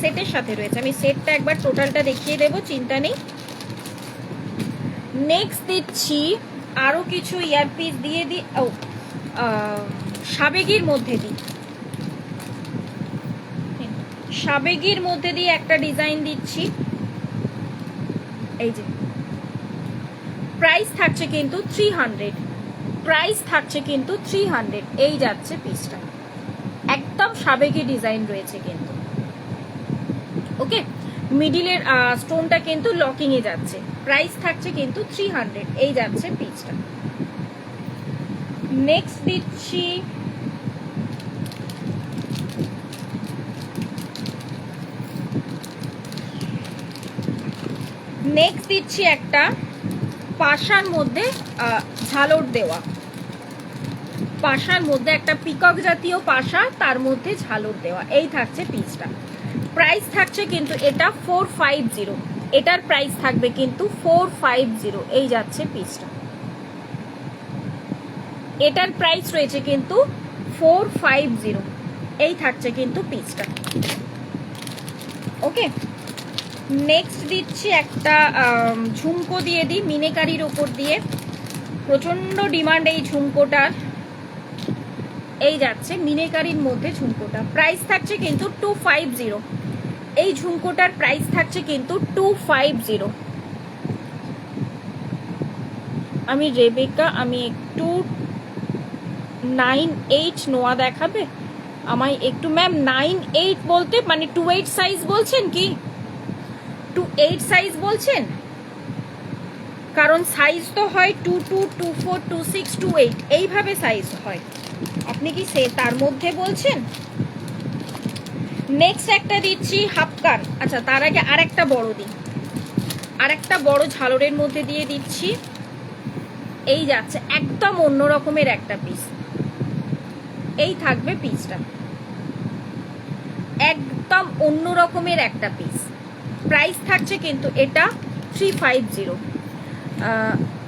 সেটের সাথে রয়েছে। আমি সেটটা একবার টোটালটা দেখিয়ে দেবো, চিন্তা নেই। নেক্সট দিচ্ছি আরও কিছু ইয়ারপিস দিয়ে দিই। ও সাবেগির মধ্যে দিই, সাবেগির মধ্যে দিয়ে একটা ডিজাইন দিচ্ছি। এই যে প্রাইস থাকছে কিন্তু 300, প্রাইস থাকছে কিন্তু 300। এই যাচ্ছে পিসটা, একদম সাবেকি ডিজাইন রয়েছে কিন্তু। ওকে, মিডিলের স্টোনটা কিন্তু লকিং এ যাচ্ছে, প্রাইস থাকছে কিন্তু 300। এই যাচ্ছে পিসটা। নেক্সট দিচ্ছি একটা পাশার মধ্যে ঝালর দেওয়া, পাশার মধ্যে একটা পিকক জাতীয় পাশা, তার মধ্যে ঝালর দেওয়া। এই থাকছে পিসটা, প্রাইস থাকছে কিন্তু এটা 450। এটার প্রাইস থাকবে কিন্তু 450। এই যাচ্ছে পিসটা, এটার প্রাইস রয়েছে কিন্তু 450। এই থাকছে কিন্তু পিসটা। ওকে, নেক্সট দিচ্ছি একটা ঝুমকো দিয়ে দিই মিনেকারির ওপর দিয়ে, প্রচন্ড ডিমান্ড এই ঝুমকোটার। এই যাচ্ছে মিনেকারির মধ্যে ঝুমকোটা, প্রাইস থাকছে কিন্তু 250। এই ঝুমকোটার প্রাইস থাকছে কিন্তু 250। আমি রেবেকা, আমি একটু 9-8 নোয়া দেখাবে আমায় একটু। ম্যাম 9-8 বলতে মানে 2-8 সাইজ বলছেন কি? 2-8 সাইজ বলছেন? কারণ সাইজ তো হয় 2-2, 2-4, 2-6, 2-8 এইভাবে সাইজ হয়। আপনি কি সে তার মধ্যে বলছেন? নেক্সট একটা দিচ্ছি হাফ কান। আচ্ছা, তার আগে আরেকটা বড় দিই, আরেকটা বড় ঝালরের মধ্যে দিয়ে দিচ্ছি। এই যাচ্ছে একদম অন্য রকমের একটা পিস। এই থাকবে পিসটা, একদম অন্য রকমের একটা পিস। প্রাইস থাকছে কিন্তু এটা 350।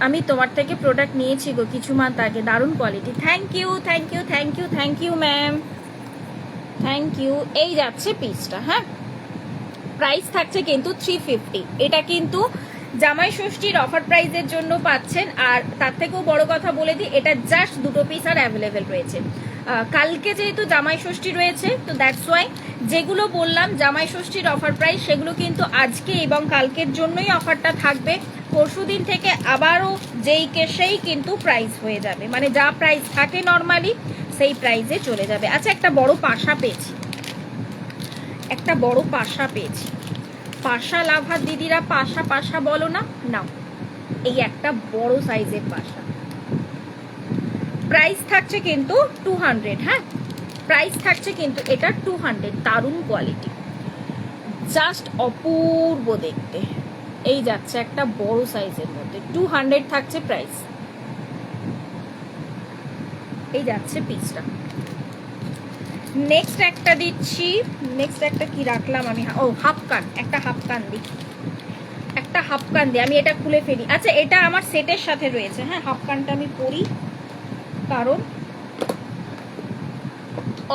আমি তোমার থেকে প্রোডাক্ট নিয়েছি গো কিছু মান্থ আগে, দারুণ quality. Thank you, thank you, thank you, thank you ma'am, thank you. এই যাচ্ছে পিসটা। হ্যাঁ, প্রাইস থাকছে কিন্তু 350। এটা কিন্তু জামাই ষষ্ঠীর অফার প্রাইসের জন্য পাচ্ছেন। আর তার থেকেও বড় কথা বলে দিই, এটা জাস্ট দুটো পিস আর অ্যাভেলেবেল রয়েছে। কালকে যেহেতু জামাই ষষ্ঠী রয়েছে, তো দ্যাটস ওয়াই যেগুলো বললাম জামাই ষষ্ঠীর অফার প্রাইস, সেগুলো কিন্তু আজকে এবং কালকের জন্যই অফারটা থাকবে। পরশুদিন থেকে আবারও সেই কিন্তু প্রাইস হয়ে যাবে, মানে যা প্রাইস থাকে নর্মালি সেই প্রাইসে চলে যাবে। আচ্ছা, একটা বড় পাশা পেয়েছি, একটা বড় পাশা পেয়েছি। পাশা লাভার দিদিরা পাশা পাশা বলো না, নাও এই একটা বড় সাইজের পাশা। প্রাইস থাকছে কিন্তু 200। হ্যাঁ, প্রাইস থাকছে কিন্তু এটা 200। দারুণ কোয়ালিটি, জাস্ট অপূর্ব দেখতে। এই যাচ্ছে একটা বড় সাইজের মধ্যে, 200 থাকছে প্রাইস। এই যাচ্ছে পিসটা। নেক্সট একটা দিচ্ছি, নেক্সট একটা কি রাখলাম আমি, ও হাফ কান, একটা হাফ কান দিই, একটা হাফ কান দিই। আমি এটা খুলে ফেলি। আচ্ছা, এটা আমার সেটের সাথে রয়েছে। হ্যাঁ, হাফ কানটা আমি পরি কারণ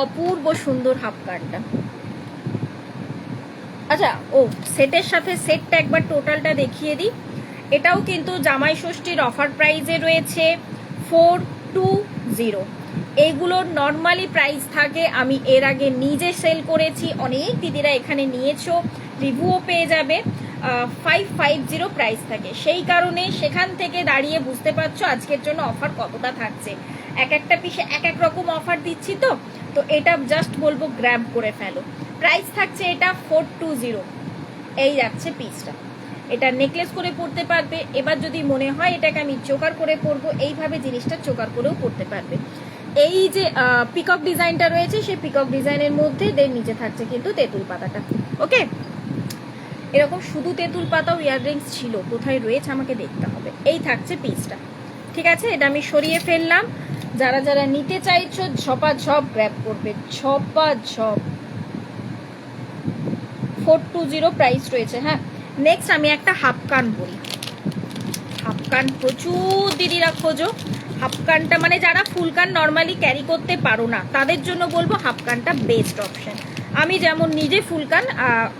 অপূর্ব সুন্দর হাফ কানটা। আচ্ছা, ও সেটের সাথে সেটটা একবার টোটালটা দেখিয়ে দিই। এটাও কিন্তু জামাই ষষ্ঠীর অফার প্রাইজে রয়েছে 420। এইগুলোর নর্মালি প্রাইস থাকে, আমি এর আগে নিজে সেল করেছি, অনেক দিদিরা এখানে নিয়েছো, রিভিউও পেয়ে যাবে। 550 প্রাইস থাকে, সেই কারণে সেখান থেকে দাঁড়িয়ে বুঝতে পারছো আজকের জন্য অফার কতটা থাকছে। এক একটা পিসে এক এক রকম অফার দিচ্ছি, তো এটা জাস্ট বলবো গ্র্যাব করে ফেলো। প্রাইস থাকছে এটা 420। এই যাচ্ছে পিসটা, এটা নেকলেস করে পরতে পারবে। এবার যদি মনে হয় এটাকে আমি চোকার করে পরবো, এইভাবে জিনিসটা চোকার করেও পরতে পারবে। এই যে পিকক ডিজাইনটা রয়েছে, সেই পিকক ডিজাইনের মধ্যে নিচে থাকছে কিন্তু তেঁতুল পাতাটা। ওকে, এরকম শুধু তেঁতুল পাতাও ইয়াররিংস ছিল, কোথায় রয়েছে আমাকে দেখতে হবে। এই থাকছে পিসটা, ঠিক আছে। এটা আমি সরিয়ে ফেললাম। যারা যারা নিতে চাইছো ঝপাঝপ গ্র্যাব করবে, ঝপাঝপ। 420 প্রাইস রয়েছে। হ্যাঁ, নেক্সট আমি একটা হাফ কান বলি। হাফ কান প্রচুর দিদিরা খোঁজো। হাফ কানটা মানে যারা ফুল কান নর্মালি ক্যারি করতে পারো না, তাদের জন্য বলবো হাফ কানটা বেস্ট অপশন। আমি যেমন নিজে ফুল কান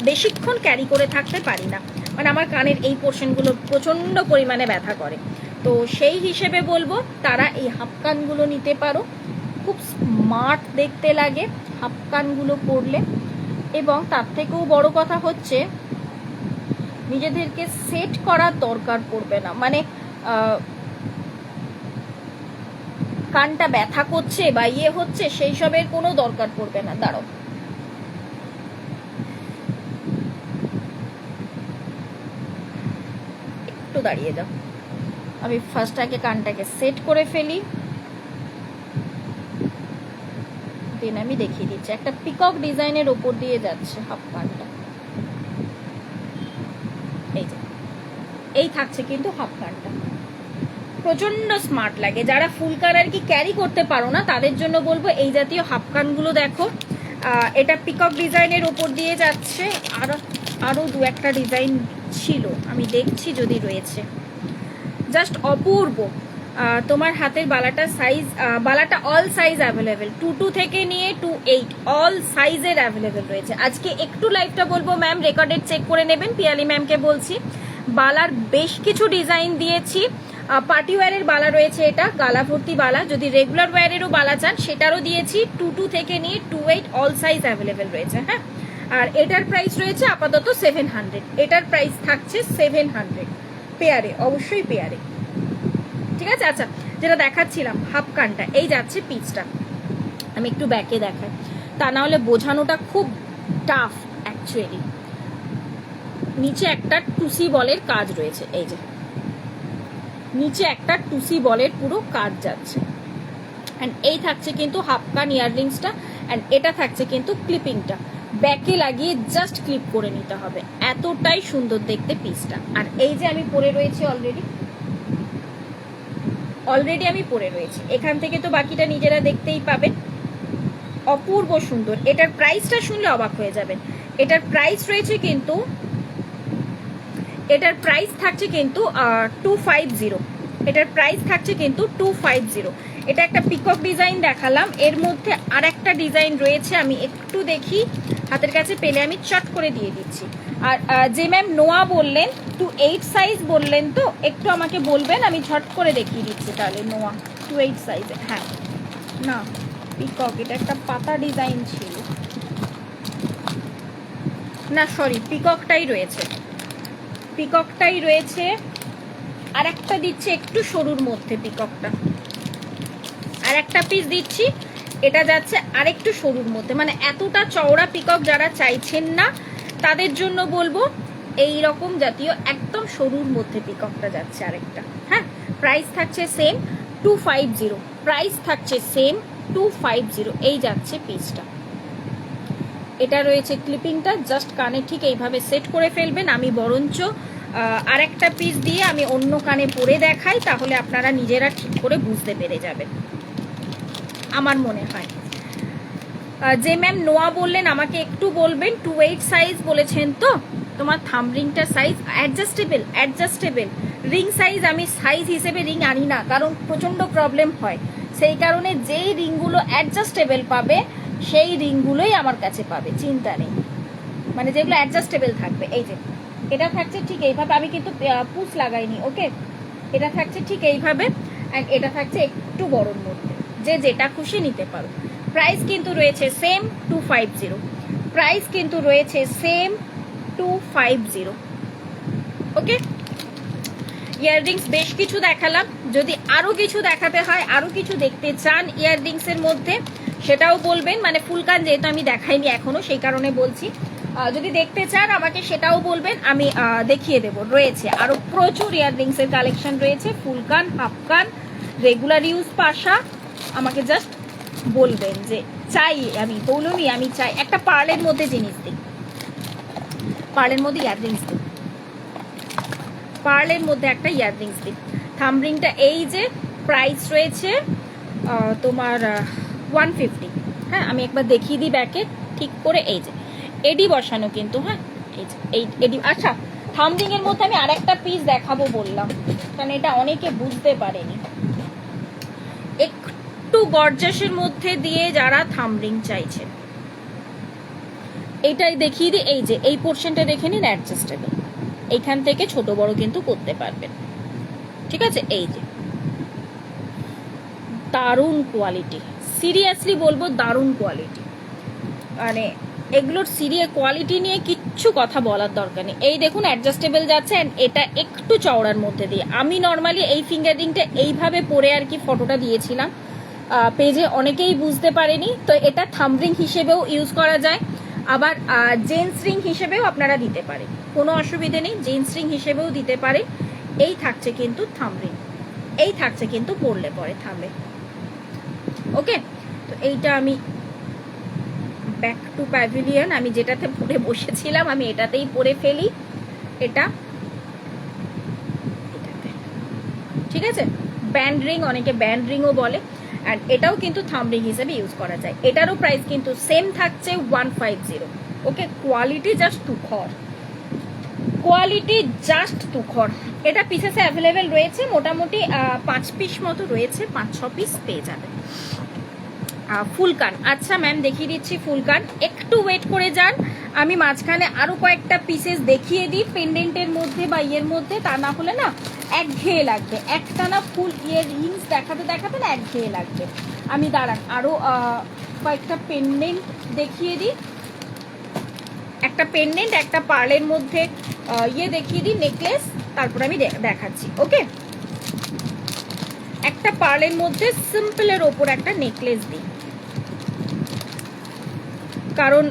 বেশিক্ষণ ক্যারি করে থাকতে পারি না, মানে আমার কানের এই পোর্শনগুলো প্রচণ্ড পরিমাণে ব্যথা করে, তো সেই হিসেবে বলবো তারা এই হাফ কানগুলো নিতে পারো, খুব স্মার্ট দেখতে লাগে হাফ কানগুলো পরলে। এবং তার থেকেও বড় কথা হচ্ছে নিজেদেরকে সেট করার দরকার পড়বে না, মানে কানটা ব্যথা করছে বা ইয়ে হচ্ছে সেই সবের কোনো দরকার পড়বে না। দাঁড়াও, একটু দাঁড়িয়ে যাও, আমি ফার্স্ট আগে কানটাকে সেট করে ফেলি, দেন আমি দেখিয়ে দিচ্ছি। একটা পিকক ডিজাইনের ওপর দিয়ে যাচ্ছে হাফ কানটা, এই যে এই থাকছে কিন্তু হাফ কানটা, প্রচন্ড স্মার্ট লাগে। যারা ফুল কান আর কি ক্যারি করতে পারো না তাদের জন্য বলবো এই জাতীয় হাফ কানগুলো দেখো। এটা পিকক ডিজাইনের ওপর দিয়ে যাচ্ছে, আরো দু একটা ডিজাইন ছিল, আমি দেখছি যদি রয়েছে। জাস্ট অপূর্ব। তোমার হাতের বালাটা সাইজ, বালাটা অল সাইজ অ্যাভেলেবেল, 2 থেকে নিয়ে 2 অল সাইজের অ্যাভেলেবেল রয়েছে। আজকে একটু লাইভটা বলবো ম্যাম রেকর্ডেড চেক করে নেবেন, পিয়ালি ম্যামকে বলছি। বালার বেশ কিছু ডিজাইন দিয়েছি, পার্টি ওয়্যারের বালা রয়েছে, এটা গালা ভর্তি বালা। যদি রেগুলার ওয়্যারেরও বালা চান সেটারও দিয়েছি, 2 থেকে নিয়ে 2 অল সাইজ অ্যাভেলেবেল রয়েছে। হ্যাঁ, আর এটার প্রাইস রয়েছে আপাতত 700, এটার প্রাইস থাকছে 700 পেয়ারে, অবশ্যই পেয়ারে, ঠিক আছে। আচ্ছা, যেটা দেখাচ্ছিলাম হাফ কানটা, এই যাচ্ছে পিচটা, আমি একটু ব্যাকে দেখাই, তা না হলে বোঝানোটা খুব টাফ অ্যাকচুয়ালি। নিচে একটা টুসি বলের কাজ রয়েছে, এই যে নিচে একটা টুসি বলের পুরো কাজ যাচ্ছে, অ্যান্ড এই থাকছে কিন্তু হাফ কান ইয়াররিংসটা, অ্যান্ড এটা থাকছে কিন্তু ক্লিপিংটা, ব্যাকে লাগিয়ে জাস্ট ক্লিপ করে নিতে হবে, এতটাই সুন্দর দেখতে পিসটা। আর এই যে আমি পরে রয়েছি অলরেডি আমি পরে রয়েছি, এখান থেকে তো বাকিটা নিজেরা দেখতেই পাবেন, অপূর্ব সুন্দর। এটার প্রাইসটা শুনলে অবাক হয়ে যাবেন, এটার প্রাইস রয়েছে কিন্তু, এটার প্রাইস থাকছে কিন্তু 250, এটার প্রাইস থাকছে কিন্তু 250। এটা একটা পিকক ডিজাইন দেখালাম, এর মধ্যে আর একটা ডিজাইন রয়েছে, আমি একটু দেখি, হাতের কাছে পেলে আমি চট করে দিয়ে দিচ্ছি। আর যে ম্যাম নোয়া বললেন 2 সাইজ বললেন, তো একটু আমাকে বলবেন, আমি ঝট করে দেখিয়ে দিচ্ছি তাহলে। নোয়া 2 সাইজে, হ্যাঁ না পিকক, এটা একটা পাতা ডিজাইন ছিল না, সরি পিককটাই রয়েছে, আর একটা দিচ্ছে একটু সরুর মধ্যে পিককটা, আর একটা পিস দিচ্ছি, এটা যাচ্ছে আরেকটু সরুর মধ্যে, মানে এতটা চওড়া পিকক যারা চাইছেন না তাদের জন্য বলবো এই রকম জাতীয় একদম সরুর মধ্যে পিককটা যাচ্ছে আরেকটা। হ্যাঁ, প্রাইস থাকছে সেম 250, প্রাইস থাকছে সেম 250, এই যাচ্ছে পিসটা। এটা রয়েছে ক্লিপিংটা, জাস্ট কানে ঠিক এইভাবে সেট করে ফেলবেন। আমি বরঞ্চ আর একটা পিস দিয়ে আমি অন্য কানে পরে দেখাই, তাহলে আপনারা নিজেরা ঠিক করে বুঝতে পেরে যাবেন আমার মনে হয়। যে ম্যাম নোয়া বললেন আমাকে একটু বলবেন, 2 সাইজ বলেছেন তো, তোমার থাম্ব রিংটার সাইজ অ্যাডজাস্টেবল রিং সাইজ, আমি সাইজ হিসেবে রিং আনি না, কারণ প্রচণ্ড প্রবলেম হয়, সেই কারণে যেই রিংগুলো অ্যাডজাস্টেবল পাবে সেই রিংগুলোই আমার কাছে পাবে, চিন্তা নেই, মানে যেগুলো অ্যাডজাস্টেবল থাকবে। এই যে এটা থাকছে ঠিক এইভাবে, আমি কিন্তু পুশ লাগাইনি, ওকে, এটা থাকছে ঠিক এইভাবে, অ্যান্ড এটা থাকছে একটু বড়োর মধ্যে, যে যেটা খুশি নিতে পারো। প্রাইস কিন্তু রয়েছে সেম 250, প্রাইস কিন্তু রয়েছে সেম 250, ওকে। ইয়াররিংস বেশ কিছু দেখালাম, যদি আরো কিছু দেখাতে হয়, আরো কিছু দেখতে চান ইয়াররিংস এর মধ্যে সেটাও বলবেন, মানে ফুলকান যেহেতু আমি দেখাইনি এখনো সেই কারণে বলছি, যদি দেখতে চান আমাকে সেটাও বলবেন, আমি দেখিয়ে দেবো। রয়েছে আরো প্রচুর ইয়াররিংস এর কালেকশন রয়েছে, ফুলকান, হাফকান, রেগুলার ইউজ পাশা, আমাকে জাস্ট বলবেন যে চাই, আমি বলুনই আমি চাই একটা পার্লের মধ্যে জিনিস দিই, পার্লের মধ্যে ইয়াররিংস দিই, পার্লের মধ্যে একটা ইয়াররিংস দিই। থাম্ব রিংটা এই যে প্রাইস রয়েছে তোমার 150। হ্যাঁ, আমি একবার দেখিয়ে দিই ব্যাকে ঠিক করে, এই যে এডি বসানো কিন্তু, হ্যাঁ এই যে এই এডি। আচ্ছা, থাম্ব রিং এর মধ্যে আমি আরেকটা পিস দেখাবো বললাম, কারণ এটা অনেকে বুঝতে পারেনি, একটু গর্জাসের মধ্যে দিয়ে যারা থাম্ব রিং চাইছেন এইটাই দেখিয়ে দিই। এই যে এই পোর্শনটা দেখে নিন, অ্যাডজাস্টেবল, এইখান থেকে ছোট বড় কিন্তু করতে পারবেন, ঠিক আছে, এই যে দারুণ কোয়ালিটি, সিরিয়াসলি বলবো দারুণ কোয়ালিটি, মানে এগুলোর কোয়ালিটি নিয়ে কিচ্ছু কথা বলার দরকার নেই। এই দেখুন অ্যাডজাস্টেবল যাচ্ছে, অ্যান্ড এটা একটু চওড়ার মধ্যে দিয়ে। আমি নর্মালি এই ফিঙ্গার রিংটা এইভাবে পরে আর কি ফটোটা দিয়েছিলাম, পেজে অনেকেই বুঝতে পারেনি, তো এটা থাম্ব রিং হিসেবেও ইউজ করা যায়, আবার জেন্টস রিং হিসেবেও আপনারা দিতে পারেন, কোনো অসুবিধে নেই, জেন্টস রিং হিসেবেও দিতে পারে। এই থাকছে কিন্তু থাম্ব রিং, এই থাকছে কিন্তু পরলে পরে থাম্বে। ওকে, তো এইটা আমি ব্যাক টু প্যাভিলিয়ন, আমি যেটাতে পরে বসেছিলাম আমি এটাতেই পরে ফেলি, এটা এটাতে, ঠিক আছে। ব্যান্ড রিং, অনেকে ব্যান্ড রিংও বলে, অ্যান্ড এটাও কিন্তু থাম্ব রিং হিসেবে ইউজ করা যায়। এটারও প্রাইস কিন্তু সেম থাকছে 150। ওকে, কোয়ালিটি জাস্ট তুখর, কোয়ালিটি জাস্ট তুখর। এটা পিসেসে অ্যাভেলেবেল রয়েছে, মোটামুটি 5 পিস মতো রয়েছে, 5-6 পিস পেয়ে যাবে। ফুলকান, আচ্ছা ম্যাম দেখিয়ে দিচ্ছি ফুলকান, একটু ওয়েট করে যান, আমি মাঝখানে আরো কয়েকটা পিসেস দেখিয়ে দিই পেন্ডেন্টের মধ্যে বা ইয়ের মধ্যে, তা না হলে না একঘেয়ে লাগবে, একটা না ফুল ইয়ের রিংস দেখাতে দেখাতে না একঘেয়ে লাগবে। আমি দাঁড়ান আরো কয়েকটা পেন্ডেন্ট দেখিয়ে দিই, একটা পেন্ডেন্ট একটা পার্লের মধ্যে ইয়ে দেখিয়ে দিই, নেকলেস, তারপর আমি দেখাচ্ছি। ওকে, একটা পার্লের মধ্যে সিম্পলের ওপর একটা নেকলেস দিই, কারণ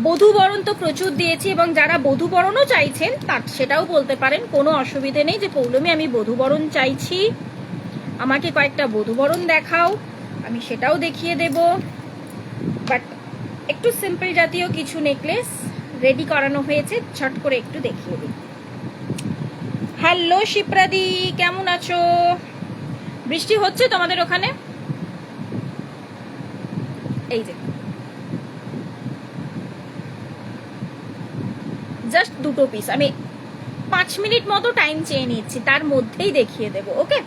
বধূবরণ তো প্রচুর দিয়েছি, এবং যারা বধূবরণও চাইছেন তার সেটাও বলতে পারেন, কোনো অসুবিধে নেই যে পৌলমী আমি বধূবরণ চাইছি, আমাকে কয়েকটা বধূবরণ দেখাও, আমি সেটাও দেখিয়ে দেব। বাট একটু সিম্পল জাতীয় কিছু নেকলেস রেডি করানো হয়েছে, ছট করে একটু দেখিয়ে দিই। হ্যালো শিপ্রাদি, কেমন আছো? বৃষ্টি হচ্ছে তোমাদের ওখানে? এই যে জাস্ট দুটো পিস, আমি 5 মিনিট মতো টাইম চেয়ে নিচ্ছি, তার মধ্যেই দেখিয়ে দেবো। ওকে,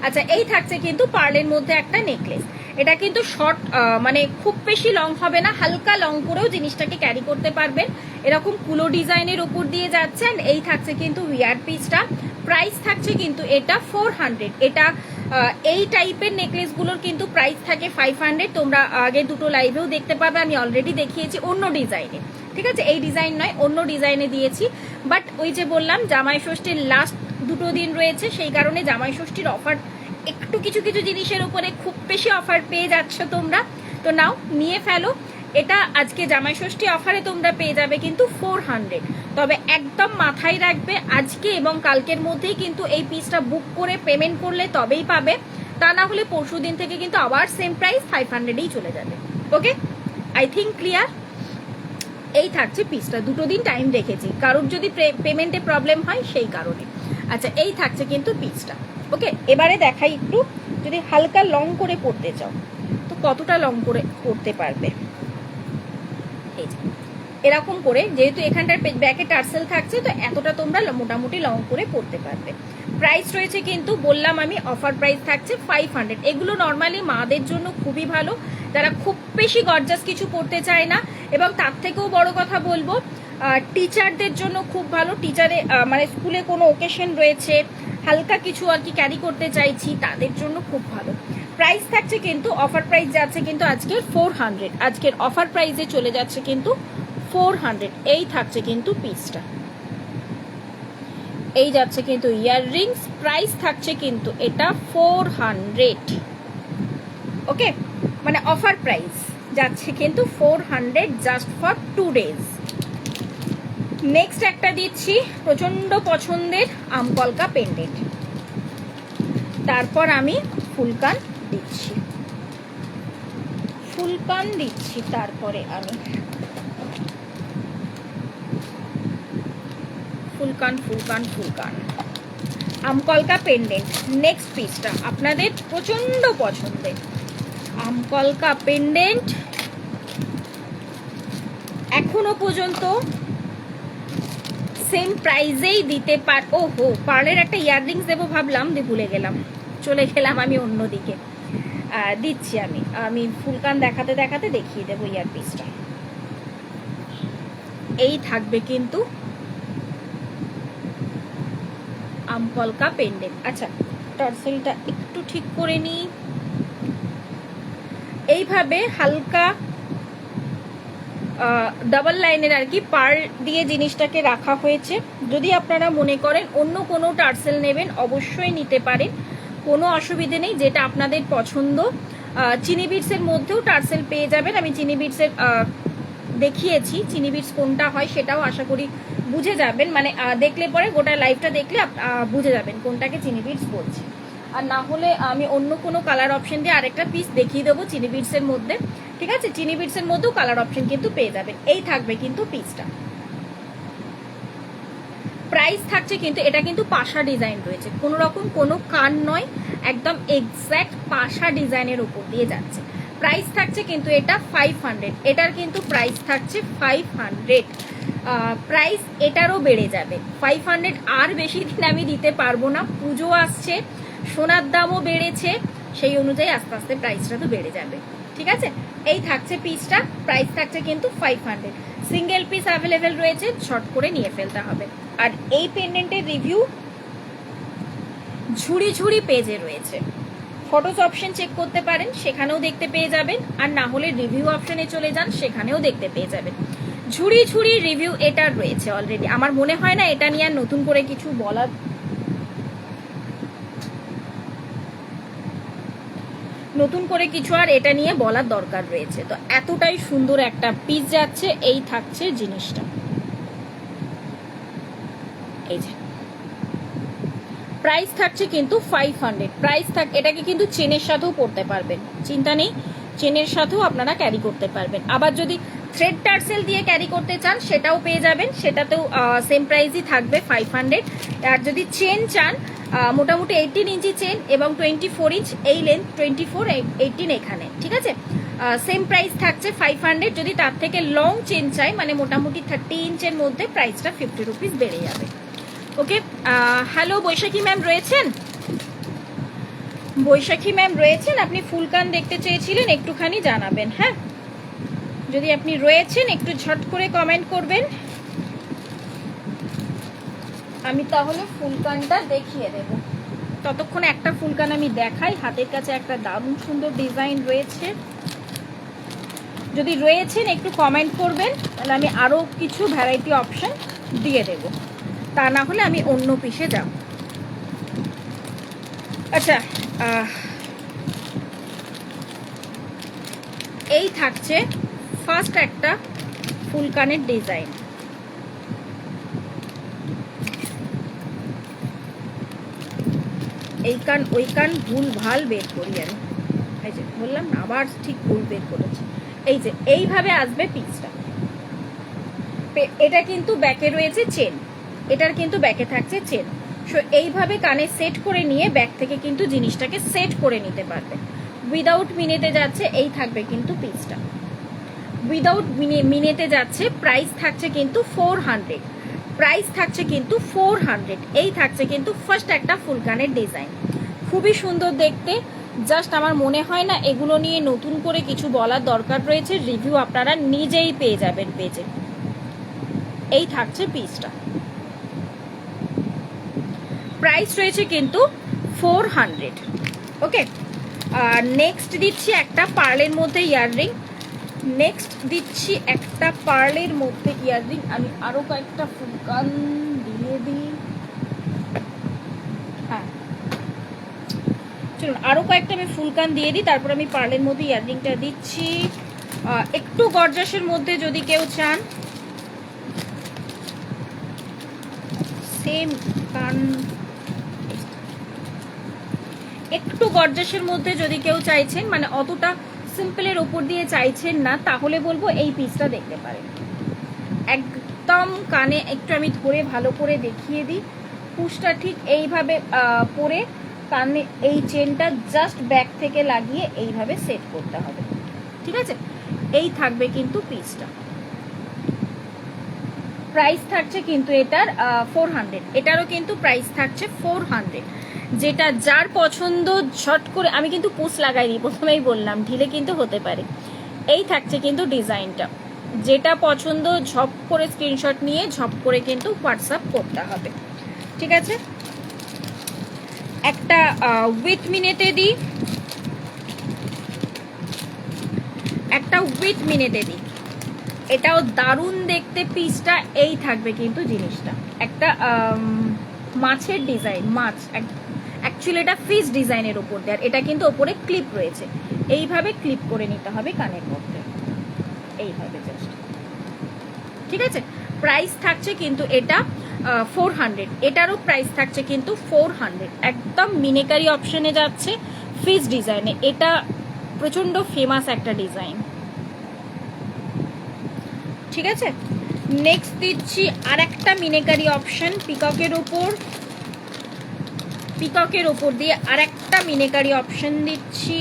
আচ্ছা এই থাকছে কিন্তু পার্লের মধ্যে একটা নেকলেস, এটা কিন্তু শর্ট, মানে খুব বেশি লং হবে না, হালকা লং করেও জিনিসটাকে ক্যারি করতে পারবেন, এরকম কুলো ডিজাইনের উপর দিয়ে যাচ্ছেন। এই থাকছে কিন্তু ইয়ার পিসটা, প্রাইস থাকছে কিন্তু এটা 400। এটা এই টাইপের নেকলেসগুলোর কিন্তু প্রাইস থাকে 500, তোমরা আগে দুটো লাইভেও দেখতে পাবে, আমি অলরেডি দেখিয়েছি অন্য ডিজাইনে, ঠিক আছে, এই ডিজাইন নয় অন্য ডিজাইনে দিয়েছি। বাট ওই যে বললাম জামাই ষষ্ঠীর লাস্ট দুটো দিন রয়েছে, সেই কারণে জামাই ষষ্ঠীর অফার একটু কিছু কিছু জিনিসের উপরে খুব বেশি অফার পেয়ে যাচ্ছ তোমরা, তো নাও নিয়ে ফেলো। এটা আজকে জামাই ষষ্ঠী অফারে তোমরা পেয়ে যাবে কিন্তু 400। তবে একদম মাথায় রাখবে আজকে এবং কালকের মধ্যেই কিন্তু এই পিসটা বুক করে পেমেন্ট করলে তবেই পাবে, তা না হলে পরশু দিন থেকে কিন্তু আবার সেম প্রাইস 500-এই চলে যাবে। ওকে, আই থিঙ্ক ক্লিয়ার। এই থাকছে পিসটা, দুটো দিন টাইম রেখেছি, কারোর যদি পেমেন্টে প্রবলেম হয় সেই কারণে। আচ্ছা এই থাকছে কিন্তু পিসটা। ওকে, এবারে দেখাই একটু, যদি হালকা লং করে পড়তে চাও তো কতটা লং করে পড়তে পারবে। এই যে এরকম করে, যেহেতু এখানটার ব্যাকে টার্সেল থাকছে, তো এতটা তোমরা মোটামুটি লং করে পড়তে পারবে। প্রাইস রয়েছে কিন্তু বললাম আমি, অফার প্রাইস থাকছে 500। এগুলো নর্মালি মাদের জন্য খুবই ভালো, যারা খুব বেশি গর্জাস কিছু পড়তে চায় না, এবং তার থেকেও বড় কথা বলবো টিচারদের জন্য খুব ভালো, টিচারে মানে স্কুলে কোনো ওকেশন রয়েছে, হালকা কিছু আর কি ক্যারি করতে চাইছি, তাদের জন্য খুব ভালো। প্রাইস থাকছে কিন্তু অফার প্রাইস যাচ্ছে কিন্তু আজকের 400, আজকের অফার প্রাইসে চলে যাচ্ছে কিন্তু 400। এই থাকছে কিন্তু পিসটা, এই যাচ্ছে কিন্তু ইয়াররিংস, প্রাইস থাকছে কিন্তু এটা 400। ওকে, মানে অফার প্রাইস যাচ্ছে কিন্তু 400 জাস্ট ফর 2 ডেজ। নেক্সট একটা দিচ্ছি প্রচন্ড পছন্দের আমকলকা পেন্ডেন্ট, তারপর আমি ফুলকান দিচ্ছি, তারপরে আমি ফুলকান আমকলকা পেন্ডেন্ট। নেক্সট পিসটা আপনাদের প্রচন্ড পছন্দের আমকলকা পেন্ডেন্ট, এখনো পর্যন্ত সেম প্রাইজেই দিতে ওহো পার্লের একটা ইয়াররিংস দেবো ভাবলাম, ভুলে গেলাম, চলে গেলাম আমি অন্যদিকে। দিচ্ছি আমি ফুলকান দেখাতে দেখাতে দেখিয়ে দেবো ইয়ার পিসটা। এই থাকবে কিন্তু আমকলকা পেন্ডেন্ট। আচ্ছা টার্সেলটা একটু ঠিক করে নিই। এইভাবে হালকা ডাবল লাইনের আর কি পার্ল দিয়ে জিনিসটাকে রাখা হয়েছে। যদি আপনারা মনে করেন অন্য কোনো টার্সেল নেবেন অবশ্যই নিতে পারেন, কোনো অসুবিধে নেই, যেটা আপনাদের পছন্দ। চিনি বিটসের মধ্যেও টার্সেল পেয়ে যাবেন, আমি চিনি বিটসের দেখিয়েছি, চিনি বিটস কোনটা হয় সেটাও আশা করি বুঝে যাবেন, মানে দেখলে পরে গোটা লাইভটা দেখলে বুঝে যাবেন কোনটাকে চিনি বিটস বলছে। আর না হলে আমি অন্য কোনো কালার অপশন দিয়ে আরেকটা পিস দেখিয়ে দেবো চিনি বিটসের মধ্যে, ঠিক আছে? চিনি বিটসের মধ্যেও কালার অপশন কিন্তু পেয়ে যাবেন। এই থাকবে কিন্তু পিসটা। প্রাইস থাকছে কিন্তু, এটা কিন্তু পাশা ডিজাইন রয়েছে, কোনো রকম কোনো কান নয়, একদম এক্স্যাক্ট পাশা ডিজাইনের উপর দিয়ে যাচ্ছে। প্রাইস থাকছে কিন্তু এটা 500, এটার কিন্তু প্রাইস থাকছে 500। প্রাইস এটারও বেড়ে যাবে 500, আর বেশি দিন আমি দিতে পারবো না, পুজো আসছে, সোনার দামও বেড়েছে, সেই অনুযায়ী আস্তে আস্তে প্রাইসটা তো বেড়ে যাবে, ঠিক আছে? এই থাকছে পিসটা, প্রাইস থাকছে কিন্তু 500। সিঙ্গেল পিস অ্যাভেলেবেল রয়েছে, শর্ট করে নিয়ে ফেলতে হবে। আর এই পেন্ডেন্টের রিভিউ ঝুড়ি ঝুড়ি পেজে রয়েছে, ফটোস অপশন চেক করতে পারেন, সেখানেও দেখতে পেয়ে যাবেন, আর না হলে রিভিউ অপশনে চলে যান, সেখানেও দেখতে পেয়ে যাবেন। ঝুড়ি ঝুড়ি রিভিউ এটার রয়েছে অলরেডি। আমার মনে হয় না এটা নিয়ে আর নতুন করে কিছু বলার, নতুন করে কিছু আর এটা নিয়ে বলার দরকার রয়েছে। তো এতটাই সুন্দর একটা পিস যাচ্ছে। এই থাকছে জিনিসটা, এই যে প্রাইস থাকছে কিন্তু 500। প্রাইস এটাকে কিন্তু চেনের সাথেও পরতে পারবেন, চিন্তা নেই, চেনের সাথেও আপনারা ক্যারি করতে পারবেন। আবার যদি থ্রেড টার্সেল দিয়ে ক্যারি করতে চান সেটাও পেয়ে যাবেন, সেটাতেও সেম প্রাইসই থাকবে 500। আর যদি চেন চান, মোটামুটি 18 ইঞ্চি চেন এবং 24 ইঞ্চ এই লেন্থ, 24 18 এখানে, ঠিক আছে? সেম প্রাইস থাকছে 500। যদি তার থেকে লং চেন চাই, মানে মোটামুটি 30 ইঞ্চের মধ্যে, প্রাইসটা 50 রুপিস বেড়ে যাবে। ওকে, হ্যালো বৈশাখী ম্যাম রয়েছেন? বৈশাখী ম্যাম রয়েছেন? আপনি ফুলকান দেখতে চেয়েছিলেন, একটুখানি জানাবেন, হ্যাঁ? যদি আপনি রয়েছেন একটু ঝট করে কমেন্ট করবেন, আমি তাহলে ফুলকানটা দেখিয়ে দেব। ততক্ষণ একটা ফুলকান আমি দেখাই, হাতের কাছে একটা দারুণ সুন্দর ডিজাইন রয়েছে। যদি রয়েছেন একটু কমেন্ট করবেন, তাহলে আমি আরও কিছু ভ্যারাইটি অপশন দিয়ে দেব, তা না হলে আমি অন্য পিসে যাব। আচ্ছা, এই থাকছে ফার্স্ট একটা ফুলকানের ডিজাইন। এই কান ওই কান ভুল ভাল বের করি আমি, এই যে বললাম না, আবার ঠিক ভুল বের করেছি। এই যে এইভাবে আসবে পিসটা। এটা কিন্তু ব্যাকে রয়েছে চেন, এটার কিন্তু ব্যাকে থাকছে চেন। সো এইভাবে কানে সেট করে নিয়ে ব্যাক থেকে কিন্তু জিনিসটাকে সেট করে নিতে পারবে। উইদাউট মিনেতে যাচ্ছে, এই থাকবে কিন্তু পিসটা উইদাউট মিনেতে যাচ্ছে। প্রাইস থাকছে কিন্তু 400। প্রাইস থাকছে কিন্তু 400। এই থাকছে কিন্তু ফার্স্ট একটা ফুলকানের ডিজাইন, খুবই সুন্দর দেখতে। জাস্ট আমার মনে হয় না এগুলো নিয়ে নতুন করে কিছু বলার দরকার রয়েছে, রিভিউ আপনারা নিজেই পেয়ে যাবেন পেজে। এই থাকছে পিসটা, প্রাইস রয়েছে কিন্তু 400। ওকে, আর নেক্সট দিচ্ছি একটা পার্লের মধ্যে ইয়াররিং। আমি আরো কয়েকটা ফুলকান দিয়ে দিই, হ্যাঁ চলুন আরো কয়েকটা আমি ফুলকান দিয়ে দিই, তারপর আমি পার্লের মধ্যে ইয়াররিংটা দিচ্ছি। একটু গর্জাসের মধ্যে যদি কেউ চান, সেম কান, একটু গর্জাসের মধ্যে যদি কেউ চাইছেন, মানে অতটা সিম্পলের ওপর দিয়ে চাইছেন না, তাহলে বলবো এই পিসটা দেখতে পারেন। একদম কানে একটু আমি ধরে ভালো করে দেখিয়ে দিই, পুশটা ঠিক এইভাবে পরে কানে এই চেনটা জাস্ট ব্যাক থেকে লাগিয়ে এইভাবে সেট করতে হবে, ঠিক আছে? এই থাকবে কিন্তু পিসটা। প্রাইস থাকছে কিন্তু এটার 400। এটারও কিন্তু প্রাইস থাকছে 400। যেটা যার পছন্দ ঝট করে, আমি কিন্তু পুশ লাগাই দিই, প্রথমেই বললাম ঢিলে কিন্তু হতে পারে। এই থাকছে কিন্তু ডিজাইনটা, যেটা পছন্দ ঝপ করে স্ক্রিনশট নিয়ে ঝপ করে কিন্তু হোয়াটসঅ্যাপ করতে হবে, ঠিক আছে? একটা উইথ মিনিটে দিই, একটা উইথ মিনিটে দিই। এটাও দারুণ দেখতে পিসটা। এই থাকবে কিন্তু জিনিসটা একটা মাছের ডিজাইন, মাছ অ্যাকচুয়ালি এটা ফিশ ডিজাইনের ওপর দেয়। এটা কিন্তু ওপরে ক্লিপ রয়েছে, এইভাবে ক্লিপ করে নিতে হবে কানের মধ্যে, এইভাবে জাস্ট। ঠিক আছে, প্রাইস থাকছে কিন্তু এটা 400। এটারও প্রাইস থাকছে কিন্তু 400। একদম মিনেকারি অপশনে যাচ্ছে, ফিশ ডিজাইনে। এটা প্রচন্ড ফেমাস একটা ডিজাইন। ঠিক আছে, নেক্সট দিচ্ছি আর একটা মিনেকারি অপশন পিককের ওপর, পিককের ওপর দিয়ে আর একটা মিনেকারি অপশন দিচ্ছি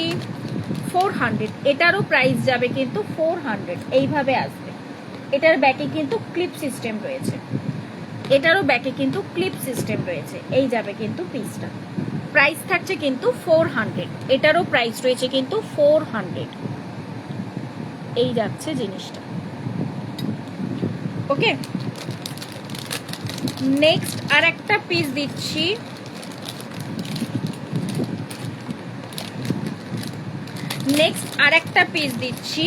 400। এটারও প্রাইস যাবে কিন্তু 400। এইভাবে আসবে। এটার ব্যাকে কিন্তু ক্লিপ সিস্টেম রয়েছে, এটারও ব্যাকে কিন্তু ক্লিপ সিস্টেম রয়েছে। এই যাবে কিন্তু পিসটা। প্রাইস থাকছে কিন্তু 400। এটারও প্রাইস রয়েছে কিন্তু 400। এই যাচ্ছে জিনিসটা। ওকে, নেক্সট আর একটা পিস দিচ্ছি, নেক্সট আর একটা পিস দিচ্ছি।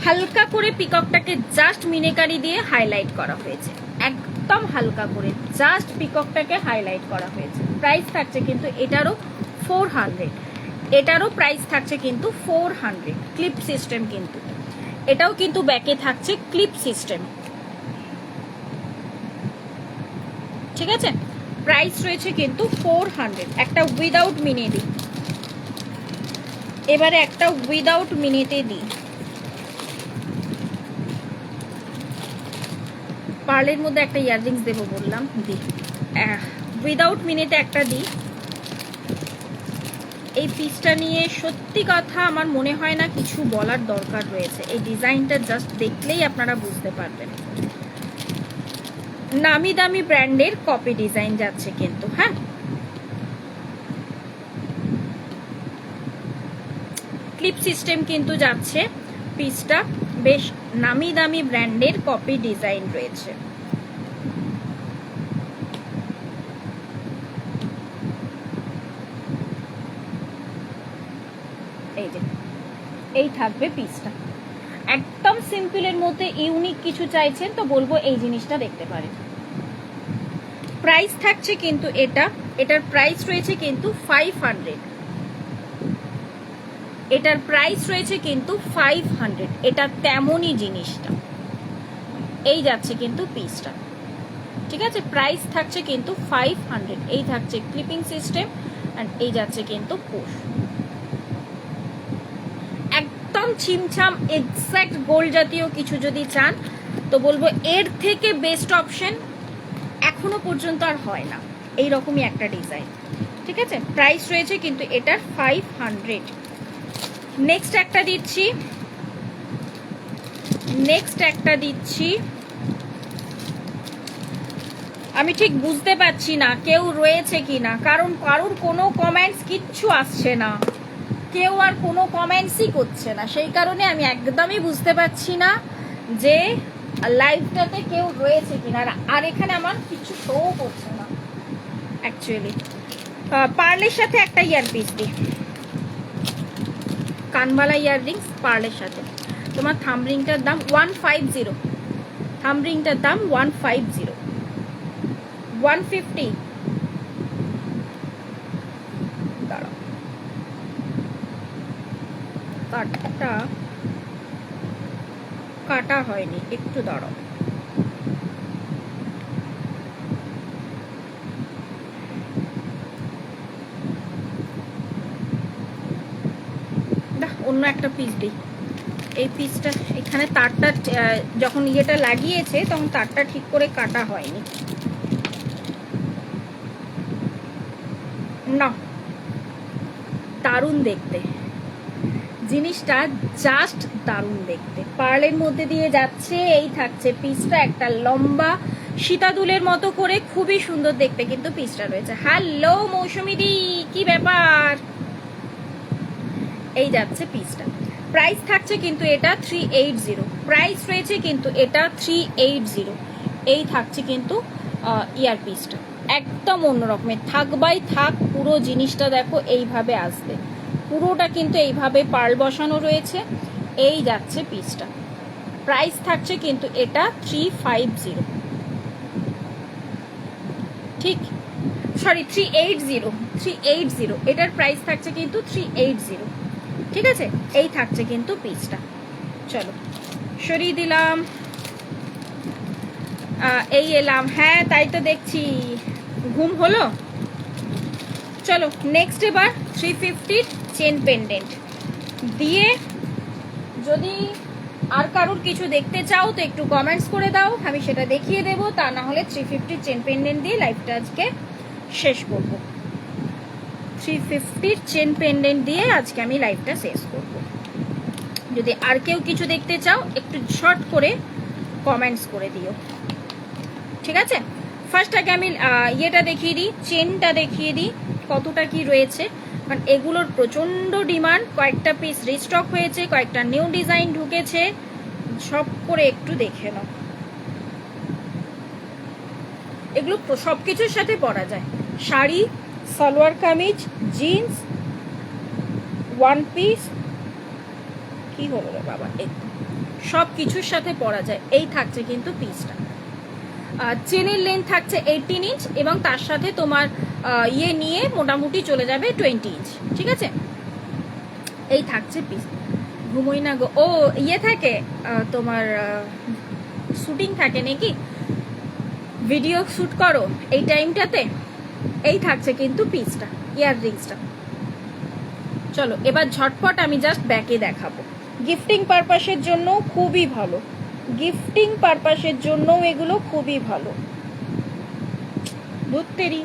হালকা করে পিককটাকে জাস্ট মিনেকারি দিয়ে হাইলাইট করা হয়েছে, একদম হালকা করে জাস্ট পিককটাকে হাইলাইট করা হয়েছে। প্রাইস থাকছে কিন্তু এটারও 400। এটারও প্রাইস থাকছে কিন্তু 400। ক্লিপ সিস্টেম কিন্তু, এটাও কিন্তু ব্যাকে থাকছে ক্লিপ সিস্টেম। ঠিক আছে, প্রাইস রয়েছে কিন্তু 400। একটা উইদাউট মিনে দিই, এবারে একটা উইদাউট মিনিটে দিই। পার্লের মধ্যে একটা ইয়াররিংস দেবো বললাম, দিই। উইদাউট মিনিটে একটা দিই। এই পিসটা নিয়ে সত্যি কথা আমার মনে হয় না কিছু বলার দরকার রয়েছে। এই ডিজাইনটা জাস্ট দেখলেই আপনারা বুঝতে পারবেন। নামি দামি ব্র্যান্ডের কপি ডিজাইন যাচ্ছে কিন্তু। হ্যাঁ, ক্লিপ সিস্টেম কিন্তু যাচ্ছে পিসটা। বেশ নামি দামি ব্র্যান্ডের কপি ডিজাইন রয়েছে। এই যে এই থাকবে পিসটা। একদম সিম্পলের মধ্যে ইউনিক কিছু চাইছেন তো বলবো এই জিনিসটা দেখতে পারেন। প্রাইস থাকছে কিন্তু এটার প্রাইস রয়েছে কিন্তু 500। এটার প্রাইস রয়েছে কিন্তু 500। এটা তেমনই জিনিসটা। এই যাচ্ছে কিন্তু পিসটা। ঠিক আছে, প্রাইস থাকছে কিন্তু 500। এই থাকছে ক্লিপিং সিস্টেম আর এই যাচ্ছে কিন্তু পুশ। একদম ছিমছাম এক্স্যাক্ট গোল্ড জাতীয় কিছু যদি চান তো বলবো এর থেকে বেস্ট অপশন এখনো পর্যন্ত আর হয় না। এইরকমই একটা ডিজাইন। ঠিক আছে, প্রাইস রয়েছে কিন্তু এটার 500। নেক্সট একটা দিচ্ছি, নেক্সট একটা দিচ্ছি। আমি ঠিক বুঝতে পারছি না কেউ রয়েছে কিনা, কারণ কারোর কোনো কমেন্টস কিচ্ছু আসছে না, কেউ আর কোনো কমেন্টসই করছে না। সেই কারণে আমি একদমই বুঝতে পারছি না যে লাইভটাতে কেউ রয়েছে কিনা। আর এখানে আমার কিছু শো করছে না অ্যাকচুয়ালি। পার্লের সাথে একটা ইয়ারপিস দিই, কানবালা ইয়াররিংস পার্লের সাথে। তোমার থামরিংটার দাম 150, থামরিংটার দাম 150, 150। দাঁড়াও, কাটটা কাটা হয়নি, একটু দাঁড়াও। অন্য একটা পিস দিই। এই পিসটা এখানে তারটা যখন ইয়েটা লাগিয়েছে তখন তারটা ঠিক করে কাটা হয়নি। না, দারুণ দেখতে জিনিসটা, জাস্ট দারুণ দেখতে। পার্লের মধ্যে দিয়ে যাচ্ছে। এই থাকছে পিসটা, একটা লম্বা সীতাদুলের মতো করে, খুবই সুন্দর দেখতে কিন্তু পিসটা রয়েছে। হ্যালো মৌসুমি দি, কি ব্যাপার? এই যাচ্ছে পিসটা। প্রাইস থাকছে কিন্তু এটা 380। প্রাইস রয়েছে কিন্তু এটা 380। এই থাকছে কিন্তু ইয়ার পিসটা। একদম অন্য রকমের থাক বাই থাক। পুরো জিনিসটা দেখো এইভাবে আসবে, পুরোটা কিন্তু এইভাবে পার্ল বসানো রয়েছে। এই যাচ্ছে পিসটা, প্রাইস থাকছে কিন্তু এটা 350, ঠিক সরি 380, এটার প্রাইস থাকছে কিন্তু 380, ঠিক আছে। এই থাকছে কিন্তু পিসটা। চলো সরিয়ে দিলাম, এই এলাম। হ্যাঁ তাই তো দেখছি, ঘুম হলো। চলো নেক্সট এবার 350 চেন পেন্ডেন্ট দিয়ে, যদি আর কারোর কিছু দেখতে চাও তো একটু কমেন্টস করে দাও, আমি সেটা দেখিয়ে দেবো। তা না হলে 350 চেন পেন্ডেন্ট দিয়ে লাইভটা আজকে শেষ করব। 350 চেন পেন্ডেন্ট দিয়ে আজকে আমি লাইভটা শেষ করব। যদি আর কেউ কিছু দেখতে চাও একটু শর্ট করে কমেন্টস করে দিও, ঠিক আছে। ফার্স্ট আগে আমি ইয়েটা দেখিয়ে দিই, চেনটা দেখিয়ে দিই কতটা কি রয়েছে, কারণ এগুলোর প্রচণ্ড ডিমান্ড। কয়েকটা পিস রিস্টক হয়েছে, কয়েকটা নিউ ডিজাইন ঢুকেছে, সব করে একটু দেখে নাও। এগুলো সব কিছুর সাথে পরা যায়, sari, salwar kameez, jeans, one piece, কি হলো রে বাবা, সব কিছুর সাথে পরা যায়। এই থাকছে কিন্তু পিসটা। চেনের লেন্থ থাকছে 18 ইঞ্চ এবং তার সাথে তোমার ইয়ে নিয়ে মোটামুটি চলে যাবে 20 ইঞ্চ, ঠিক আছে। এই থাকছে পিস। ঘুমোই না গো, ও ইয়ে থাকে তোমার শুটিং থাকে নাকি, ভিডিও শ্যুট করো এই টাইমটাতে। এই থাকছে কিন্তু পিসটা, ইয়াররিংসটা। চলো এবার ঝটপট আমি জাস্ট ব্যাকে দেখাবো। গিফটিং পারপাসের জন্য খুবই ভালো, গিফটিং পারপাসের জন্য এগুলো খুবই ভালো। ধরতেরই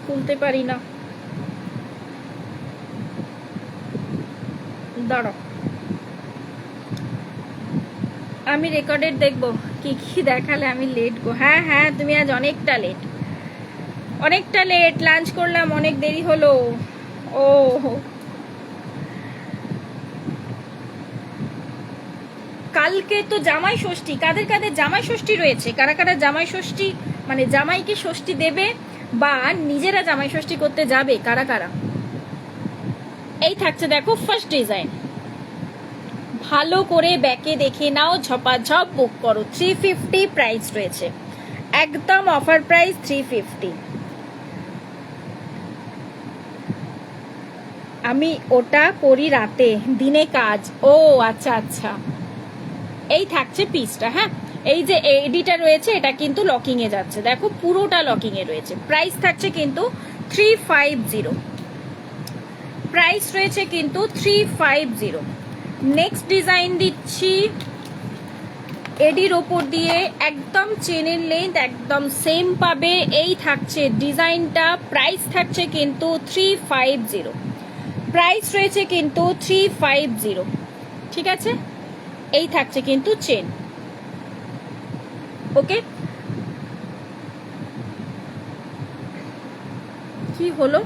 খুলতে পারি না, দাঁড়াও আমি রেকর্ডেড দেখবো কি কি দেখালে আমি লেট গো। হ্যাঁ হ্যাঁ তুমি আজ অনেকটা লেট, লাঞ্চ করলাম, অনেক দেরি হলো। ও কালকে তো জামাই ষষ্ঠী, কাদের কাদের জামাই ষষ্ঠী রয়েছে, কারা কারা জামাই ষষ্ঠী মানে জামাইকে ষষ্ঠী দেবে বা নিজেরা জামাই ষষ্ঠী করতে যাবে, কারা কারা। এই থাকছে দেখো ফার্স্ট ডিজাইন, ভালো করে ব্যাকে দেখে নাও, ঝপাঝপ বুক করো। 350 প্রাইস রয়েছে, একদম অফার প্রাইস 350। আমি ওটা করি রাতে, দিনে কাজ। ও আচ্ছা আচ্ছা, এই থাকছে পিসটা। হ্যাঁ এই যে এডিটা রয়েছে এটা কিন্তু লকিং এ যাচ্ছে, দেখো পুরোটা লকিং এ রয়েছে। প্রাইস থাকছে কিন্তু 350, প্রাইস রয়েছে কিন্তু 350। নেক্সট ডিজাইন দিচ্ছি এডির ওপর দিয়ে, একদম চেনের লেন্থ একদম সেম পাবে। এই থাকছে ডিজাইনটা, প্রাইস থাকছে কিন্তু 350, প্রাইস রয়েছে কিন্তু 350, ঠিক আছে। এই থাকছে কিন্তু চেন, ওকে। কি হলো,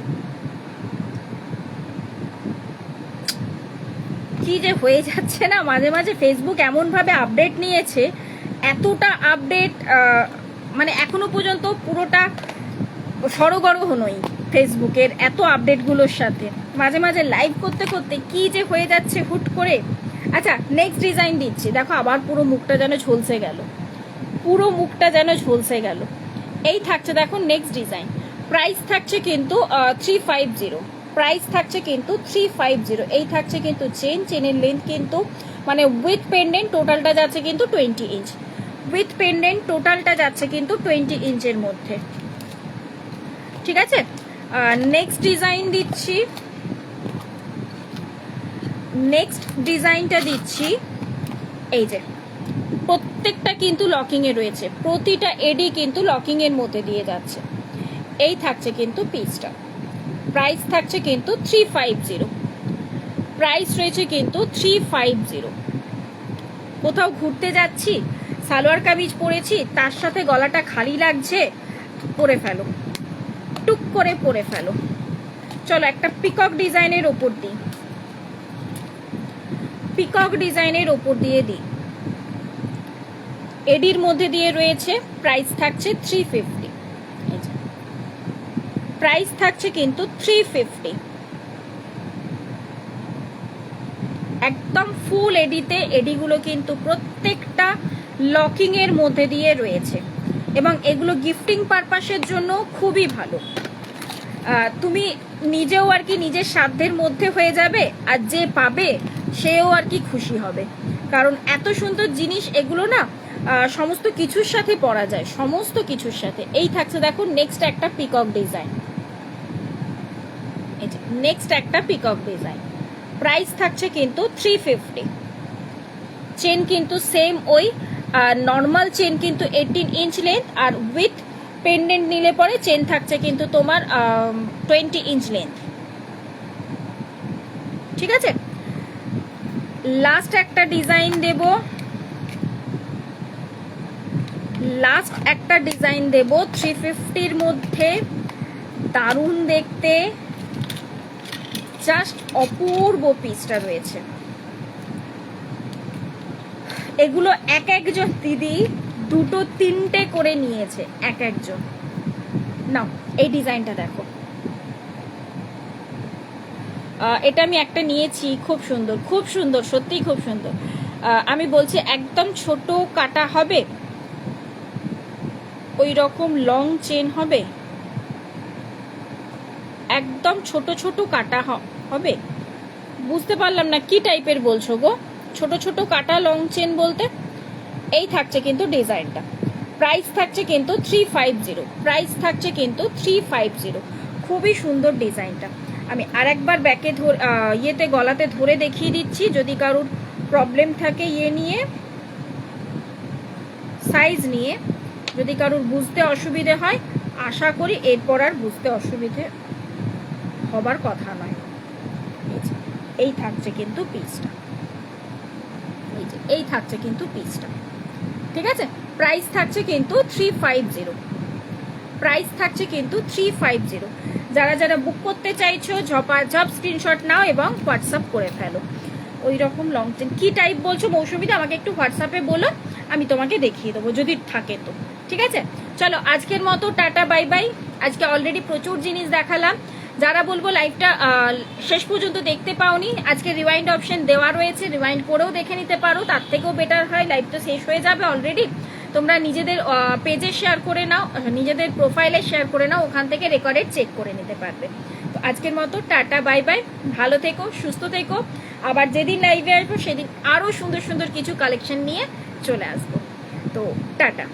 কি যে হয়ে যাচ্ছে না মাঝে মাঝে, ফেসবুক এমন ভাবে আপডেট নিয়েছে, এতটা আপডেট মানে এখনো পর্যন্ত পুরোটা সরগরম নই ফেসবুকের এত আপডেটগুলোর সাথে। মাঝে মাঝে লাইভ করতে করতে কি যে হয়ে যাচ্ছে হুট করে। আচ্ছা নেক্সট ডিজাইন দিচ্ছি, দেখো আবার পুরো মুখটা যেন ঝলসে গেল, পুরো মুখটা যেন ঝলসে গেল। এই থাকছে দেখো নেক্সট ডিজাইন, প্রাইস থাকছে কিন্তু 350, প্রাইস থাকছে কিন্তু 350। এই থাকছে কিন্তু চেনের লেন্থ কিন্তু মানে উইথ পেন্ডেন্ট টোটালটা যাচ্ছে কিন্তু 20 ইঞ্চ, উইথ পেন্ডেন্ট টোটালটা যাচ্ছে কিন্তু 20 ইঞ্চের মধ্যে, ঠিক আছে। নেক্সট ডিজাইন দিচ্ছি, নেক্সট ডিজাইনটা দিচ্ছি। এই যে প্রত্যেকটা কিন্তু লকিং এ রয়েছে, প্রতিটা এডি কিন্তু লকিং এর মধ্যে দিয়ে যাচ্ছে। এই থাকছে কিন্তু পিসটা, প্রাইস থাকছে কিন্তু 350, প্রাইস রয়েছে কিন্তু 350। কোথাও ঘুরতে যাচ্ছি, সালোয়ার কামিজ পরেছি, তার সাথে গলাটা খালি লাগছে, পরে ফেলো, টুক করে পরে ফেলো। চলো একটা পিকক ডিজাইনের ওপর দিই, পিকক ডিজাইনের ওপর দিয়ে দিই। এডির মধ্যে দিয়ে রয়েছে, প্রাইস থাকছে 350। প্রাইস থাকছে কিন্তু 350। একদম ফুল এডিতে, এডিগুলো কিন্তু প্রত্যেকটা লকিং এর মধ্যে দিয়ে রয়েছে এবং এগুলো গিফটিং পারপাসের জন্য খুবই ভালো। তুমি নিজেও আর কি নিজের সাধ্যের মধ্যে হয়ে যাবে, আর যে পাবে সেও আর কি খুশি হবে, কারণ এত সুন্দর জিনিস এগুলো না সমস্ত কিছুর সাথে পরা যায়, সমস্ত কিছুর সাথে। এই থাকছে দেখো নেক্সট একটা পিকক ডিজাইন, এই যে নেক্সট একটা পিকক ডিজাইন। প্রাইস থাকছে কিন্তু 350। চেন কিন্তু সেম ওই নর্মাল চেন কিন্তু 18 ইঞ্চ লেন্থ, আর উইথ পেন্ডেন্ট নিলে পরে চেন থাকছে কিন্তু তোমার 20 ইঞ্চ লেন্থ। ঠিক আছে, লাস্ট একটা ডিজাইন দেব, লাস্ট একটা ডিজাইন দেব 350-র মধ্যে। দারুণ দেখতে, জাস্ট অপূর্ব পিসটা রয়েছে। এগুলো এক একজন দিদি দুটো তিনটে করে নিয়েছে, এক একজন। নাও এই ডিজাইনটা দেখো, এটা আমি একটা নিয়েছি, খুব সুন্দর, খুব সুন্দর, সত্যিই খুব সুন্দর। আমি বলছি একদম ছোট কাটা হবে, ওই রকম লং চেন হবে, একদম ছোট ছোট কাটা হবে। বুঝতে পারলাম না কি টাইপের বলছো গো, ছোট ছোট কাটা লং চেন বলতে? এই থাকছে কিন্তু ডিজাইনটা। প্রাইস থাকছে কিন্তু 350, প্রাইস থাকছে কিন্তু 350। খুবই সুন্দর ডিজাইনটা। আমি আরেকবার ব্যাকে ইয়েতে গলাতে ধরে দেখিয়ে দিচ্ছি, যদি কারোর প্রবলেম থাকে ইয়ে নিয়ে, সাইজ নিয়ে, যদি কারোর বুঝতে অসুবিধে হয়, আশা করি এরপর আর বুঝতে অসুবিধে হবার কথা নয়। এই থাকছে কিন্তু পিসটা, এই থাকছে কিন্তু পিসটা। ঠিক আছে, প্রাইস থাকছে কিন্তু 350, প্রাইস থাকছে কিন্তু 350। যারা যারা বুক করতে চাইছো ঝপাঝপ স্ক্রিনশট নাও এবং হোয়াটসঅ্যাপ করে ফেলো। ওই রকম লং চেন কি টাইপ বলছো মৌসুমিতা, আমাকে একটু হোয়াটসঅ্যাপে বলো, আমি তোমাকে দেখিয়ে দেবো যদি থাকে তো। ঠিক আছে, চলো আজকের মতো টাটা বাই বাই। আজকে অলরেডি প্রচুর জিনিস দেখালাম। যারা বলবো লাইভটা শেষ পর্যন্ত দেখতে পাওনি, আজকে রিওয়াইন্ড অপশন দেওয়া রয়েছে, রিওয়াইন্ড করেও দেখে নিতে পারো, তার থেকেও বেটার হয়। লাইভ তো শেষ হয়ে যাবে অলরেডি, তোমরা নিজেদের পেজে শেয়ার করে নাও, নিজেদের প্রোফাইলে শেয়ার করে নাও, ওখান থেকে রেকর্ডেড চেক করে নিতে পারবে। তো আজকের মতো টাটা বাই বাই, ভালো থেকো, সুস্থ থেকো। আবার যেদিন লাইভে আসবো সেদিন আরও সুন্দর সুন্দর কিছু কালেকশন নিয়ে চলে আসবো। তো টাটা।